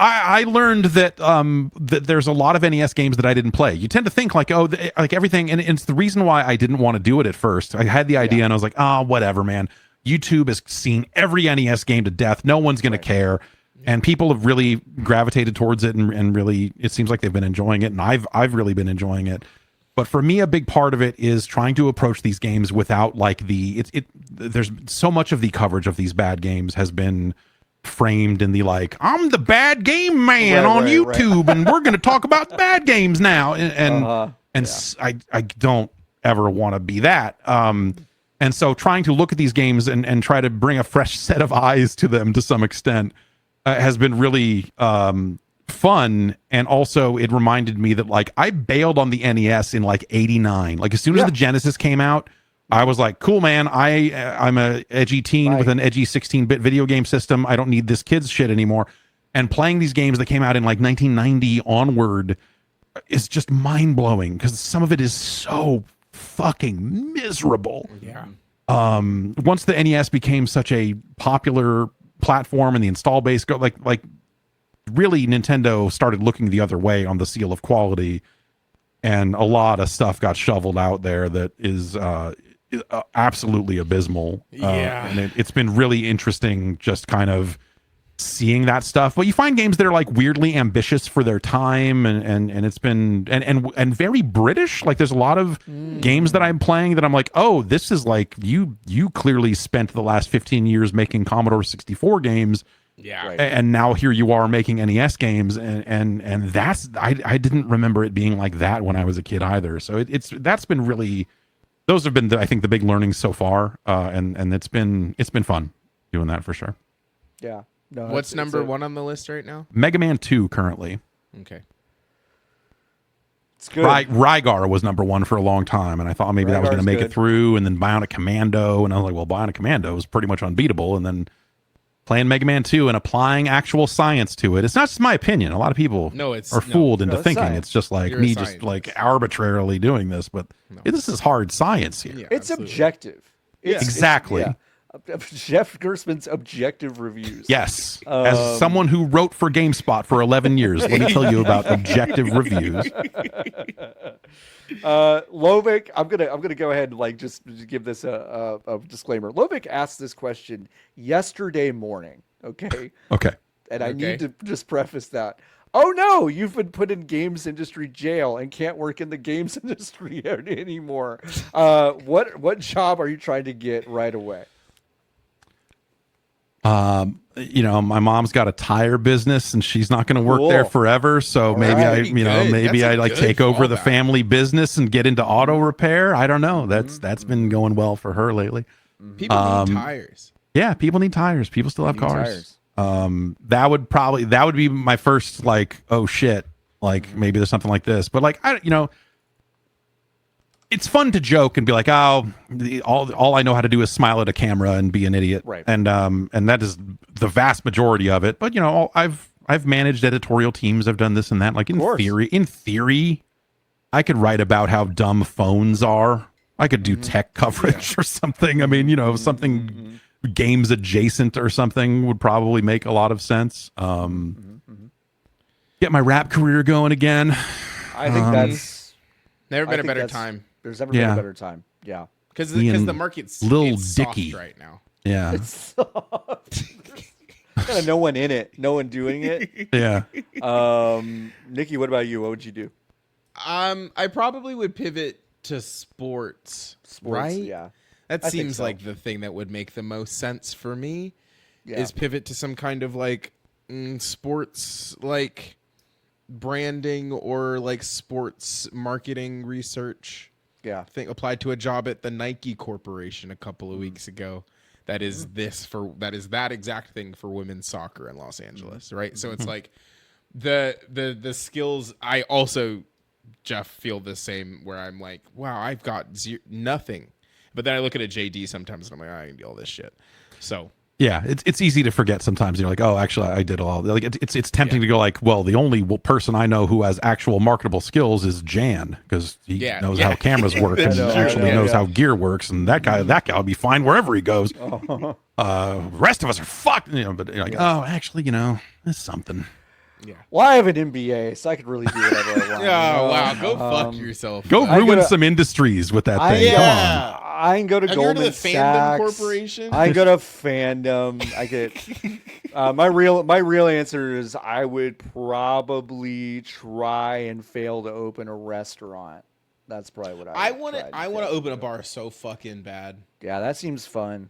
I learned that that there's a lot of NES games that I didn't play. You tend to think like, oh, like everything, and it's the reason why I didn't want to do it at first. I had the idea and I was like, oh, whatever, man. YouTube has seen every NES game to death. No one's going to care. And people have really gravitated towards it, and really, it seems like they've been enjoying it, and I've really been enjoying it. But for me, a big part of it is trying to approach these games without like there's so much of the coverage of these bad games has been framed in the like, I'm the bad game man on YouTube, and we're going to talk about bad games now. I don't ever want to be that. And so trying to look at these games and try to bring a fresh set of eyes to them to some extent has been really fun. And also it reminded me that like I bailed on the NES in like 89. Like as soon as the Genesis came out, I was like, cool, man, I'm a edgy teen with an edgy 16-bit video game system. I don't need this kid's shit anymore. And playing these games that came out in like 1990 onward is just mind-blowing because some of it is so fucking miserable. Yeah. Once the NES became such a popular platform and the install base like really Nintendo started looking the other way on the seal of quality, and a lot of stuff got shoveled out there that is absolutely abysmal. And it's been really interesting just kind of seeing that stuff. But you find games that are like weirdly ambitious for their time, and it's been and very British. Like there's a lot of games that I'm playing that I'm like, oh, this is like you clearly spent the last 15 years making Commodore 64 games. Yeah. And now here you are making NES games, and that's I didn't remember it being like that when I was a kid either. So that's been really, those have been I think the big learnings so far, and it's been fun doing that for sure. Yeah. No, what's number one on the list right now? Mega Man 2 currently. Okay. It's good. Rygar was number one for a long time, and I thought maybe that was going to make it through, and then Bionic Commando, and I was like, well, Bionic Commando was pretty much unbeatable, and then playing Mega Man 2 and applying actual science to it. It's not just my opinion. A lot of people are fooled into thinking it's just like me just like arbitrarily doing this, but this is hard science here. Yeah, it's objective. Exactly. Jeff Gerstmann's objective reviews. Yes. As someone who wrote for GameSpot for 11 years, let me tell you about objective reviews. Lovic, I'm gonna go ahead and like just give this a disclaimer. Lovic asked this question yesterday morning. Okay. And I need to just preface that. Oh no, you've been put in games industry jail and can't work in the games industry anymore. What job are you trying to get right away? My mom's got a tire business and she's not going to work there forever. So maybe I like take over the family business and get into auto repair. I don't know. That's been going well for her lately. People need tires. Yeah, people need tires. People still have cars. That would be my first like, oh shit, like maybe there's something like this. But like it's fun to joke and be like, oh, all I know how to do is smile at a camera and be an idiot, right? And that is the vast majority of it. But I've managed editorial teams. I've done this and that. Like in theory, I could write about how dumb phones are. I could do tech coverage or something. I mean, something games adjacent or something would probably make a lot of sense. Get my rap career going again. I think that's never been a better time. There's never been a better time. Yeah. Because the market's Lil soft Dicky right now. Yeah. It's soft. Kind of no one in it. No one doing it. Yeah. Nikki, what about you? What would you do? I probably would pivot to sports, right? Yeah. That seems like the thing that would make the most sense for me is pivot to some kind of like sports like branding or like sports marketing research. Yeah. I think applied to a job at the Nike Corporation a couple of weeks ago. That is that exact thing for women's soccer in Los Angeles, right? So it's like the skills. I also, Jeff, feel the same where I'm like, wow, I've got nothing. But then I look at a JD sometimes and I'm like, I can do all this shit. So yeah, it's easy to forget sometimes. You're like, oh, actually, I did all. Like it's tempting to go like, well, the only person I know who has actual marketable skills is Jan because he knows how cameras work and actually knows how gear works, and that guy will be fine wherever he goes. Rest of us are fucked, But you're like, oh, actually, it's something. Yeah. Well, I have an MBA, so I could really do whatever I want. Oh, wow. Go fuck yourself. Go ruin some industries with that thing. Come on. I can go to Goldman Sachs. Corporation? I can go to Fandom. I get my real answer is I would probably try and fail to open a restaurant. That's probably what I want to open a bar so fucking bad. Yeah, that seems fun.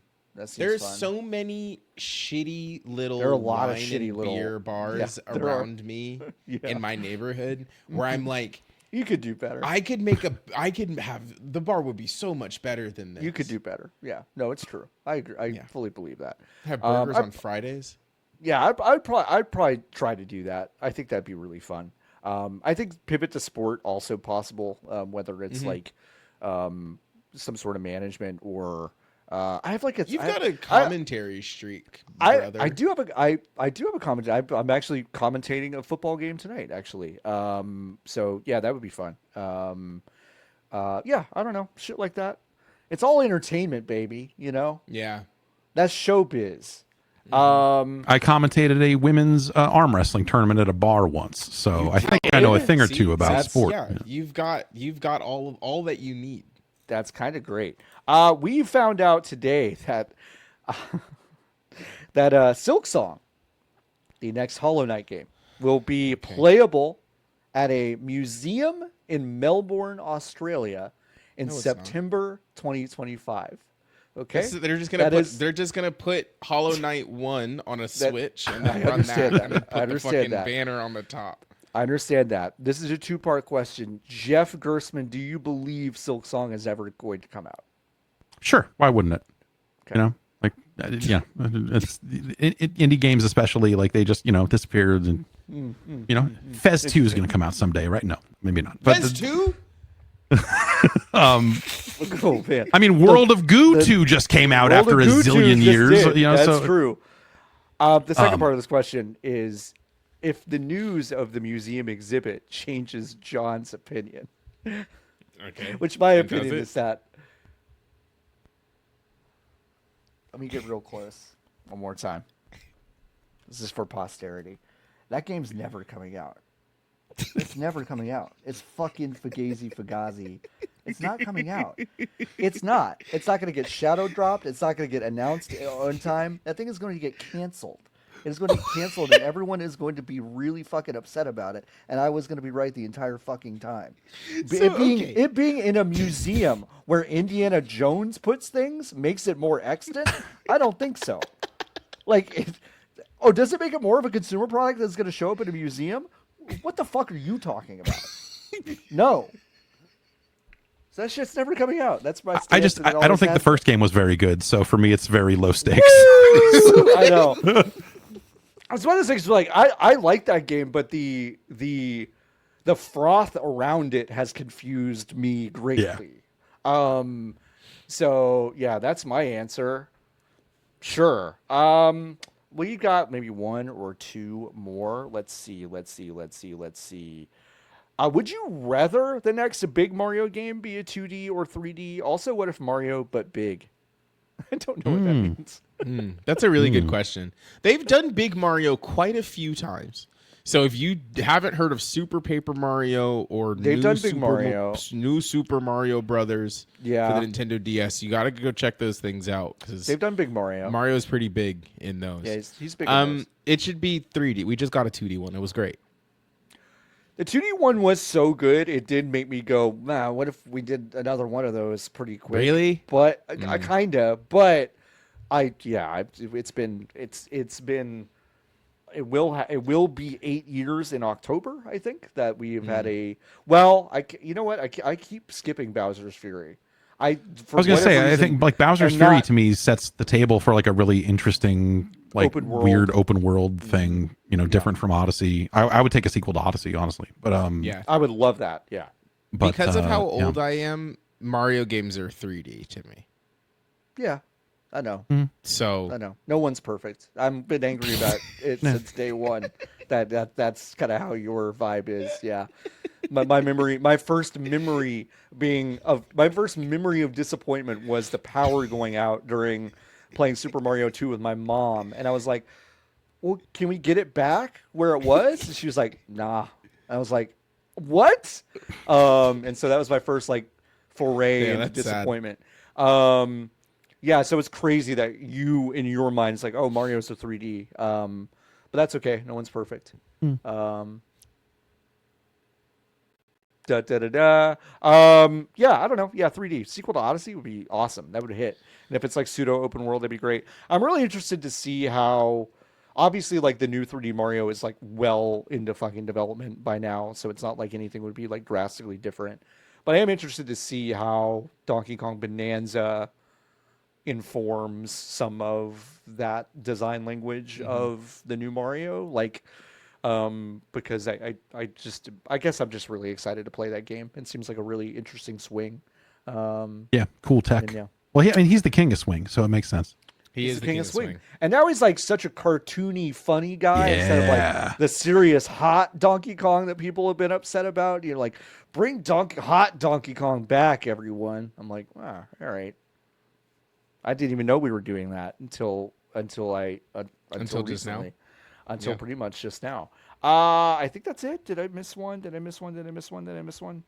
There's so many shitty little there are a lot of shitty little beer bars around me in my neighborhood where I'm like, you could do better. The bar would be so much better than this. You could do better. Yeah. No, it's true. I agree. I fully believe that. Have burgers on Fridays. Yeah, I'd probably try to do that. I think that'd be really fun. I think pivot to sport also possible, whether it's like some sort of management or I have like you've got a commentary streak, brother. I do have a commentary. I'm actually commentating a football game tonight, actually. So yeah, that would be fun. Yeah, I don't know, shit like that. It's all entertainment, baby. Yeah, that's showbiz. I commentated a women's arm wrestling tournament at a bar once, so I think I know a thing or two about sport. Yeah, you've got all that you need. That's kind of great. We found out today that Silk Song, the next Hollow Knight game, will be playable at a museum in Melbourne, Australia, in September 2025. Okay, they're just gonna put Hollow Knight 1 on a Switch and then run that and put the fucking banner on the top. I understand that. This is a two-part question. Jeff Gerstmann, do you believe Silk Song is ever going to come out? Sure. Why wouldn't it? Okay. It's indie games especially, like they just disappeared, and Fez 2 is going to come out someday, right? No, maybe not. Fez 2. Oh, man. I mean, World of Goo 2 just came out after a zillion years. That's true. The second part of this question is, if the news of the museum exhibit changes John's opinion. Okay. Which my opinion is that. Let me get real close one more time. This is for posterity. That game's never coming out. It's never coming out. It's fucking Fugazi. It's not coming out. It's not. It's not going to get shadow dropped. It's not going to get announced on time. That thing is going to get canceled. It is going to be canceled, and everyone is going to be really fucking upset about it. And I was going to be right the entire fucking time. It being in a museum where Indiana Jones puts things makes it more extant? I don't think so. Does it make it more of a consumer product that's going to show up in a museum? What the fuck are you talking about? No. So that shit's never coming out. That's my stance. I don't think the first game was very good, so for me it's very low stakes. I know. It's one of those things like I like that game, but the froth around it has confused me greatly. Yeah. So yeah, that's my answer. Sure. We got maybe one or two more. Let's see. Would you rather the next big Mario game be a 2D or 3D? Also, what if Mario but big? I don't know what that means. That's a really good question. They've done Big Mario quite a few times. So if you haven't heard of Super Paper Mario or new Super Mario Brothers for the Nintendo DS, you got to go check those things out because they've done Big Mario. Mario's pretty big in those. Yeah, he's big. In those. It should be 3D. We just got a 2D one. It was great. The 2D one was so good, it did make me go, nah, what if we did another one of those pretty quick? Really? But I kind of, but it's been it will be 8 years in October. I think that we've had a. Well, you know what? I keep skipping Bowser's Fury. I was gonna say, I think like Bowser's Fury to me sets the table for like a really interesting, like weird open world thing. You know, different from Odyssey. I would take a sequel to Odyssey, honestly. But yeah, I would love that. Yeah, but, because of how old I am, Mario games are 3D to me. Yeah, I know. So I know. No one's perfect. I've been angry about it since day one. That's kind of how your vibe is. Yeah. My first memory of disappointment was the power going out during playing Super Mario 2 with my mom, and I was like, "Well, can we get it back where it was?" And she was like, "Nah." I was like, "What?" And so that was my first like foray into disappointment. Yeah, so it's crazy that you in your mind it's like, "Oh, Mario's a 3D." But that's okay. No one's perfect. Yeah, I don't know. Yeah, 3D sequel to Odyssey would be awesome. That would hit. And if it's like pseudo open world, that'd be great. I'm really interested to see how. Obviously, like the new 3D Mario is like well into fucking development by now, so it's not like anything would be like drastically different. But I am interested to see how Donkey Kong Bonanza informs some of that design language of the new Mario. Like. Because I guess I'm just really excited to play that game. It seems like a really interesting swing. Yeah, cool tech. Yeah. Well, I mean, he's the king of swing, so it makes sense. He is the king of swing. And now he's like such a cartoony, funny guy instead of like the serious, hot Donkey Kong that people have been upset about. You're like, bring hot Donkey Kong back, everyone. I'm like, all right. I didn't even know we were doing that until recently. Just now. Until pretty much just now. I think that's it. Did I miss one? Did I miss one?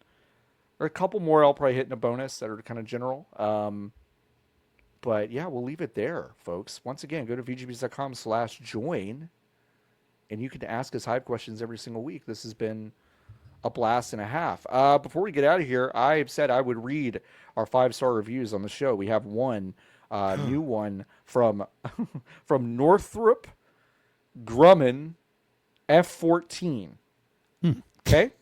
Or a couple more I'll probably hit in a bonus that are kind of general. But yeah, we'll leave it there, folks. Once again, go to vgbs.com/join, and you can ask us Hive questions every single week. This has been a blast and a half. Before we get out of here, I said I would read our 5-star reviews on the show. We have one new one from Northrop Grumman F14. Okay.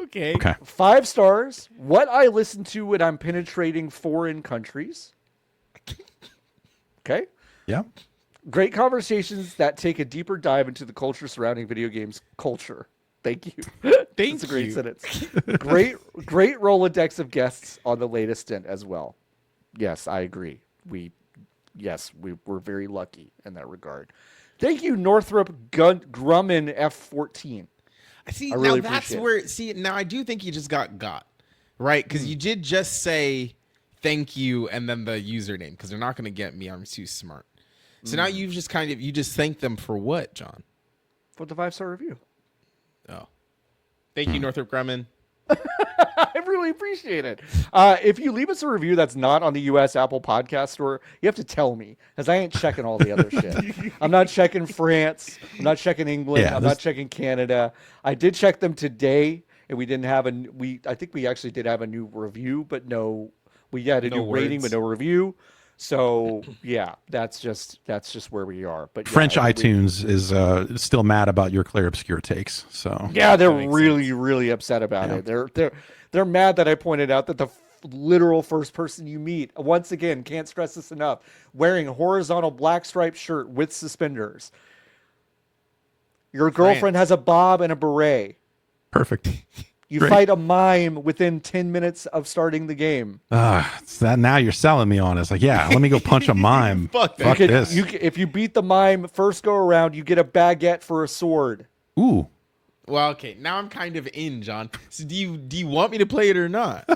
Okay. 5 stars. What I listen to when I'm penetrating foreign countries. Okay. Yeah. Great conversations that take a deeper dive into the culture surrounding video games culture. Thank you. That's a great sentence. Great Rolodex of guests on the latest stint as well. Yes, I agree. We're very lucky in that regard. Thank you, Northrop Grumman F14. See, now that's where. See, now I do think you just got, right? Because you did just say thank you and then the username, because they're not going to get me. I'm too smart. So now you've just you just thank them for what, John? For the 5-star review. Oh, thank you, Northrop Grumman. I really appreciate it. If you leave us a review that's not on the U.S. Apple Podcast Store, you have to tell me, because I ain't checking all the other shit. I'm not checking France. I'm not checking England. I'm not checking Canada. I did check them today, and we didn't have I think we actually did have a new review, but we had a new rating, but no review. So yeah, that's just where we are. But French iTunes is still mad about your Clair Obscur takes. So yeah, they're really upset about it. They're mad that I pointed out that the literal first person you meet, once again, can't stress this enough, wearing a horizontal black striped shirt with suspenders. Your girlfriend has a bob and a beret. Perfect. You fight a mime within 10 minutes of starting the game. Now you're selling me on it. It's like, yeah, let me go punch a mime. Fuck this. If you beat the mime first go around, you get a baguette for a sword. Ooh. Well, okay. Now I'm kind of in, John. So do you want me to play it or not?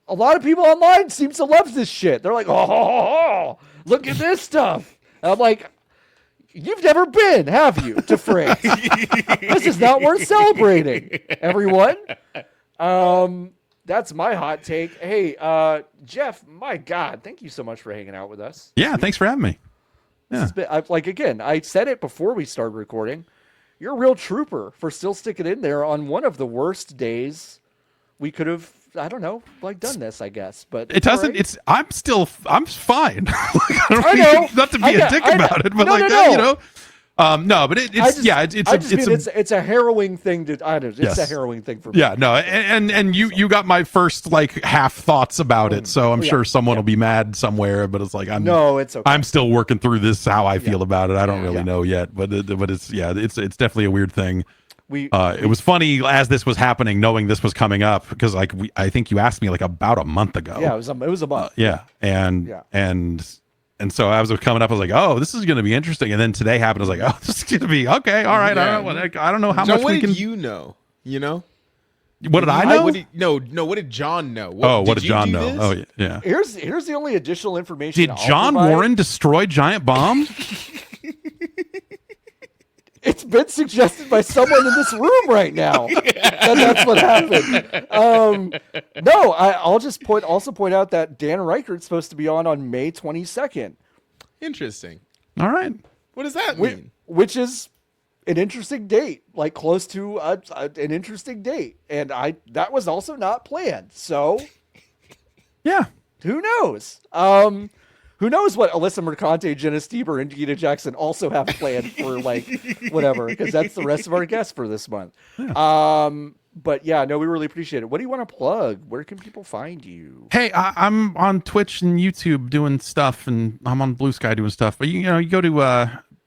A lot of people online seem to love this shit. They're like, oh, look at this stuff. And I'm like, you've never been, have you, to France? This is not worth celebrating, everyone. That's my hot take. Hey, Jeff, my God, thank you so much for hanging out with us. Yeah, thanks for having me. Again, I said it before we started recording. You're a real trooper for still sticking in there on one of the worst days we could have, I don't know, done this, I guess. But it doesn't. Right. I'm fine. I know. Not to be a dick about it, but No, but it's a harrowing thing to. I don't know. It's a harrowing thing for me. Yeah, no, and you got my first like half thoughts about it, so I'm sure someone will be mad somewhere, but it's like it's okay. I'm still working through this how I feel about it. I don't really know yet, but it's definitely a weird thing. It was funny as this was happening, knowing this was coming up, because like I think you asked me like about a month ago. Yeah, it was a month. And so I was coming up, I was like, oh, this is going to be interesting. And then today happened. I was like, oh, this is going to be okay. All right. Yeah. I don't know how John, much we can. What did you know? You know? What did I know? What did John know? What did John know? Oh, yeah. Here's the only additional information. Did John Warren destroy Giant Bomb? It's been suggested by someone in this room right now that that's what happened. No, I'll just point out that Dan Reichert's supposed to be on May 22nd. Interesting. All right. What does that mean? Which is an interesting date, like close to an interesting date, and that was also not planned. So, yeah, who knows? Who knows what Alyssa Mercante, Jenna Stieber, and Gina Jackson also have planned for like whatever, because that's the rest of our guests for this month. Yeah. But yeah, no, we really appreciate it. What do you want to plug? Where can people find you? Hey, I'm on Twitch and YouTube doing stuff, and I'm on Blue Sky doing stuff. But you go to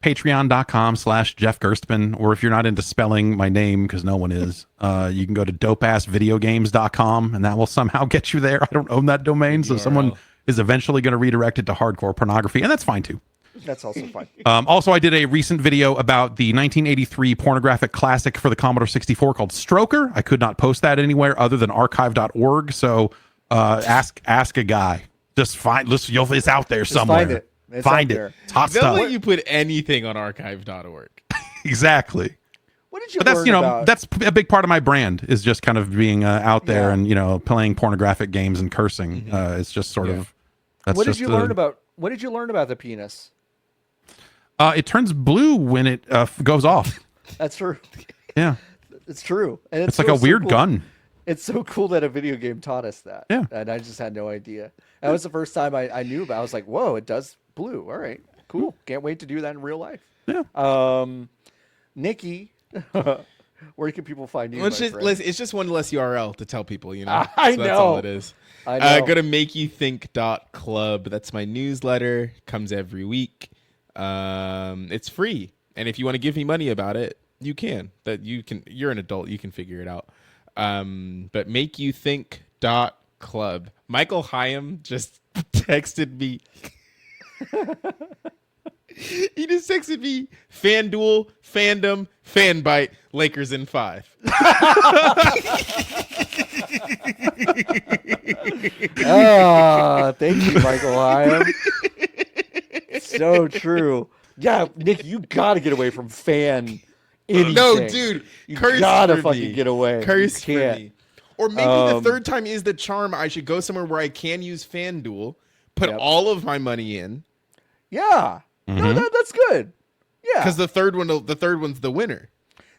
patreon.com/Jeff Gerstmann, or if you're not into spelling my name, because no one is, you can go to dopeassvideogames.com, and that will somehow get you there. I don't own that domain, so someone is eventually going to redirect it to hardcore pornography, and that's fine too. That's also fine. Also, I did a recent video about the 1983 pornographic classic for the Commodore 64 called Stroker. I could not post that anywhere other than archive.org, so ask a guy. Just find, listen, it's out there somewhere. Find it. It's hot stuff. They'll let you put anything on archive.org. Exactly. What did you learn about? That's a big part of my brand, is just kind of being out there and playing pornographic games and cursing. It's just sort of. What did you learn about the penis? It turns blue when it goes off. That's true. Yeah, it's true, and it's like a weird gun. It's so cool that a video game taught us that. Yeah, and I just had no idea. That was the first time I knew about it. I was like, whoa, it does blue. All right, cool. Can't wait to do that in real life. Yeah. Nikki, where can people find you? It's just one less URL to tell people, I know. That's all it is. I know. Go to makeyouthink.club. That's my newsletter. Comes every week. It's free, and if you want to give me money about it, you can. You're an adult. You can figure it out. But makeyouthink.club. Michael Hyam just texted me. He just texted me, FanDuel, Fandom, Fanbite, Lakers in 5. Thank you, Michael Hyam. So true. Yeah, Nick, you gotta get away from fan anything. No, dude. You gotta fucking get away. Curse for me. Or maybe the third time is the charm. I should go somewhere where I can use FanDuel, put all of my money in. Yeah. No, that's good. Yeah. Because the third one's the winner.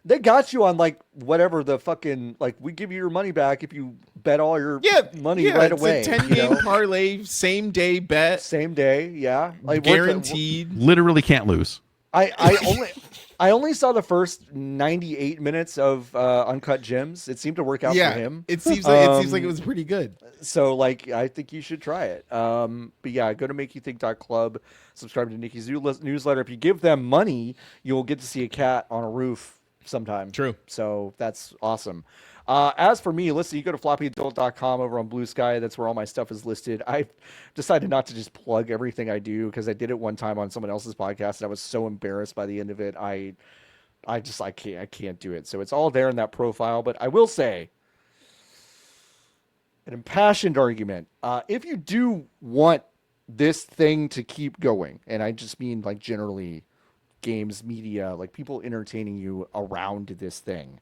They got you on like whatever the fucking, like, we give you your money back if you bet all your money right away. It's a 10-game parlay, same day bet. Same day, yeah. Like, guaranteed. Literally can't lose. I only saw the first 98 minutes of Uncut Gems. It seemed to work out for him. It seems like it was pretty good. So like, I think you should try it. But yeah, go to makeyouthink.club, subscribe to Nikki's newsletter. If you give them money, you'll get to see a cat on a roof sometime. True. So that's awesome. As for me, listen, you go to floppyadult.com over on Blue Sky. That's where all my stuff is listed. I've decided not to just plug everything I do, because I did it one time on someone else's podcast, and I was so embarrassed by the end of it. I can't do it. So it's all there in that profile. But I will say, an impassioned argument. If you do want this thing to keep going, and I just mean like generally games, media, like people entertaining you around this thing,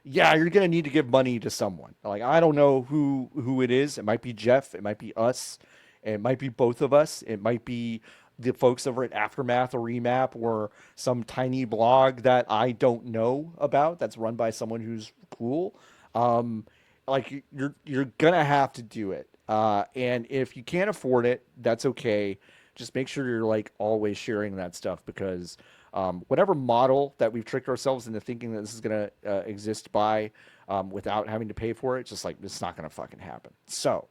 yeah, you're going to need to give money to someone. Like, I don't know who it is. It might be Jeff. It might be us. It might be both of us. It might be the folks over at Aftermath or Remap, or some tiny blog that I don't know about that's run by someone who's cool. Like, you're going to have to do it. And if you can't afford it, that's okay. Just make sure you're like always sharing that stuff, because whatever model that we've tricked ourselves into thinking that this is going to exist by without having to pay for it, just like it's not going to fucking happen. So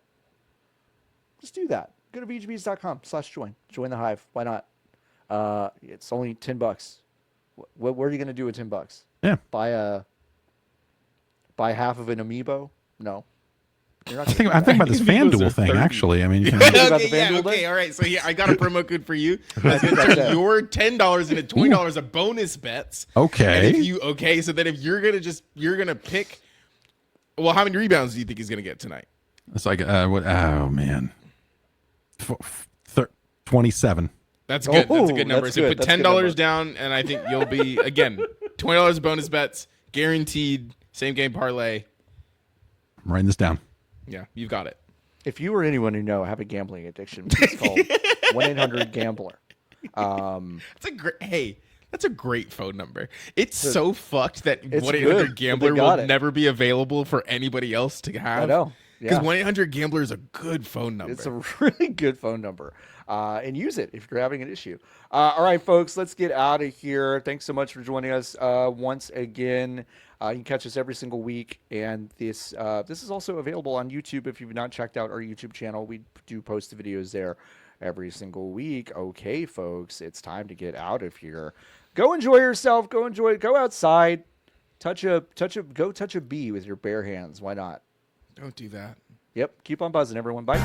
just do that. Go to vgbs.com/join. Join the hive. Why not? It's only $10. What are you going to do with $10? Yeah. Buy half of an amiibo? No. You're not I'm thinking about this FanDuel thing, 30. actually. I mean, you can, Okay, all right. So yeah, I got a promo code for you. That's gonna turn your $10 into $20 of bonus bets. Okay. And so then if you're gonna pick, well, how many rebounds do you think he's gonna get tonight? It's like, oh man, 27. That's good. That's a good number. That's So good. put $10 down, and I think you'll be again $20 bonus bets guaranteed. Same game parlay. I'm writing this down. Yeah, you've got it. If you or anyone you know have a gambling addiction, please call 1-800-GAMBLER. That's a great phone number. It's so fucked that it's 1-800-GAMBLER good, but they got will it. never be available for anybody else to have. I know. Because Yeah. 1-800-GAMBLER is a good phone number. It's a really good phone number. And use it if you're having an issue. All right, folks, let's get out of here. Thanks so much for joining us once again. You can catch us every single week. And this is also available on YouTube if you've not checked out our YouTube channel. We do post the videos there every single week. Okay, folks, it's time to get out of here. Go enjoy yourself. Go outside. Go touch a bee with your bare hands. Why not? Don't do that. Yep. Keep on buzzing, everyone. Bye.